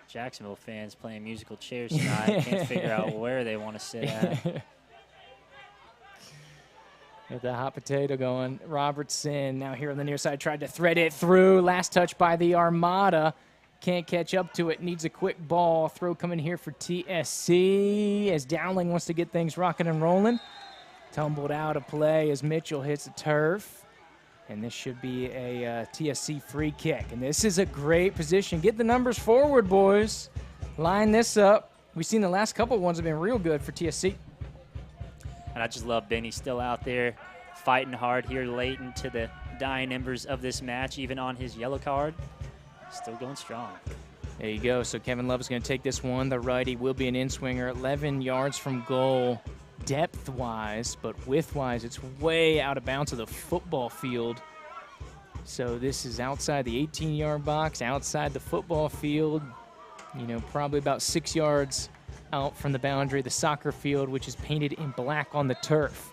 Jacksonville fans playing musical chairs tonight. Can't figure out where they want to sit at. Get the hot potato going. Robertson now here on the near side tried to thread it through. Last touch by the Armada. Can't catch up to it. Needs a quick ball. Throw coming here for TSC as Dowling wants to get things rocking and rolling. Tumbled out of play as Mitchell hits the turf. And this should be a TSC free kick. And this is a great position. Get the numbers forward, boys. Line this up. We've seen the last couple ones have been real good for TSC. And I just love Benny still out there fighting hard here late into the dying embers of this match, even on his yellow card. Still going strong. There you go. So Kevin Love is going to take this one. The righty will be an in-swinger, 11 yards from goal depth-wise, but width-wise, it's way out of bounds of the football field. So this is outside the 18-yard box, outside the football field, you know, probably about 6 yards out from the boundary of the soccer field, which is painted in black on the turf.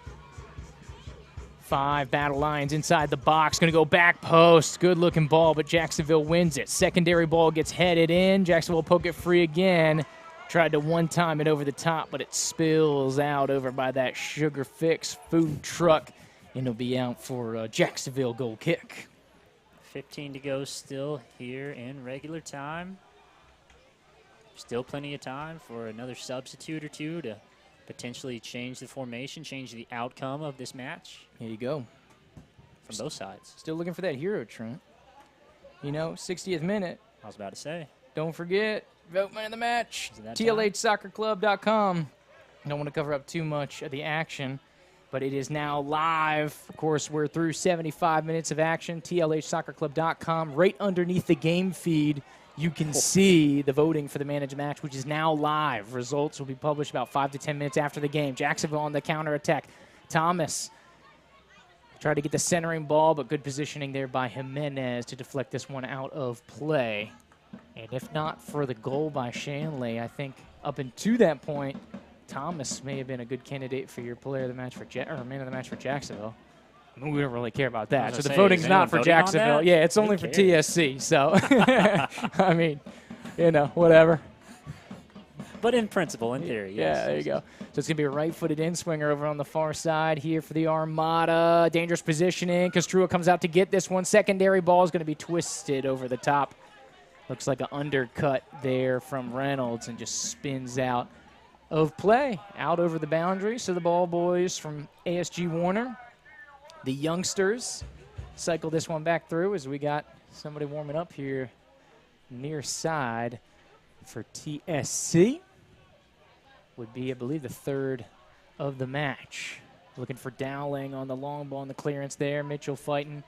5 battle lines inside the box. Going to go back post. Good looking ball, but Jacksonville wins it. Secondary ball gets headed in. Jacksonville poke it free again. Tried to one-time it over the top, but it spills out over by that Sugar Fix food truck. And it'll be out for a Jacksonville goal kick. 15 to go still here in regular time. Still plenty of time for another substitute or two to potentially change the formation, change the outcome of this match. Here you go. From both sides. Still looking for that hero, Trent. You know, 60th minute. I was about to say. Don't forget, vote man of the match. Is it that TLHsoccerclub.com. I don't want to cover up too much of the action, but it is now live. Of course, we're through 75 minutes of action. TLHsoccerclub.com. Right underneath the game feed, you can see the voting for the man of the match, which is now live. Results will be published about 5 to 10 minutes after the game. Jacksonville on the counterattack. Thomas tried to get the centering ball, but good positioning there by Jimenez to deflect this one out of play. And if not for the goal by Shanley, I think up until that point, Thomas may have been a good candidate for your player of the match for man of the match for Jacksonville. I mean, we don't really care about that. So the voting's not for Jacksonville. Yeah, it's only for TSC. So, I mean, you know, whatever. But in principle, in theory, yes. Yeah, there you go. So it's going to be a right-footed in-swinger over on the far side here for the Armada. Dangerous positioning. Castrua comes out to get this one. Secondary ball is going to be twisted over the top. Looks like an undercut there from Reynolds and just spins out of play, out over the boundary. So the ball boys from ASG Warner, the youngsters, cycle this one back through as we got somebody warming up here near side for TSC. Would be, I believe, the third of the match. Looking for Dowling on the long ball and the clearance there. Mitchell fighting.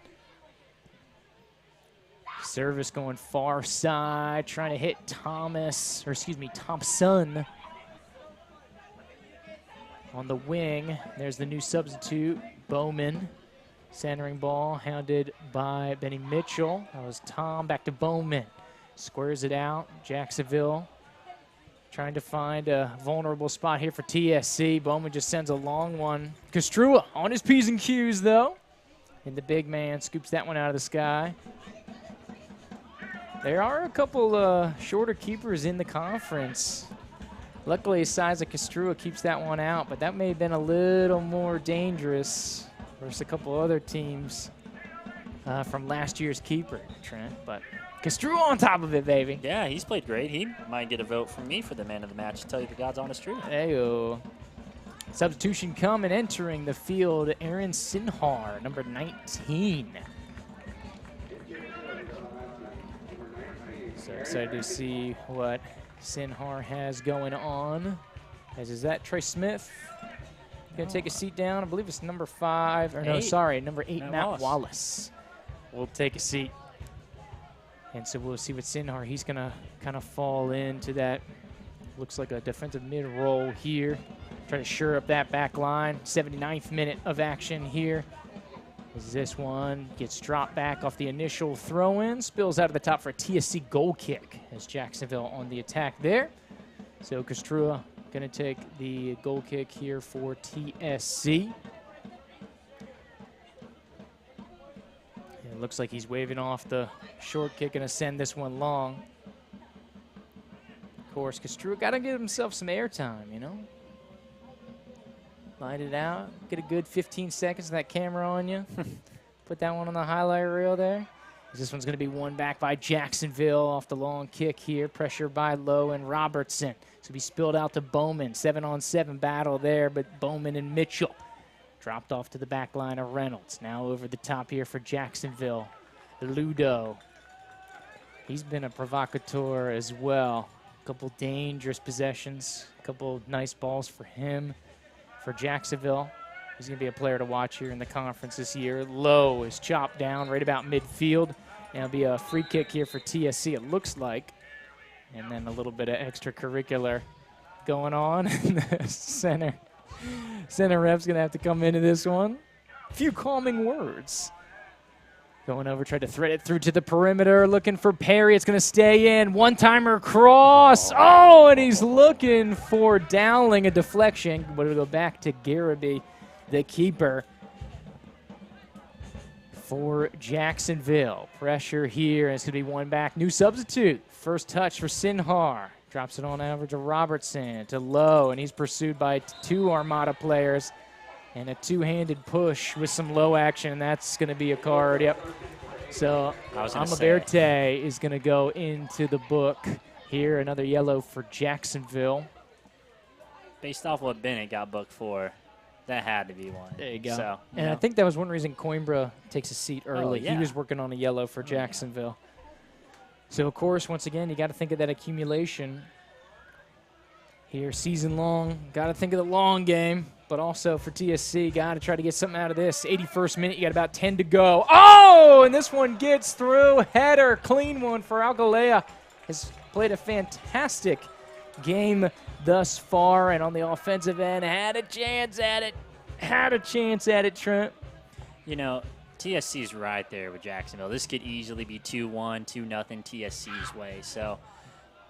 Service going far side, trying to hit Thompson on the wing. There's the new substitute, Bowman. Centering ball, hounded by Benny Mitchell. That was Tom, back to Bowman. Squares it out, Jacksonville trying to find a vulnerable spot here for TSC. Bowman just sends a long one. Castrua on his P's and Q's, though. And the big man scoops that one out of the sky. There are a couple shorter keepers in the conference. Luckily, Siza Castrua keeps that one out, but that may have been a little more dangerous versus a couple other teams from last year's keeper, Trent. But Castrua on top of it, baby. Yeah, he's played great. He might get a vote from me for the man of the match, to tell you the God's honest truth. Hey-o. Substitution coming, entering the field, Aaron Sinhar, number 19. So excited to see what Sinhar has going on. As is that Trey Smith going to take a seat down? I believe it's number 5, or no, sorry, number 8, Matt Wallace will take a seat. And so we'll see what Sinhar, he's going to kind of fall into that, looks like a defensive mid-roll here. Try to shore up that back line. 79th minute of action here. As this one gets dropped back off the initial throw-in, spills out of the top for a TSC goal kick as Jacksonville on the attack there. So Castrua going to take the goal kick here for TSC. It looks like he's waving off the short kick and to send this one long. course, Castrua got to give himself some airtime, you know? Light it out. Get a good 15 seconds of that camera on you. Put that one on the highlight reel there. This one's going to be won back by Jacksonville off the long kick here. Pressure by Lowe and Robertson. So be spilled out to Bowman. 7-on-7 battle there, but Bowman and Mitchell dropped off to the back line of Reynolds. Now over the top here for Jacksonville. Ludo. He's been a provocateur as well. A couple dangerous possessions. A couple nice balls for him. For Jacksonville, he's going to be a player to watch here in the conference this year. Lowe is chopped down right about midfield. And it'll be a free kick here for TSC, it looks like. And then a little bit of extracurricular going on in the center. Center rep's going to have to come into this one. A few calming words. Going over, tried to thread it through to the perimeter, looking for Perry. It's going to stay in. One-timer cross. Oh, and he's looking for Dowling, a deflection. But it'll go back to Garaby, the keeper for Jacksonville. Pressure here, and it's going to be one back. New substitute. First touch for Sinhar. Drops it on over to Robertson, to Lowe, and he's pursued by two Armada players. And a two-handed push with some low action, and that's going to be a card. Yep. So Amaberte is going to go into the book here. Another yellow for Jacksonville. Based off what Bennett got booked for, that had to be one. There you go. So, and I think that was one reason Coimbra takes a seat early. Oh, yeah. He was working on a yellow for Jacksonville. So, of course, once again, you got to think of that accumulation here, season long. Got to think of the long game. But also for TSC, got to try to get something out of this. 81st minute, you got about 10 to go. Oh, and this one gets through. Header, clean one for Alcalá. Has played a fantastic game thus far. And on the offensive end, had a chance at it. Had a chance at it, Trent. You know, TSC's right there with Jacksonville. This could easily be 2-1, 2-0 TSC's way. So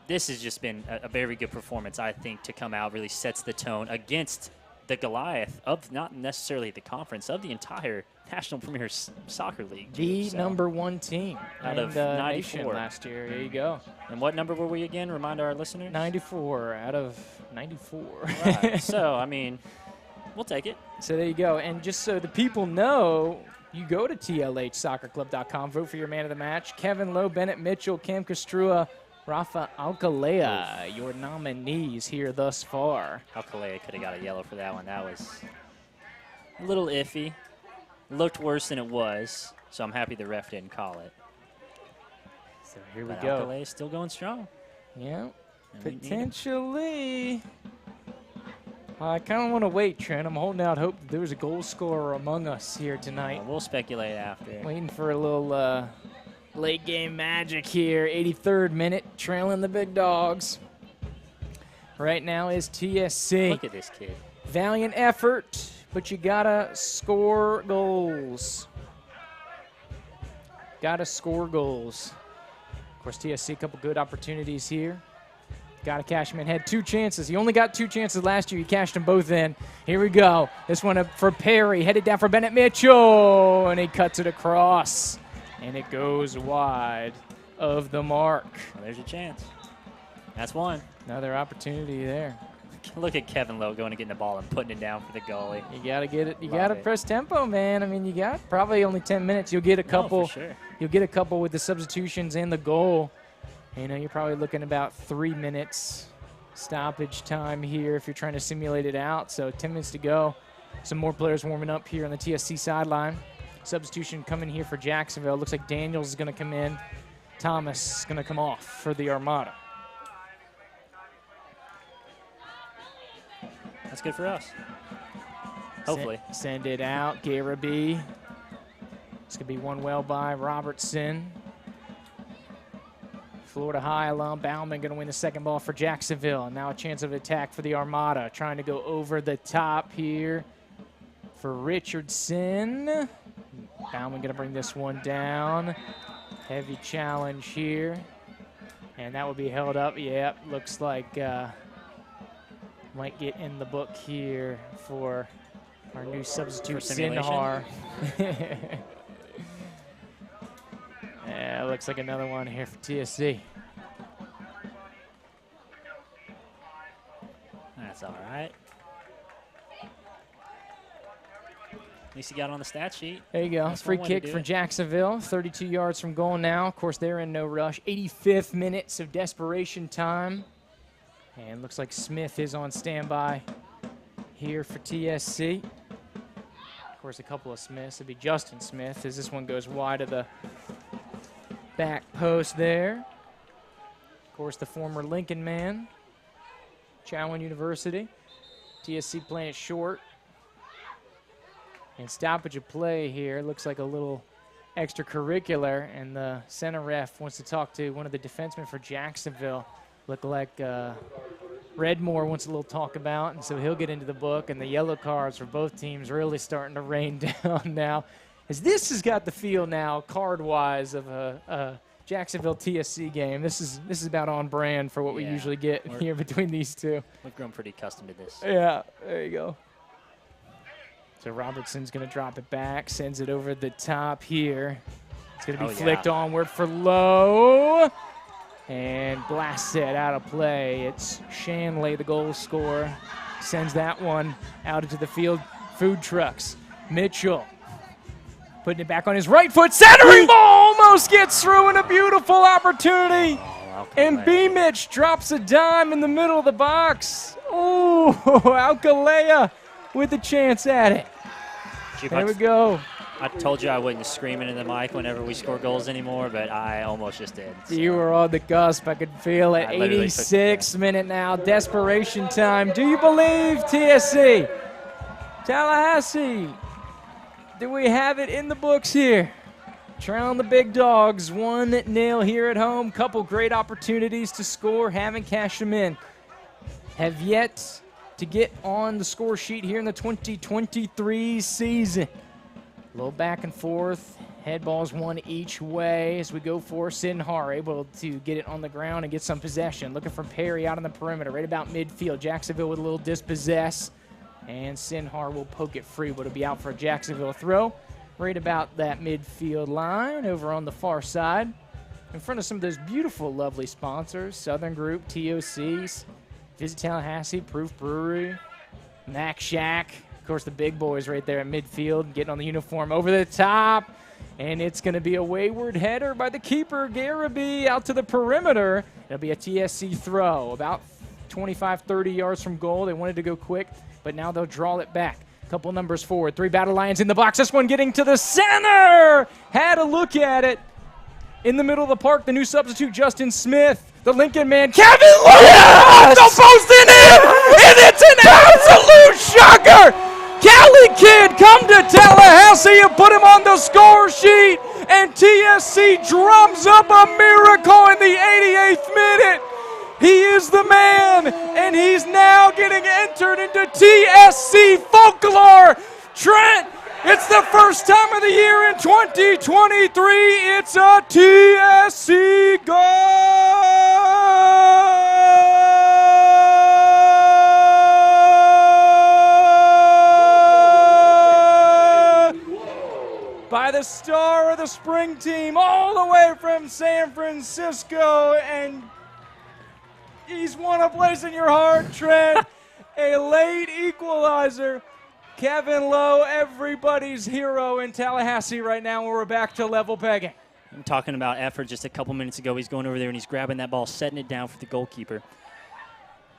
this has just been a very good performance, I think, to come out. Really sets the tone against the Goliath of not necessarily the conference, of the entire National Premier Soccer League. The number one team out in of the 94 nation last year. There you go. And what number were we again? Remind our listeners. 94 out of 94. Right. So, I mean, we'll take it. So there you go. And just so the people know, you go to tlhsoccerclub.com, vote for your man of the match. Kevin Lowe, Bennett Mitchell, Cam Castrua, Rafa Alcalá, your nominees here thus far. Alcalá could have got a yellow for that one. That was a little iffy. Looked worse than it was, so I'm happy the ref didn't call it. So here we but go. Alcalá is still going strong. Yeah, potentially. I kind of want to wait, Trent. I'm holding out hope that there was a goal scorer among us here tonight. We'll speculate after. Waiting for a little late game magic here. 83rd minute, trailing the big dogs. Right now is TSC. Look at this kid. Valiant effort, but you gotta score goals. Gotta score goals. Of course, TSC, a couple good opportunities here. Got to cash him in. Had two chances. He only got two chances last year. He cashed them both in. Here we go. This one up for Perry. Headed down for Bennett Mitchell. And he cuts it across. And it goes wide of the mark. Well, there's your chance. That's one. Another opportunity there. Look at Kevin Lowe going to get the ball and putting it down for the goalie. You got to get it. You got to press tempo, man. I mean, you got probably only 10 minutes. You'll get a couple. For sure. You'll get a couple with the substitutions and the goal. You know, you're probably looking about 3 minutes stoppage time here if you're trying to simulate it out. So 10 minutes to go. Some more players warming up here on the TSC sideline. Substitution coming here for Jacksonville. Looks like Daniels is going to come in. Thomas is going to come off for the Armada. That's good for us. Hopefully. Send it out. Garaby. It's going to be one well by Robertson. Florida High alum Bauman going to win the second ball for Jacksonville. And now a chance of attack for the Armada. Trying to go over the top here for Richardson. Bauman going to bring this one down. Heavy challenge here. And that will be held up. Yep, looks like might get in the book here for our new substitute, Sinhar. Yeah, looks like another one here for TSC. That's all right. At least he got on the stat sheet. There you go. That's Free one way to kick do for it. Jacksonville. 32 yards from goal now. Of course, they're in no rush. 85th minutes of desperation time. And looks like Smith is on standby here for TSC. Of course, a couple of Smiths. It'd be Justin Smith as this one goes wide of the back post there. Of course, the former Lincoln man, Chowan University. TSC playing it short. And stoppage of play here. Looks like a little extracurricular, and the center ref wants to talk to one of the defensemen for Jacksonville. Look like Redmore wants a little talk about, and so he'll get into the book, and the yellow cards for both teams really starting to rain down now. As this has got the feel now, card-wise, of a Jacksonville TSC game. This is about on brand for what we usually get here between these two. We've grown pretty accustomed to this. Yeah, there you go. So Robertson's going to drop it back, sends it over the top here. It's going to be flicked onward for Lowe. And blasts it out of play. It's Shanley, the goal scorer. Sends that one out into the field. Food trucks. Mitchell putting it back on his right foot. Centering ball almost gets through, and a beautiful opportunity. And B-Mitch drops a dime in the middle of the box. Oh, Alcalea with a chance at it. There we go. I told you I wouldn't scream into the mic whenever we score goals anymore, but I almost just did. So. You were on the cusp. I could feel it. 86th minute now. Desperation time. Do you believe, TSC? Tallahassee. Do we have it in the books here? Trailing the big dogs 1-0 here at home. Couple great opportunities to score. Haven't cashed them in. Have yet to get on the score sheet here in the 2023 season. A little back and forth. Head balls one each way as we go for Sinhar, able to get it on the ground and get some possession. Looking for Perry out on the perimeter, right about midfield. Jacksonville with a little dispossess. And Sinhar will poke it free, but it'll be out for a Jacksonville throw. Right about that midfield line over on the far side. In front of some of those beautiful, lovely sponsors. Southern Group, TOCs, Visit Tallahassee, Proof Brewery, Mac Shack. Of course, the big boys right there at midfield, getting on the uniform over the top. And it's going to be a wayward header by the keeper, Garabee, out to the perimeter. It'll be a TSC throw, about 25, 30 yards from goal. They wanted to go quick, but now they'll draw it back. Couple numbers forward. 3 Battle Lions in the box. This one getting to the center. Had a look at it. In the middle of the park, the new substitute, Justin Smith. The Lincoln man, Kevin Lewis! Off the post and in! And it's an absolute shocker! Cali Kid come to Tallahassee and put him on the score sheet. And TSC drums up a miracle in the 88th minute. He is the man, and he's now getting entered into TSC folklore. Trent, it's the first time of the year in 2023. It's a TSC goal! By the star of the spring team, all the way from San Francisco, and he's won a place in your heart, Trent. A late equalizer. Kevin Lowe, everybody's hero in Tallahassee right now, when we're back to level pegging. I'm talking about effort just a couple minutes ago. He's going over there and he's grabbing that ball, setting it down for the goalkeeper.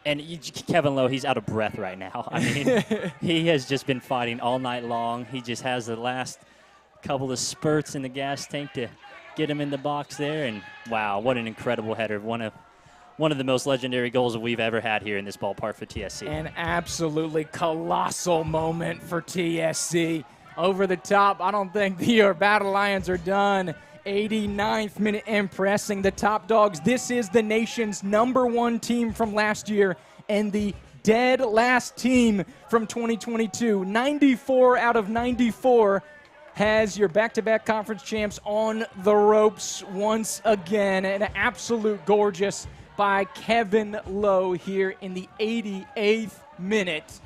And Kevin Lowe, he's out of breath right now. I mean, he has just been fighting all night long. He just has the last couple of spurts in the gas tank to get him in the box there. And, wow, what an incredible header. One of the most legendary goals that we've ever had here in this ballpark for TSC. An absolutely colossal moment for TSC. Over the top, I don't think the Battle Lions are done. 89th minute impressing the top dogs. This is the nation's #1 team from last year and the dead last team from 2022. 94 out of 94 has your back-to-back conference champs on the ropes once again. An absolute gorgeous by Kevin Lowe here in the 88th minute.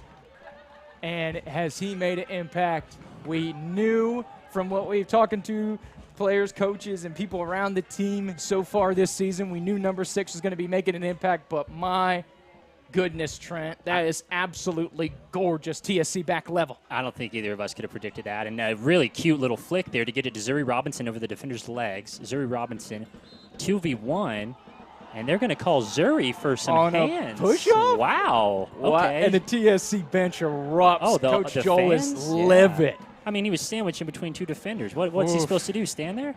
And has he made an impact? We knew from what we've talking to players, coaches, and people around the team so far this season, we knew number 6 was going to be making an impact, but my goodness, Trent. That is absolutely gorgeous. TSC back level. I don't think either of us could have predicted that. And a really cute little flick there to get it to Zuri Robinson over the defender's legs. Zuri Robinson, 2v1. And they're going to call Zuri for some hands. Push-off? Wow. Okay. And the TSC bench erupts. Oh, Coach the Joel fans? is livid. I mean, he was sandwiched in between two defenders. What's he supposed to do, stand there?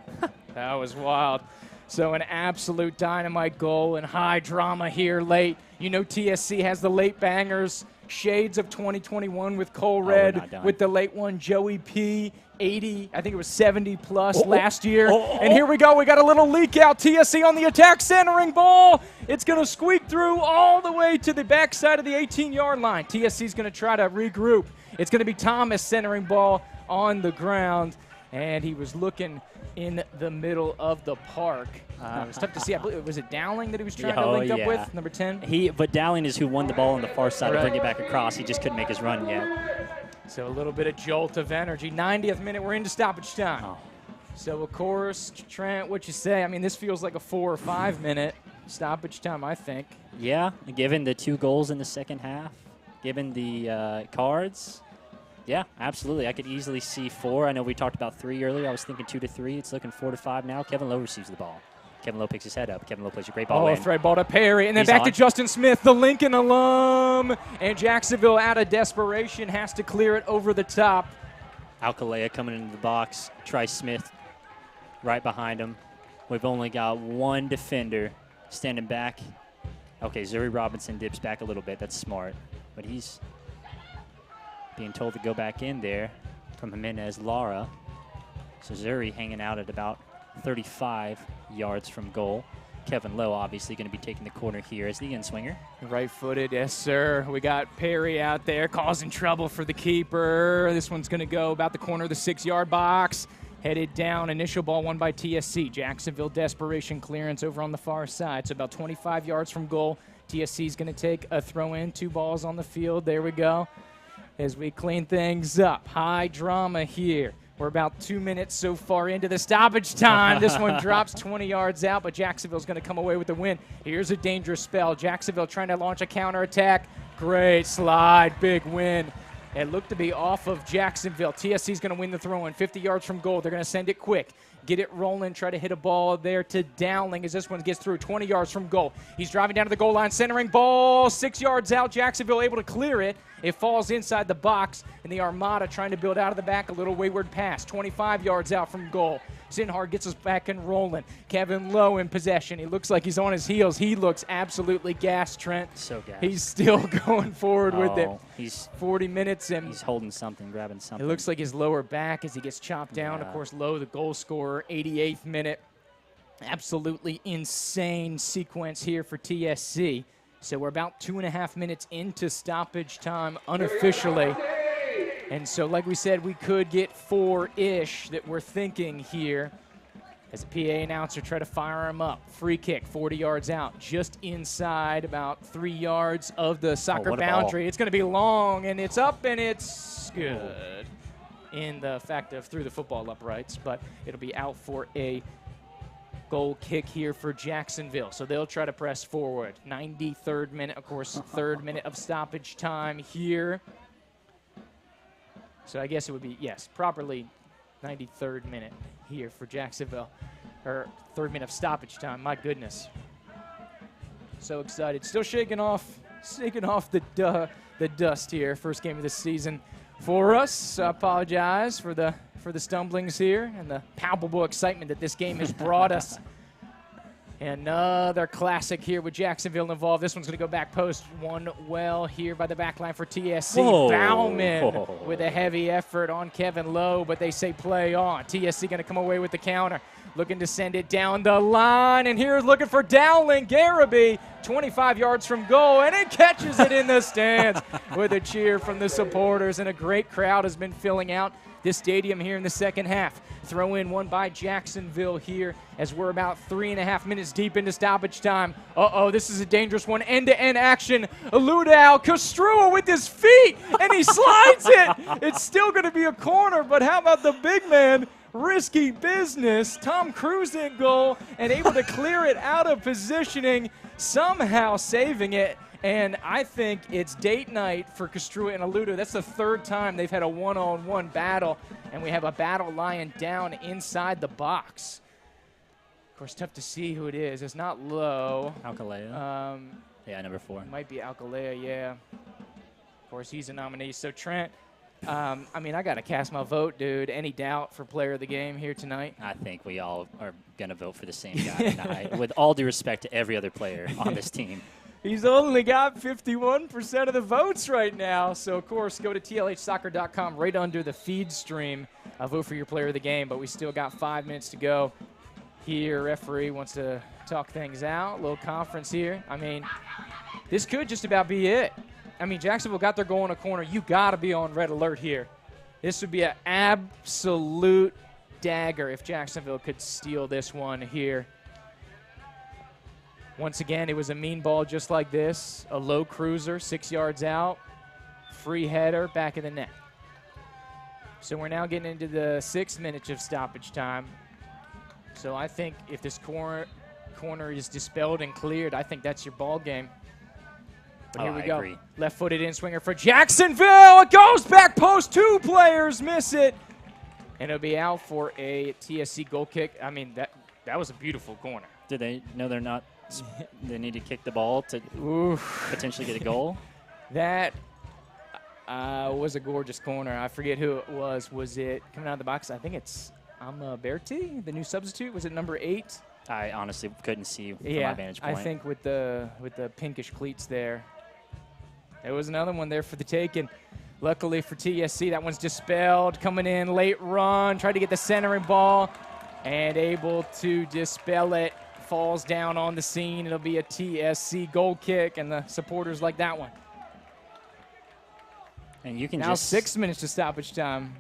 That was wild. So an absolute dynamite goal and high drama here late. You know TSC has the late bangers. Shades of 2021 with Cole Red, with the late one, Joey P. 80, I think it was 70 plus last year. And here we go. We got a little leak out. TSC on the attack, centering ball. It's going to squeak through all the way to the backside of the 18-yard line. TSC is going to try to regroup. It's going to be Thomas centering ball on the ground. And he was looking in the middle of the park. It was tough to see. I believe, was it Dowling that he was trying to link up with, number 10? But Dowling is who won the ball on the far side to bring it back across. He just couldn't make his run yet. So a little bit of jolt of energy. 90th minute, we're into stoppage time. So, of course, Trent, what you say? I mean, this feels like a 4 or 5 minute stoppage time, I think. Yeah, given the 2 goals in the second half, given the cards. Yeah, absolutely. I could easily see 4. I know we talked about 3 earlier. I was thinking 2 to 3. It's looking 4 to 5 now. Kevin Lowe receives the ball. Kevin Lowe picks his head up. Kevin Lowe plays a great ball in. Thread ball to Perry. And then back to Justin Smith, the Lincoln alum. And Jacksonville, out of desperation, has to clear it over the top. Alcalaya coming into the box. Trice Smith right behind him. We've only got 1 defender standing back. Okay, Zuri Robinson dips back a little bit. That's smart. But he's being told to go back in there from Jimenez Lara. So Zuri hanging out at about 35 yards from goal. Kevin Lowe obviously going to be taking the corner here as the in-swinger. Right-footed, yes, sir. We got Perry out there causing trouble for the keeper. This one's going to go about the corner of the 6-yard box. Headed down, initial ball won by TSC. Jacksonville desperation clearance over on the far side. So about 25 yards from goal. TSC is going to take a throw-in, 2 balls on the field. There we go. As we clean things up. High drama here. We're about 2 minutes so far into the stoppage time. This one drops 20 yards out, but Jacksonville's going to come away with the win. Here's a dangerous spell. Jacksonville trying to launch a counterattack. Great slide, big win. It looked to be off of Jacksonville. TSC's going to win the throw-in, 50 yards from goal. They're going to send it quick. Get it rolling, try to hit a ball there to Dowling as this one gets through 20 yards from goal. He's driving down to the goal line, centering ball, 6 yards out. Jacksonville able to clear it. It falls inside the box, and the Armada trying to build out of the back, a little wayward pass, 25 yards out from goal. Sinhar gets us back and rolling. Kevin Lowe in possession. He looks like he's on his heels. He looks absolutely gassed, Trent. So gassed. He's still going forward with it. He's 40 minutes. And he's holding something, grabbing something. It looks like his lower back as he gets chopped down. Of course, Lowe, the goal scorer, 88th minute. Absolutely insane sequence here for TSC. So we're about 2.5 minutes into stoppage time unofficially. And so, like we said, we could get 4-ish that we're thinking here. As a PA announcer try to fire him up. Free kick, 40 yards out, just inside about 3 yards of the soccer boundary. It's going to be long, and it's up, and it's good in the fact of through the football uprights, but it'll be out for a goal kick here for Jacksonville. So they'll try to press forward. 93rd minute, of course, 3rd minute of stoppage time here. So I guess it would be, yes, properly 93rd minute here for Jacksonville. Or 3rd minute of stoppage time, my goodness. So excited. Still shaking off the dust here. First game of the season for us. So I apologize for the stumblings here and the palpable excitement that this game has brought us. Another classic here with Jacksonville involved. This one's going to go back post. One well here by the back line for TSC. Bauman with a heavy effort on Kevin Lowe, but they say play on. TSC going to come away with the counter. Looking to send it down the line. And here's looking for Dowling. Garaby, 25 yards from goal, and it catches it in the stands with a cheer from the supporters. And a great crowd has been filling out this stadium here in the second half. Throw in one by Jacksonville here as we're about 3.5 minutes deep into stoppage time. This is a dangerous one. End-to-end action. Ludau Castrua with his feet, and he slides it. It's still going to be a corner, but how about the big man? Risky business. Tom Cruise in goal and able to clear it out of positioning, somehow saving it. And I think it's date night for Castrua and Aludo. That's the third time they've had a one-on-one battle, and we have a battle lion down inside the box. Of course, tough to see who it is. It's not Lowe. Alcalea. Yeah, number 4. It might be Alcalea, yeah. Of course, he's a nominee. So, Trent, I mean, I got to cast my vote, dude. Any doubt for player of the game here tonight? I think we all are going to vote for the same guy tonight, with all due respect to every other player on this team. He's only got 51% of the votes right now. So, of course, go to tlhsoccer.com right under the feed stream. Vote for your player of the game, but we still got 5 minutes to go. Here, referee wants to talk things out. A little conference here. I mean, this could just about be it. I mean, Jacksonville got their goal in a corner. You got to be on red alert here. This would be an absolute dagger if Jacksonville could steal this one here. Once again, it was a mean ball just like this. A low cruiser, 6 yards out. Free header, back of the net. So we're now getting into the 6 minutes of stoppage time. So I think if this corner is dispelled and cleared, I think that's your ball game. But here we go. Agree. Left-footed in-swinger for Jacksonville. It goes back post. 2 players miss it. And it'll be out for a TSC goal kick. I mean, that was a beautiful corner. Do they know they're not? They need to kick the ball to potentially get a goal? That was a gorgeous corner. I forget who it was. Was it coming out of the box? I think it's Berti, the new substitute. Was it number 8? I honestly couldn't see from my vantage point. I think with the pinkish cleats there. There was another one there for the taking. Luckily for TSC, that one's dispelled. Coming in, late run. Tried to get the centering ball and able to dispel it. Falls down on the scene. It'll be a TSC goal kick, and the supporters like that one. And you can now 6 minutes to stoppage time.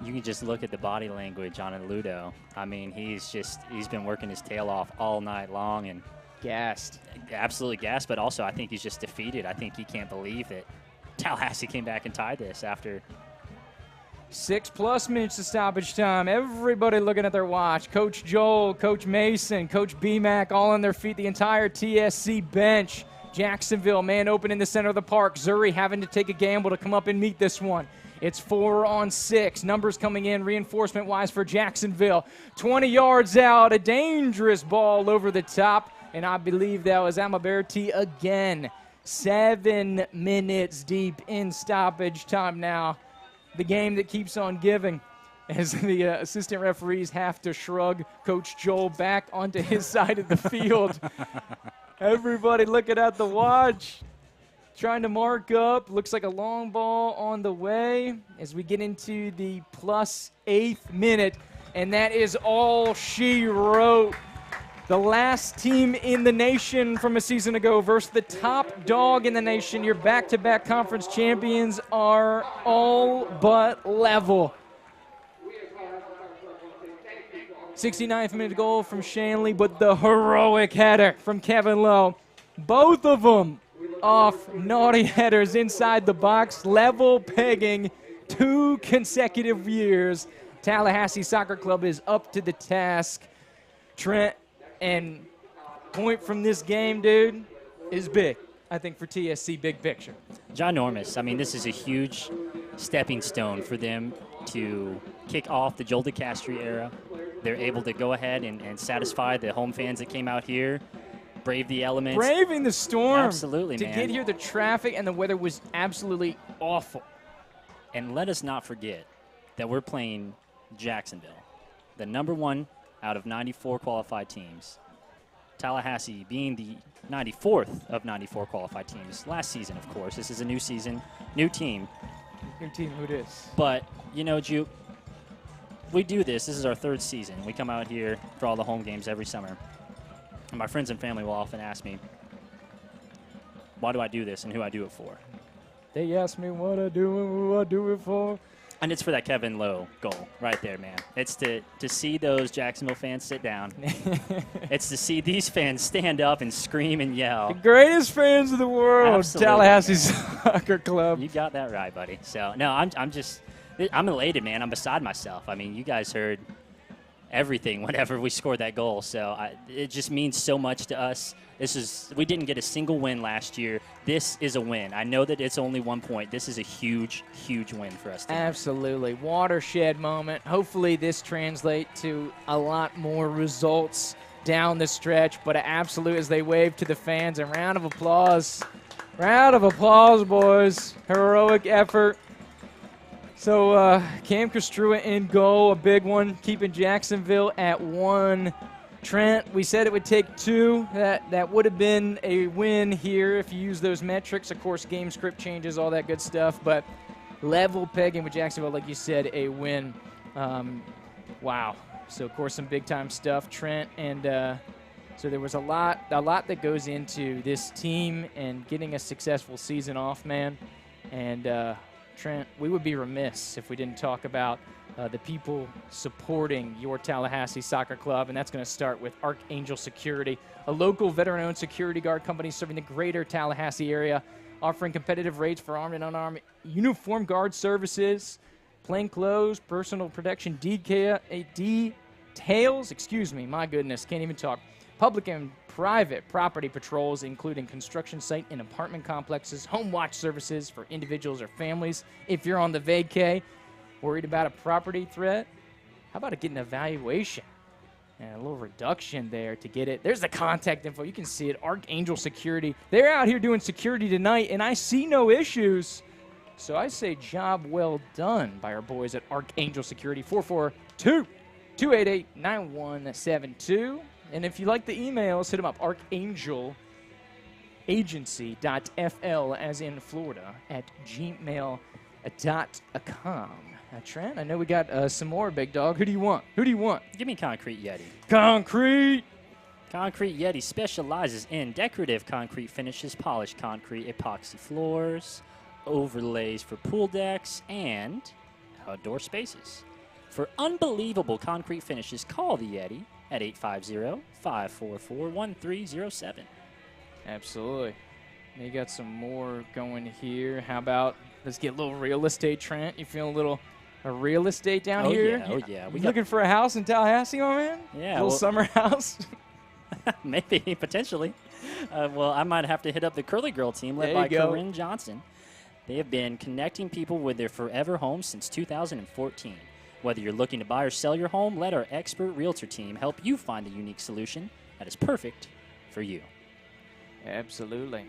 You can just look at the body language on Ludo. I mean, he's been working his tail off all night long and gassed. Absolutely gassed, but also I think he's just defeated. I think he can't believe that Tallahassee came back and tied this after 6+ minutes to stoppage time. Everybody looking at their watch. Coach Joel, Coach Mason, Coach BMAC all on their feet. The entire TSC bench. Jacksonville, man open in the center of the park. Zuri having to take a gamble to come up and meet this one. It's 4 on 6. Numbers coming in reinforcement-wise for Jacksonville. 20 yards out. A dangerous ball over the top. And I believe that was Amaberti again. 7 minutes deep in stoppage time now. The game that keeps on giving as the assistant referees have to shrug Coach Joel back onto his side of the field. Everybody looking at the watch, trying to mark up. Looks like a long ball on the way as we get into the +8th minute, and that is all she wrote. The last team in the nation from a season ago versus the top dog in the nation. Your back-to-back conference champions are all but level. 69th minute goal from Shanley, but the heroic header from Kevin Lowe. Both of them off naughty headers inside the box, level pegging 2 consecutive years. Tallahassee Soccer Club is up to the task. Trent, and point from this game, dude, is big, I think, for TSC, big picture. Ginormous. I mean, this is a huge stepping stone for them to kick off the Joel DeCastri era. They're able to go ahead and satisfy the home fans that came out here, brave the elements. Braving the storm. Absolutely, man. To get here, the traffic and the weather was absolutely awful. And let us not forget that we're playing Jacksonville, the #1 out of 94 qualified teams. Tallahassee being the 94th of 94 qualified teams. Last season, of course. This is a new season, new team. New team, who it is. But, you know, Juke, we do this. This is our 3rd season. We come out here for all the home games every summer. And my friends and family will often ask me, why do I do this and who I do it for? They ask me what I do and who I do it for. And it's for that Kevin Lowe goal right there, man. It's to see those Jacksonville fans sit down. It's to see these fans stand up and scream and yell. The greatest fans of the world, Absolutely, Tallahassee Soccer Club. You got that right, buddy. So, no, I'm elated, man. I'm beside myself. I mean, you guys heard everything whenever we scored that goal. So it just means so much to us. We didn't get a single win last year. This is a win. I know that it's only 1 point. This is a huge, huge win for us tonight. Absolutely. Watershed moment. Hopefully this translates to a lot more results down the stretch, but absolute as they wave to the fans. A round of applause. Round of applause, boys. Heroic effort. So Cam Castrua in goal, a big one, keeping Jacksonville at 1. Trent, we said it would take 2. That would have been a win here if you use those metrics. Of course, game script changes, all that good stuff. But level pegging with Jacksonville, like you said, a win. Wow. So, of course, some big-time stuff, Trent. And so there was a lot that goes into this team and getting a successful season off, man. And, Trent, we would be remiss if we didn't talk about the people supporting your Tallahassee Soccer Club, and that's going to start with Archangel Security, a local veteran-owned security guard company serving the greater Tallahassee area, offering competitive rates for armed and unarmed uniform guard services, plainclothes, personal protection details, my goodness, can't even talk, public and private property patrols, including construction site and apartment complexes, home watch services for individuals or families. If you're on the vacay, worried about a property threat, how about getting an evaluation and a little reduction there to get it? There's the contact info. You can see it, Archangel Security. They're out here doing security tonight, and I see no issues. So I say job well done by our boys at Archangel Security, 442-288-9172. And if you like the emails, hit them up, archangelagency.fl, as in Florida, at gmail.com. Trent, I know we got some more, big dog. Who do you want? Give me Concrete Yeti. Concrete Yeti specializes in decorative concrete finishes, polished concrete, epoxy floors, overlays for pool decks, and outdoor spaces. For unbelievable concrete finishes, call the Yeti at 850-544-1307. Absolutely. You got some more going here. How about let's get a little real estate, Trent? You feeling a real estate down here? Oh, yeah. We looking for a house in Tallahassee, my man? Yeah. Little summer house? Maybe, potentially. Well, I might have to hit up the Curly Girl team led by Corinne Johnson. They have been connecting people with their forever home since 2014. Whether you're looking to buy or sell your home, let our expert realtor team help you find the unique solution that is perfect for you. Absolutely.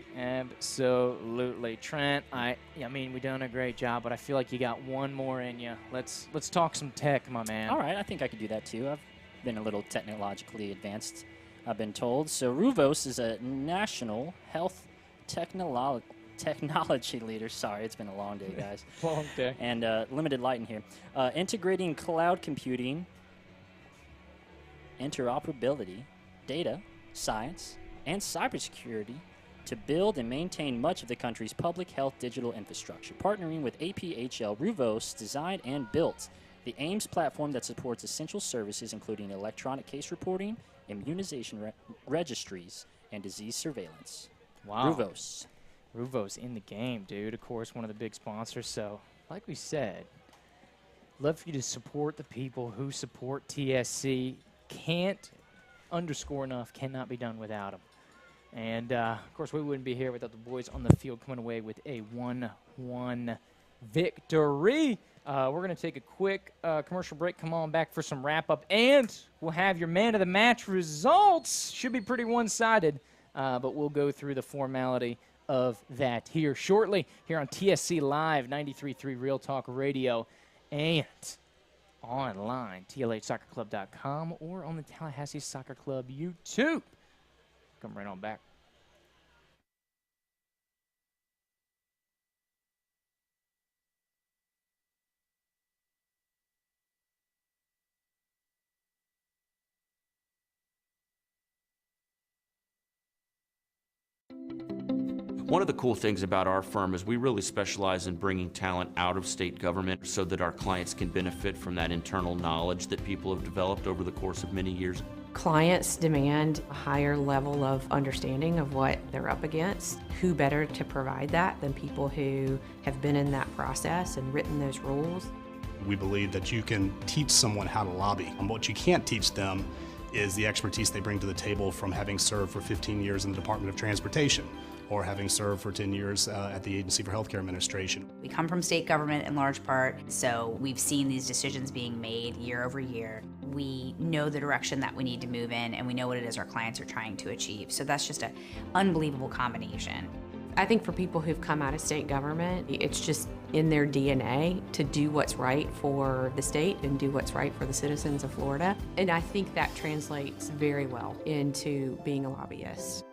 Trent, I mean, we've done a great job, but I feel like you got one more in you. Let's talk some tech, my man. All right, I think I could do that too. I've been a little technologically advanced, I've been told. So Ruvos is a national health technology leader. Sorry, it's been a long day, guys. Long day. And limited light in here. Integrating cloud computing, interoperability, data, science, and cybersecurity to build and maintain much of the country's public health digital infrastructure. Partnering with APHL, Ruvos designed and built the AIMS platform that supports essential services including electronic case reporting, immunization registries, and disease surveillance. Wow. Ruvos in the game, dude. Of course, one of the big sponsors. So, like we said, love for you to support the people who support TSC. Can't underscore enough, cannot be done without them. And, of course, we wouldn't be here without the boys on the field coming away with a 1-1 victory. We're going to take a quick commercial break. Come on back for some wrap-up. And we'll have your man of the match results. Should be pretty one-sided, but we'll go through the formality of that here shortly here on TSC Live, 93.3 Real Talk Radio, and online, tlhsoccerclub.com, or on the Tallahassee Soccer Club YouTube. Come right on back. One of the cool things about our firm is we really specialize in bringing talent out of state government so that our clients can benefit from that internal knowledge that people have developed over the course of many years. Clients demand a higher level of understanding of what they're up against. Who better to provide that than people who have been in that process and written those rules? We believe that you can teach someone how to lobby. And what you can't teach them is the expertise they bring to the table from having served for 15 years in the Department of Transportation or having served for 10 years at the Agency for Healthcare Administration. We come from state government in large part, so we've seen these decisions being made year over year. We know the direction that we need to move in, and we know what it is our clients are trying to achieve. So that's just an unbelievable combination. I think for people who've come out of state government, it's just in their DNA to do what's right for the state and do what's right for the citizens of Florida. And I think that translates very well into being a lobbyist.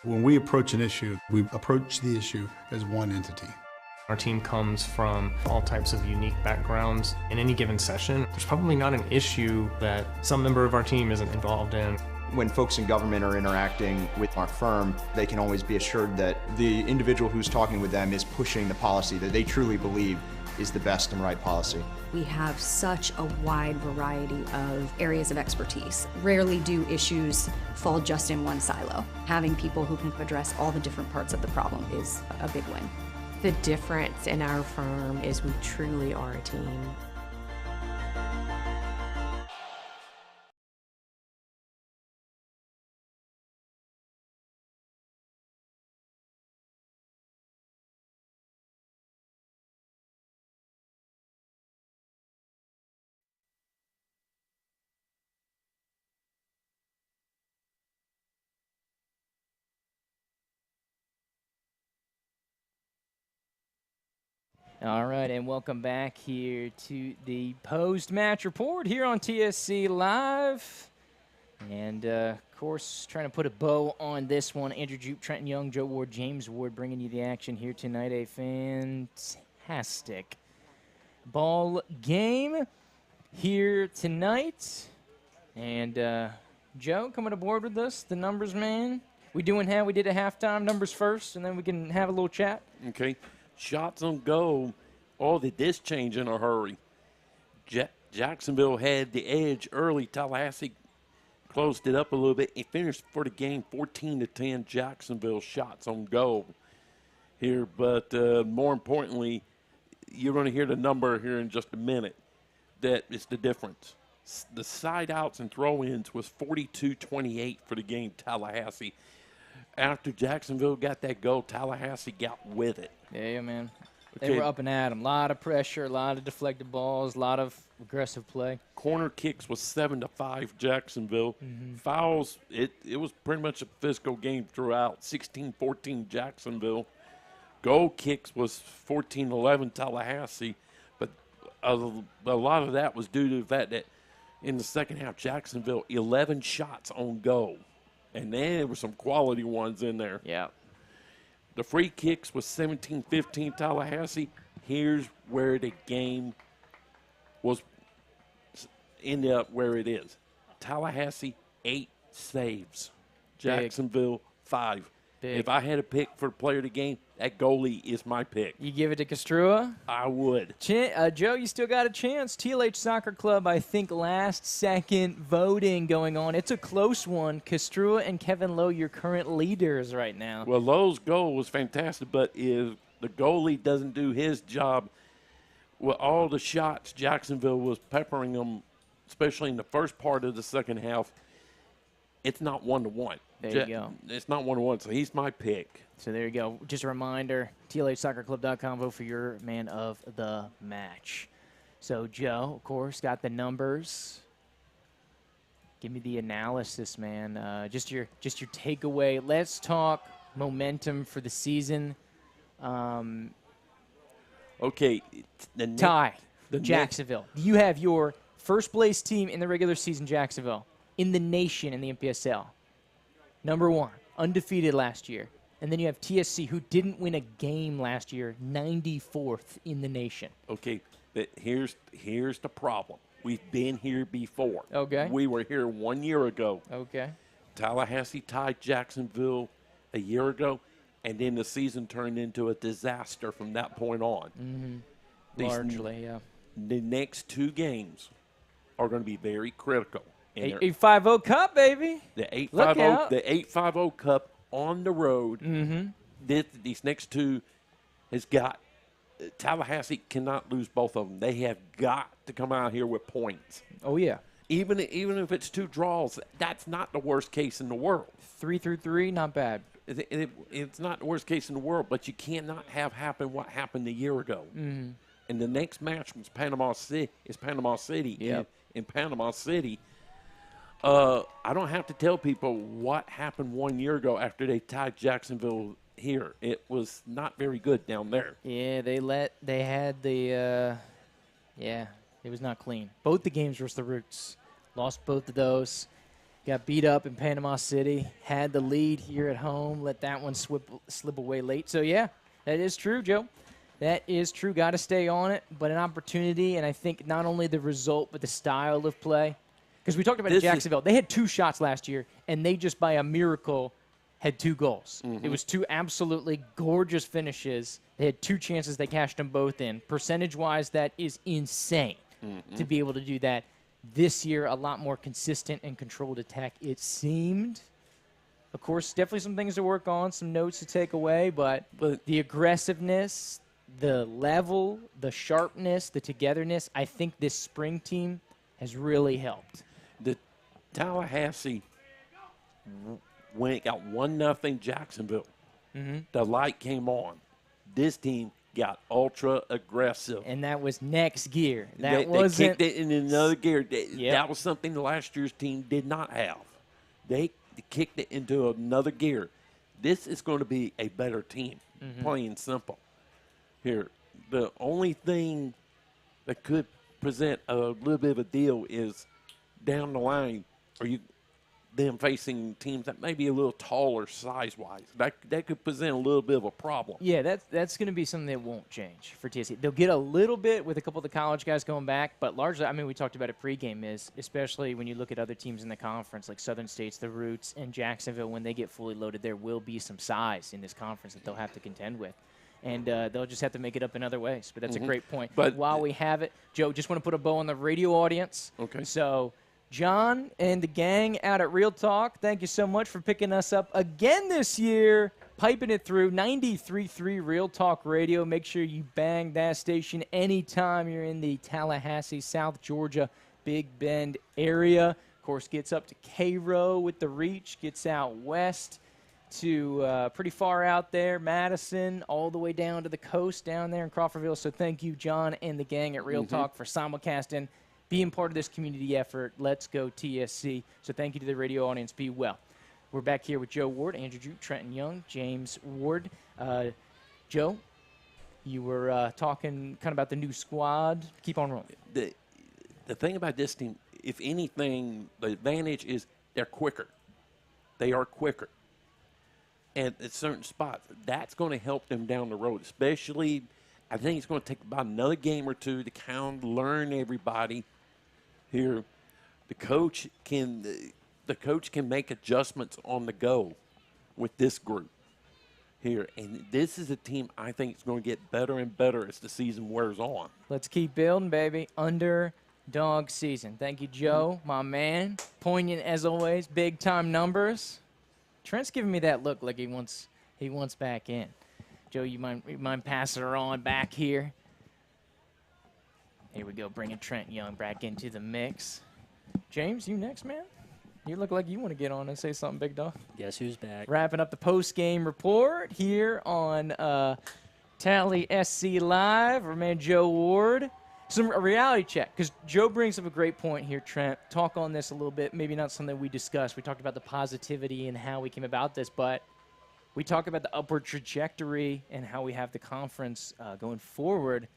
When we approach an issue, we approach the issue as one entity. Our team comes from all types of unique backgrounds. In any given session, there's probably not an issue that some member of our team isn't involved in. When folks in government are interacting with our firm, they can always be assured that the individual who's talking with them is pushing the policy that they truly believe is the best and right policy. We have such a wide variety of areas of expertise. Rarely do issues fall just in one silo. Having people who can address all the different parts of the problem is a big win. The difference in our firm is we truly are a team. All right, and welcome back here to the post-match report here on TSC Live. And, of course, trying to put a bow on this one. Andrew Jupe, Trenton Young, Joe Ward, James Ward bringing you the action here tonight. A fantastic ball game here tonight. And, Joe, coming aboard with us, the numbers man. We did a halftime numbers first, and then we can have a little chat. Okay. Shots on goal. Oh, did this change in a hurry? Jacksonville had the edge early. Tallahassee closed it up a little bit. It finished for the game 14-10 Jacksonville shots on goal here. But more importantly, you're going to hear the number here in just a minute. That is the difference. The side outs and throw-ins was 42-28 for the game, Tallahassee. After Jacksonville got that goal, Tallahassee got with it. Yeah, man. They were up and at them. A lot of pressure, a lot of deflected balls, a lot of aggressive play. Corner kicks was 7-5 Jacksonville. Fouls, it was pretty much a physical game throughout. 16-14 Jacksonville. Goal kicks was 14-11 Tallahassee. But a lot of that was due to the fact that in the second half, Jacksonville, 11 shots on goal. And then there were some quality ones in there. Yeah. The free kicks was 17-15 Tallahassee. Here's where the game was ended up where it is. Tallahassee, 8 saves. Jacksonville, 5. Big. If I had a pick for player of the game, that goalie is my pick. You give it to Castrua? I would. Joe, you still got a chance. TLH Soccer Club, I think, last-second voting going on. It's a close one. Castrua and Kevin Lowe, your current leaders right now. Well, Lowe's goal was fantastic, but if the goalie doesn't do his job, with all the shots Jacksonville was peppering them, especially in the first part of the second half, it's not 1-to-1. There you go. It's not 1-to-1, so he's my pick. So there you go. Just a reminder, TLHsoccerClub.com, vote for your man of the match. So, Joe, of course, got the numbers. Give me the analysis, man. Just your takeaway. Let's talk momentum for the season. Okay. Ty, Jacksonville. You have your first-place team in the regular season, Jacksonville, in the nation in the MPSL. Number 1, undefeated last year. And then you have TSC, who didn't win a game last year, 94th in the nation. Okay, but here's the problem. We've been here before. Okay. We were here 1 year ago. Okay. Tallahassee tied Jacksonville a year ago, and then the season turned into a disaster from that point on. Mm-hmm. Largely, yeah. The next 2 games are going to be very critical. 850 Cup, baby. The 850 Cup on the road. Mm-hmm. These next 2 has got Tallahassee cannot lose both of them. They have got to come out here with points. Oh yeah. Even if it's 2 draws, that's not the worst case in the world. 3-3, not bad. It's not the worst case in the world, but you cannot have happen what happened a year ago. Mm-hmm. And the next match was Panama City. Yep. In Panama City. I don't have to tell people what happened 1 year ago after they tied Jacksonville here. It was not very good down there. Yeah, it was not clean. Both the games versus the Roots. Lost both of those. Got beat up in Panama City. Had the lead here at home. Let that one slip away late. So, yeah, that is true, Joe. That is true. Got to stay on it, but an opportunity, and I think not only the result but the style of play. Because we talked about Jacksonville. They had 2 shots last year, and they just by a miracle had 2 goals. Mm-hmm. It was 2 absolutely gorgeous finishes. They had 2 chances. They cashed them both in. Percentage-wise, that is insane to be able to do that. This year, a lot more consistent and controlled attack, it seemed. Of course, definitely some things to work on, some notes to take away, but the aggressiveness, the level, the sharpness, the togetherness, I think this spring team has really helped. The Tallahassee got 1-0 Jacksonville. Mm-hmm. The light came on. This team got ultra aggressive, and that was next gear. They kicked it in another gear. That was something last year's team did not have. They kicked it into another gear. This is going to be a better team, plain simple. Here, the only thing that could present a little bit of a deal is down the line, them facing teams that may be a little taller size-wise. That could present a little bit of a problem. Yeah, that's going to be something that won't change for TSC. They'll get a little bit with a couple of the college guys going back, but largely, I mean, we talked about it pregame, especially when you look at other teams in the conference, like Southern States, the Roots, and Jacksonville, when they get fully loaded, there will be some size in this conference that they'll have to contend with. And they'll just have to make it up in other ways. But that's a great point. But while we have it, Joe, just want to put a bow on the radio audience. Okay. So John and the gang out at Real Talk, thank you so much for picking us up again this year, piping it through 93.3 Real Talk Radio. Make sure you bang that station anytime you're in the Tallahassee, South Georgia, Big Bend area. Of course, gets up to Cairo with the reach, gets out west to pretty far out there, Madison, all the way down to the coast down there in Crawfordville. So thank you, John and the gang at Real Talk, for simulcasting, being part of this community effort. Let's go TSC. So thank you to the radio audience. Be well. We're back here with Joe Ward, Andrew Drew, Trenton Young, James Ward. Joe, you were talking kind of about the new squad. Keep on rolling. The thing about this team, if anything, the advantage is they're quicker. They are quicker. And at certain spots, that's going to help them down the road, especially I think it's going to take about another game or 2 to kind of learn everybody here. The coach can make adjustments on the go with this group. here. And this is a team I think is going to get better and better as the season wears on. Let's keep building, baby. Underdog season. Thank you, Joe, my man. Poignant as always. Big time numbers. Trent's giving me that look like he wants back in. Joe, you mind passing her on back here? Here we go, bringing Trent Young back into the mix. James, you next, man? You look like you want to get on and say something, big dog. Guess who's back? Wrapping up the post-game report here on Tallahassee Live. Our man Joe Ward. A reality check, because Joe brings up a great point here, Trent. Talk on this a little bit. Maybe not something we discussed. We talked about the positivity and how we came about this, but we talk about the upward trajectory and how we have the conference going forward.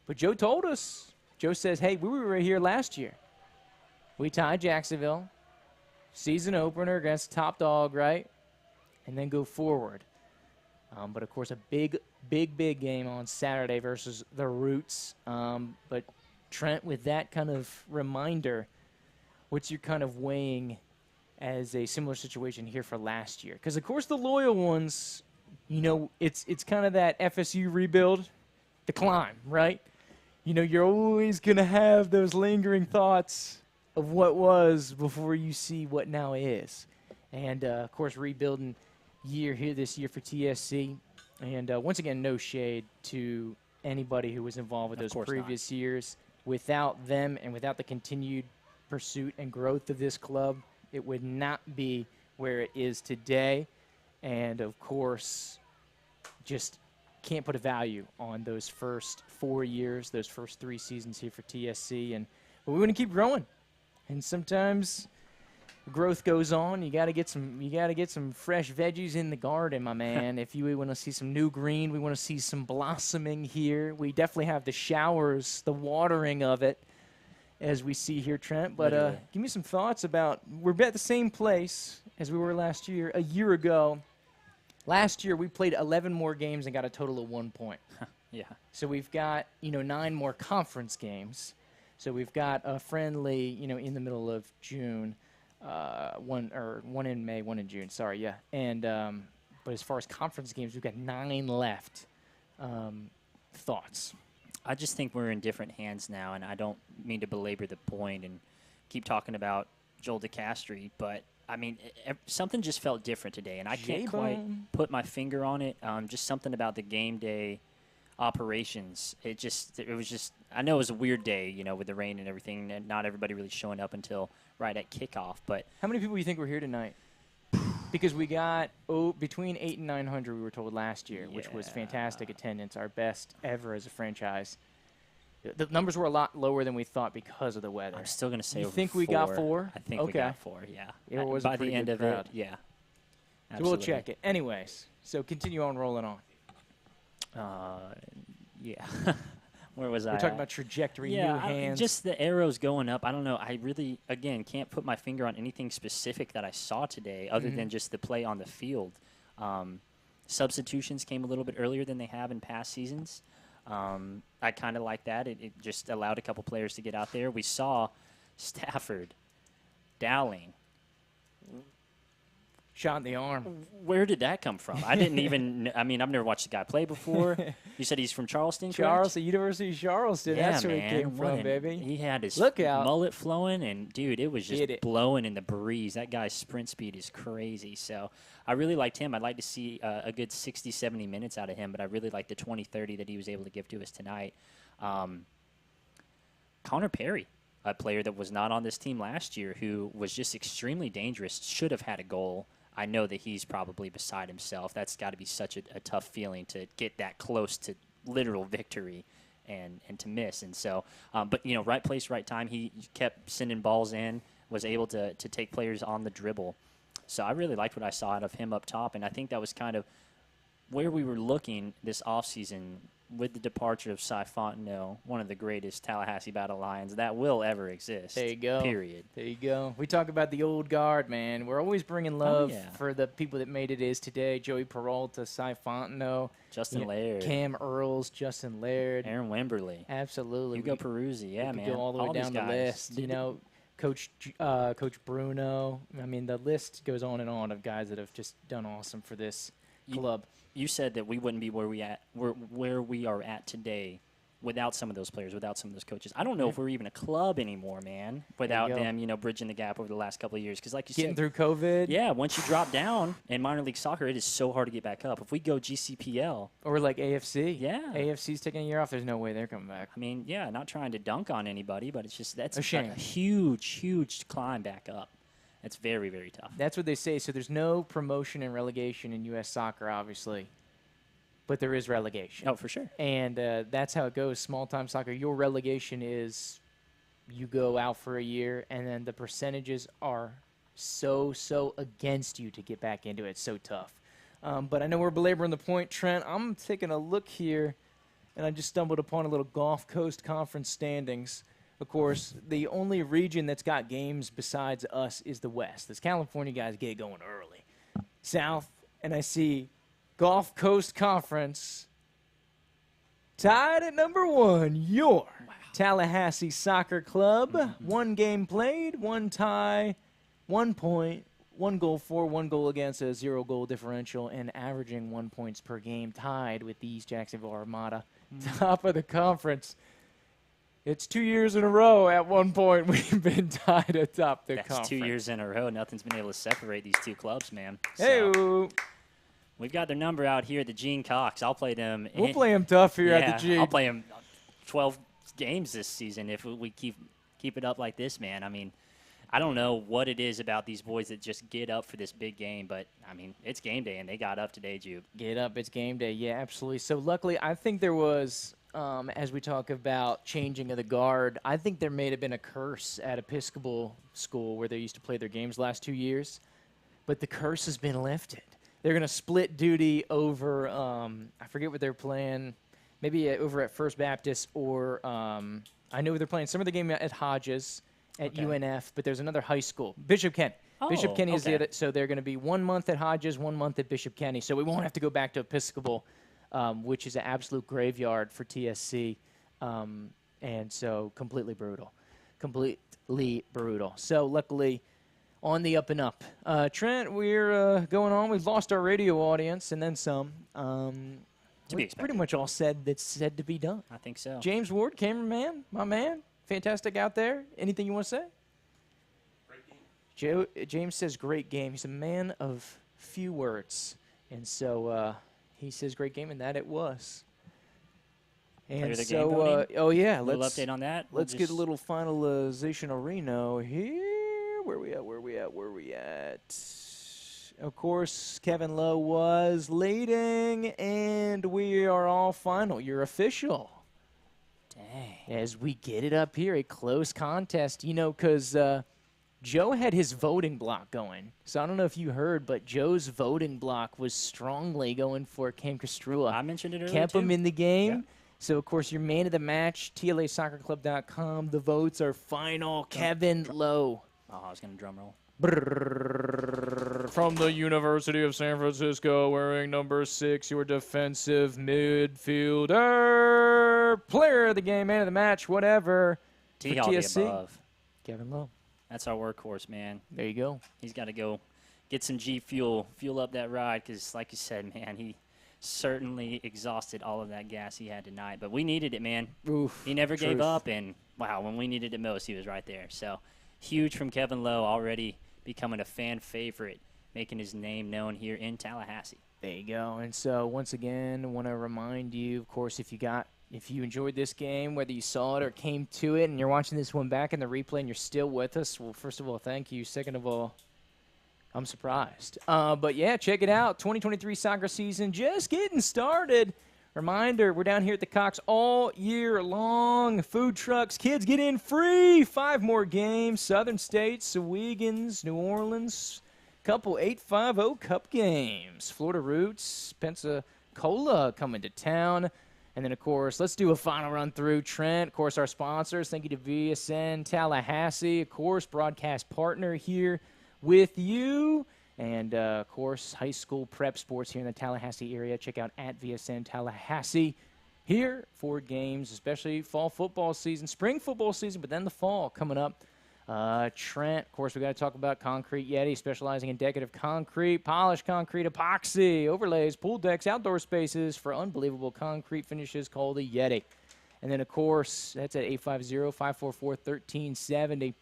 But Joe told us, Joe says, hey, we were right here last year. We tied Jacksonville, season opener against top dog, right? And then go forward. But, of course, a big game on Saturday versus the Roots. But, Trent, with that kind of reminder, what's your kind of weighing as a similar situation here for last year? Because, of course, the loyal ones, you know, it's kind of that FSU rebuild, the climb, right? You know, you're always going to have those lingering thoughts of what was before you see what now is. And, of course, rebuilding year here this year for TSC. And once again, no shade to anybody who was involved with those previous years. Without them and without the continued pursuit and growth of this club, it would not be where it is today. And, of course, just can't put a value on those first 4 years, those first 3 seasons here for TSC. But we want to keep growing. And sometimes growth goes on. You got to get some fresh veggies in the garden, my man. If you want to see some new green, we want to see some blossoming here. We definitely have the showers, the watering of it, as we see here, Trent. But give me some thoughts about, we're at the same place as we were last year. A year ago, last year we played 11 more games and got a total of 1 point. Yeah. So we've got 9 more conference games. So we've got a friendly, in the middle of June. One in May, one in June. Sorry, yeah. And but as far as conference games, we've got 9 left. Thoughts? I just think we're in different hands now, and I don't mean to belabor the point and keep talking about Joel DeCastri, but I mean something just felt different today, and I can't quite put my finger on it. Just something about the game day operations. It was just. I know it was a weird day, with the rain and everything, and not everybody really showing up until right at kickoff. But how many people do you think were here tonight? Because we got between 800 and 900, we were told last year, which was fantastic attendance, our best ever as a franchise. The numbers were a lot lower than we thought because of the weather. I'm still going to say you over think we 4. got 4? I think we got 4, yeah. It was by the end of crowd. it, yeah. So we'll check it. Anyways, so continue on rolling on. Yeah. Where was I? We're talking about trajectory, new hands. Just the arrows going up. I don't know. I really, again, can't put my finger on anything specific that I saw today other than just the play on the field. Substitutions came a little bit earlier than they have in past seasons. I kind of like that. It just allowed a couple players to get out there. We saw Stafford, Dowling. Shot in the arm. Where did that come from? I didn't even. I mean, I've never watched the guy play before. You said he's from Charleston, correct? Charleston, University of Charleston. Yeah, that's where he came from, baby. He had his Look out. mullet flowing, and dude, it was just blowing in the breeze. That guy's sprint speed is crazy. So I really liked him. I'd like to see a good 60, 70 minutes out of him, but I really liked the 20, 30 that he was able to give to us tonight. Connor Perry, a player that was not on this team last year, who was just extremely dangerous, should have had a goal. I know that he's probably beside himself. That's got to be such a tough feeling to get that close to literal victory and to miss. And so, but, right place, right time. He kept sending balls in, was able to take players on the dribble. So I really liked what I saw out of him up top, and I think that was kind of where we were looking this offseason with the departure of Cy Fontenot, one of the greatest Tallahassee Battle Lions that will ever exist. There you go. Period. There you go. We talk about the old guard, man. We're always bringing love for the people that made it is today. Joey Peralta, Cy Fontenot. Justin Laird. Cam Earls, Justin Laird. Aaron Wimberly. Absolutely. Hugo Peruzzi. Yeah, we man. Go all the way down the list. Coach Bruno. I mean, the list goes on and on of guys that have just done awesome for this club. You said that we wouldn't be where we are at today without some of those players, without some of those coaches. I don't know if we're even a club anymore, man, without them, bridging the gap over the last couple of years. Because like you Getting said, through COVID. yeah, once you drop down in minor league soccer, it is so hard to get back up. If we go GCPL. Or like AFC. Yeah. AFC's taking a year off. There's no way they're coming back. I mean, yeah, not trying to dunk on anybody, but it's just that's A shame. a huge climb back up. It's very, very tough. That's what they say. So there's no promotion and relegation in U.S. soccer, obviously. But there is relegation. Oh, for sure. And that's how it goes. Small-time soccer, your relegation is you go out for a year, and then the percentages are so against you to get back into it. It's so tough. But I know we're belaboring the point, Trent. I'm taking a look here, and I just stumbled upon a little Gulf Coast Conference standings. Of course, the only region that's got games besides us is the West. This California guys get going early. South, and I see Gulf Coast Conference tied at number 1, your Tallahassee Soccer Club. 1 game played, 1 tie, 1 point, 1 goal for, 1 goal against, a 0 goal differential, and averaging 1 points per game, tied with these Jacksonville Armada. Top of the conference. It's 2 years in a row at one point we've been tied atop the conference. 2 years in a row. Nothing's been able to separate these two clubs, man. Hey, we've got their number out here at the Gene Cox. I'll play them. We'll play them tough here at the Gene. I'll play them 12 games this season if we keep it up like this, man. I mean, I don't know what it is about these boys that just get up for this big game, but, I mean, it's game day, and they got up today, Jude. Get up, it's game day. Yeah, absolutely. So, luckily, I think there was, as we talk about changing of the guard, I think there may have been a curse at Episcopal School where they used to play their games last 2 years, but the curse has been lifted. They're going to split duty over, I forget what they're playing, maybe over at First Baptist or I know they're playing some of the game at Hodges at UNF, but there's another high school, Bishop Kenny. Bishop Kenny is the other, so they're going to be 1 month at Hodges, 1 month at Bishop Kenny. So we won't have to go back to Episcopal, which is an absolute graveyard for TSC, and so completely brutal. So luckily, on the up and up. Trent, we're going on. We've lost our radio audience and then some. It's pretty much all said that's said to be done. I think so. James Ward, cameraman, my man, fantastic out there. Anything you want to say? Great game. James says great game. He's a man of few words. And so he says great game, and that it was. And so, let's update on that. Let's get a little finalization of Reno here. Where we at? Of course, Kevin Lowe was leading, and we are all final. You're official. Dang. As we get it up here, a close contest, because Joe had his voting block going. So I don't know if you heard, but Joe's voting block was strongly going for Cam Castrua. I mentioned it earlier, Kept him in the game. Yeah. So, of course, your man of the match, TLAsoccerclub.com. The votes are final. Kevin Lowe. Oh, I was going to drum roll. From the University of San Francisco, wearing number 6, your defensive midfielder, player of the game, man of the match, whatever. T all the TSC, above. Kevin Lowe. That's our workhorse, man. There you go. He's got to go get some G fuel up that ride because, like you said, man, he certainly exhausted all of that gas he had tonight. But we needed it, man. Oof, he never truth. gave up, and, wow, when we needed it most, he was right there. So, huge from Kevin Lowe, already becoming a fan favorite, making his name known here in Tallahassee. There you go. And so, once again, I want to remind you, of course, if you enjoyed this game, whether you saw it or came to it, and you're watching this one back in the replay and you're still with us, well, first of all, thank you. Second of all, I'm surprised. But, yeah, check it out. 2023 soccer season just getting started. Reminder, we're down here at the Cox all year long. Food trucks, kids get in free. 5 more games. Southern States, Sowegans, New Orleans. Couple 850 Cup games. Florida Roots, Pensacola coming to town. And then, of course, let's do a final run through. Trent, of course, our sponsors. Thank you to VSN Tallahassee, of course, broadcast partner here with you. And, of course, high school prep sports here in the Tallahassee area. Check out at VSN Tallahassee here for games, especially fall football season, spring football season, but then the fall coming up. Trent, of course, we got to talk about Concrete Yeti, specializing in decorative concrete, polished concrete, epoxy, overlays, pool decks, outdoor spaces for unbelievable concrete finishes called the Yeti. And then, of course, that's at 850-544-1370.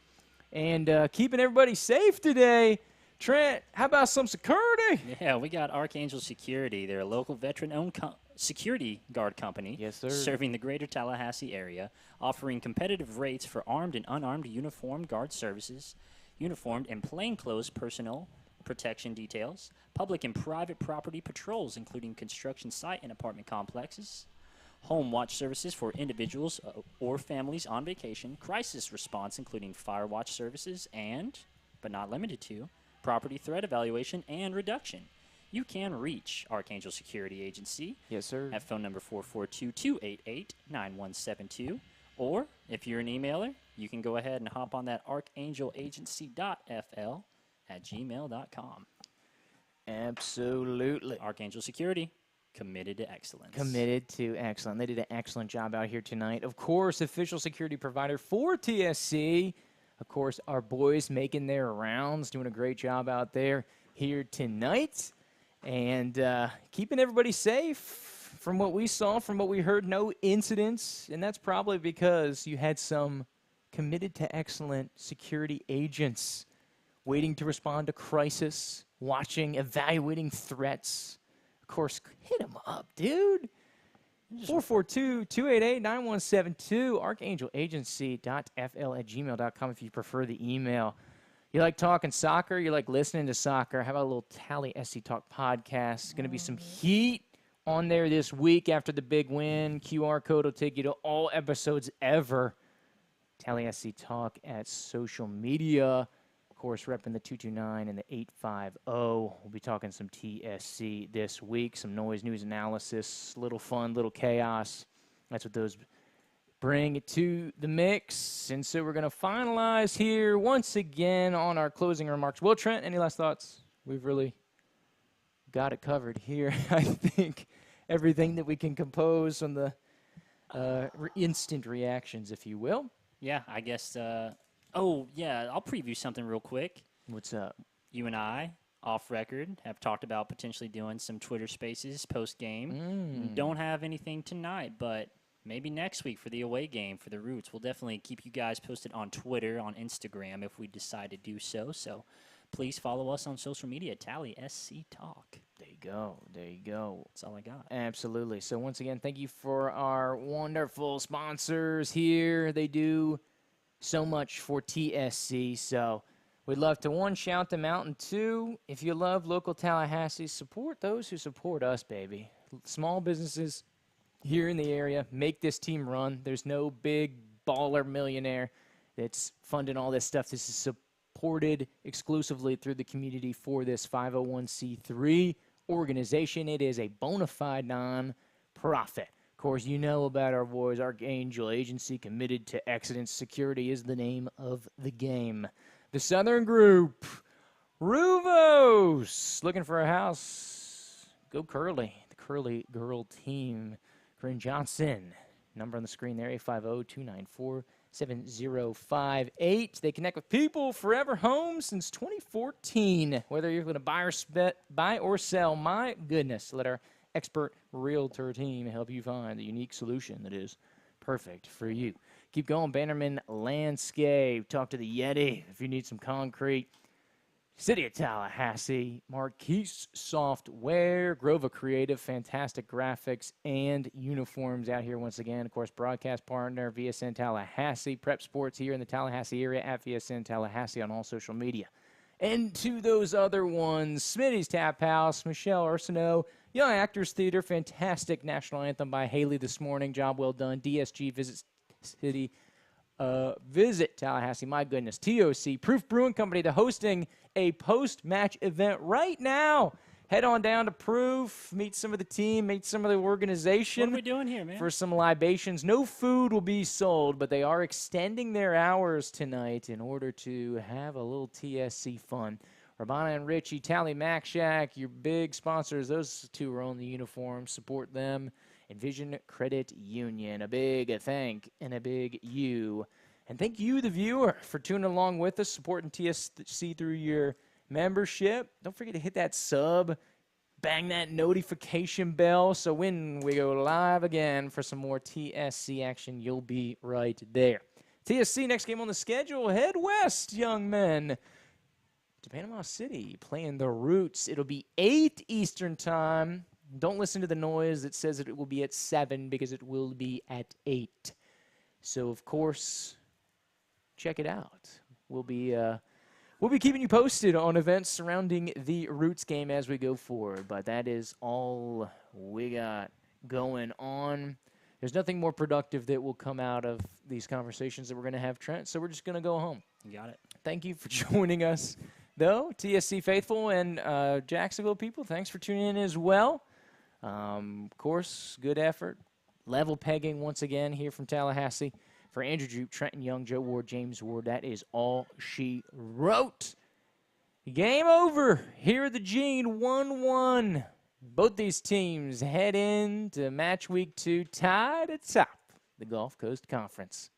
And keeping everybody safe today, Trent, how about some security? Yeah, we got Archangel Security. They're a local veteran-owned security guard company. Yes, sir. Serving the greater Tallahassee area, offering competitive rates for armed and unarmed uniformed guard services, uniformed and plainclothes personnel protection details, public and private property patrols, including construction site and apartment complexes, home watch services for individuals or families on vacation, crisis response, including fire watch services, and, but not limited to, property threat evaluation and reduction. You can reach Archangel Security Agency. Yes, sir. At phone number 442-288-9172. Or, if you're an emailer, you can go ahead and hop on that archangelagency.fl@gmail.com. Absolutely. Archangel Security, committed to excellence. Committed to excellent. They did an excellent job out here tonight. Of course, official security provider for TSC. Of course, our boys making their rounds, doing a great job out there here tonight. And keeping everybody safe. From what we saw, from what we heard, no incidents. And that's probably because you had some committed to excellent security agents waiting to respond to crisis, watching, evaluating threats. Of course, hit them up, dude. 442-288-9172, archangelagency.fl@gmail.com if you prefer the email. You like talking soccer? You like listening to soccer? How about a little Tallahassee Talk podcast? Going to be some heat on there this week after the big win. QR code will take you to all episodes ever. Tallahassee Talk at social media. Of course, repping the 229 and the 850. We'll be talking some TSC this week. Some noise, news analysis, little fun, little chaos. That's what those bring to the mix. And so we're going to finalize here once again on our closing remarks. Well, Trent, any last thoughts? We've really got it covered here. I think everything that we can compose on the instant reactions, if you will. Yeah, I guess. I'll preview something real quick. What's up? You and I, off record, have talked about potentially doing some Twitter Spaces post-game. Don't have anything tonight, but maybe next week for the away game for the Roots. We'll definitely keep you guys posted on Twitter, on Instagram if we decide to do so. So please follow us on social media, TallySC Talk. There you go. There you go. That's all I got. Absolutely. So once again, thank you for our wonderful sponsors here. They do so much for TSC. So we'd love to, one, shout them out, and two, if you love local Tallahassee, support those who support us, baby. Small businesses here in the area make this team run. There's no big baller millionaire that's funding all this stuff. This is supported exclusively through the community for this 501c3 organization. It is a bona fide non-profit. Of course, you know about our boys, Archangel Agency, committed to excellence. Security is the name of the game. The Southern Group, Ruvos, looking for a house. Go Curly, the Curly Girl team. Corinne Johnson, number on the screen there, 850-294-7058. They connect with people, forever home since 2014. Whether you're going to buy or sell, my goodness, let our expert realtor team help you find the unique solution that is perfect for you. Keep going, Bannerman Landscape. Talk to the Yeti if you need some concrete. City of Tallahassee, Marquise Software, Grova Creative, fantastic graphics and uniforms out here once again. Of course, broadcast partner, VSN Tallahassee, Prep Sports here in the Tallahassee area at VSN Tallahassee on all social media. And to those other ones, Smitty's Tap House, Michelle Arsenault, Young Actors Theater, fantastic national anthem by Haley this morning, job well done. DSG Visit Tallahassee, my goodness. TOC, Proof Brewing Company, they're hosting a post-match event right now. Head on down to Proof, meet some of the team, meet some of the organization. What are we doing here, man? For some libations. No food will be sold, but they are extending their hours tonight in order to have a little TSC fun. Rabana and Richie, Tally Mac Shack, your big sponsors. Those two are on the uniform. Support them. And Vision Credit Union, a big thank and a big you And thank you, the viewer, for tuning along with us, supporting TSC through your membership. Don't forget to hit that sub, bang that notification bell, so when we go live again for some more TSC action, you'll be right there. TSC, next game on the schedule, head west, young men, to Panama City, playing the Roots. It'll be 8 Eastern time. Don't listen to the noise that says that it will be at 7, because it will be at 8. So, of course, check it out. We'll be keeping you posted on events surrounding the Roots game as we go forward. But that is all we got going on. There's nothing more productive that will come out of these conversations that we're going to have, Trent. So we're just going to go home. You got it. Thank you for joining us, though, TSC faithful and Jacksonville people. Thanks for tuning in as well. Of course, good effort. Level pegging once again here from Tallahassee. For Andrew Jupe, Trenton Young, Joe Ward, James Ward, that is all she wrote. Game over here at the Gene, 1-1. Both these teams head into match week 2 tied atop the Gulf Coast Conference.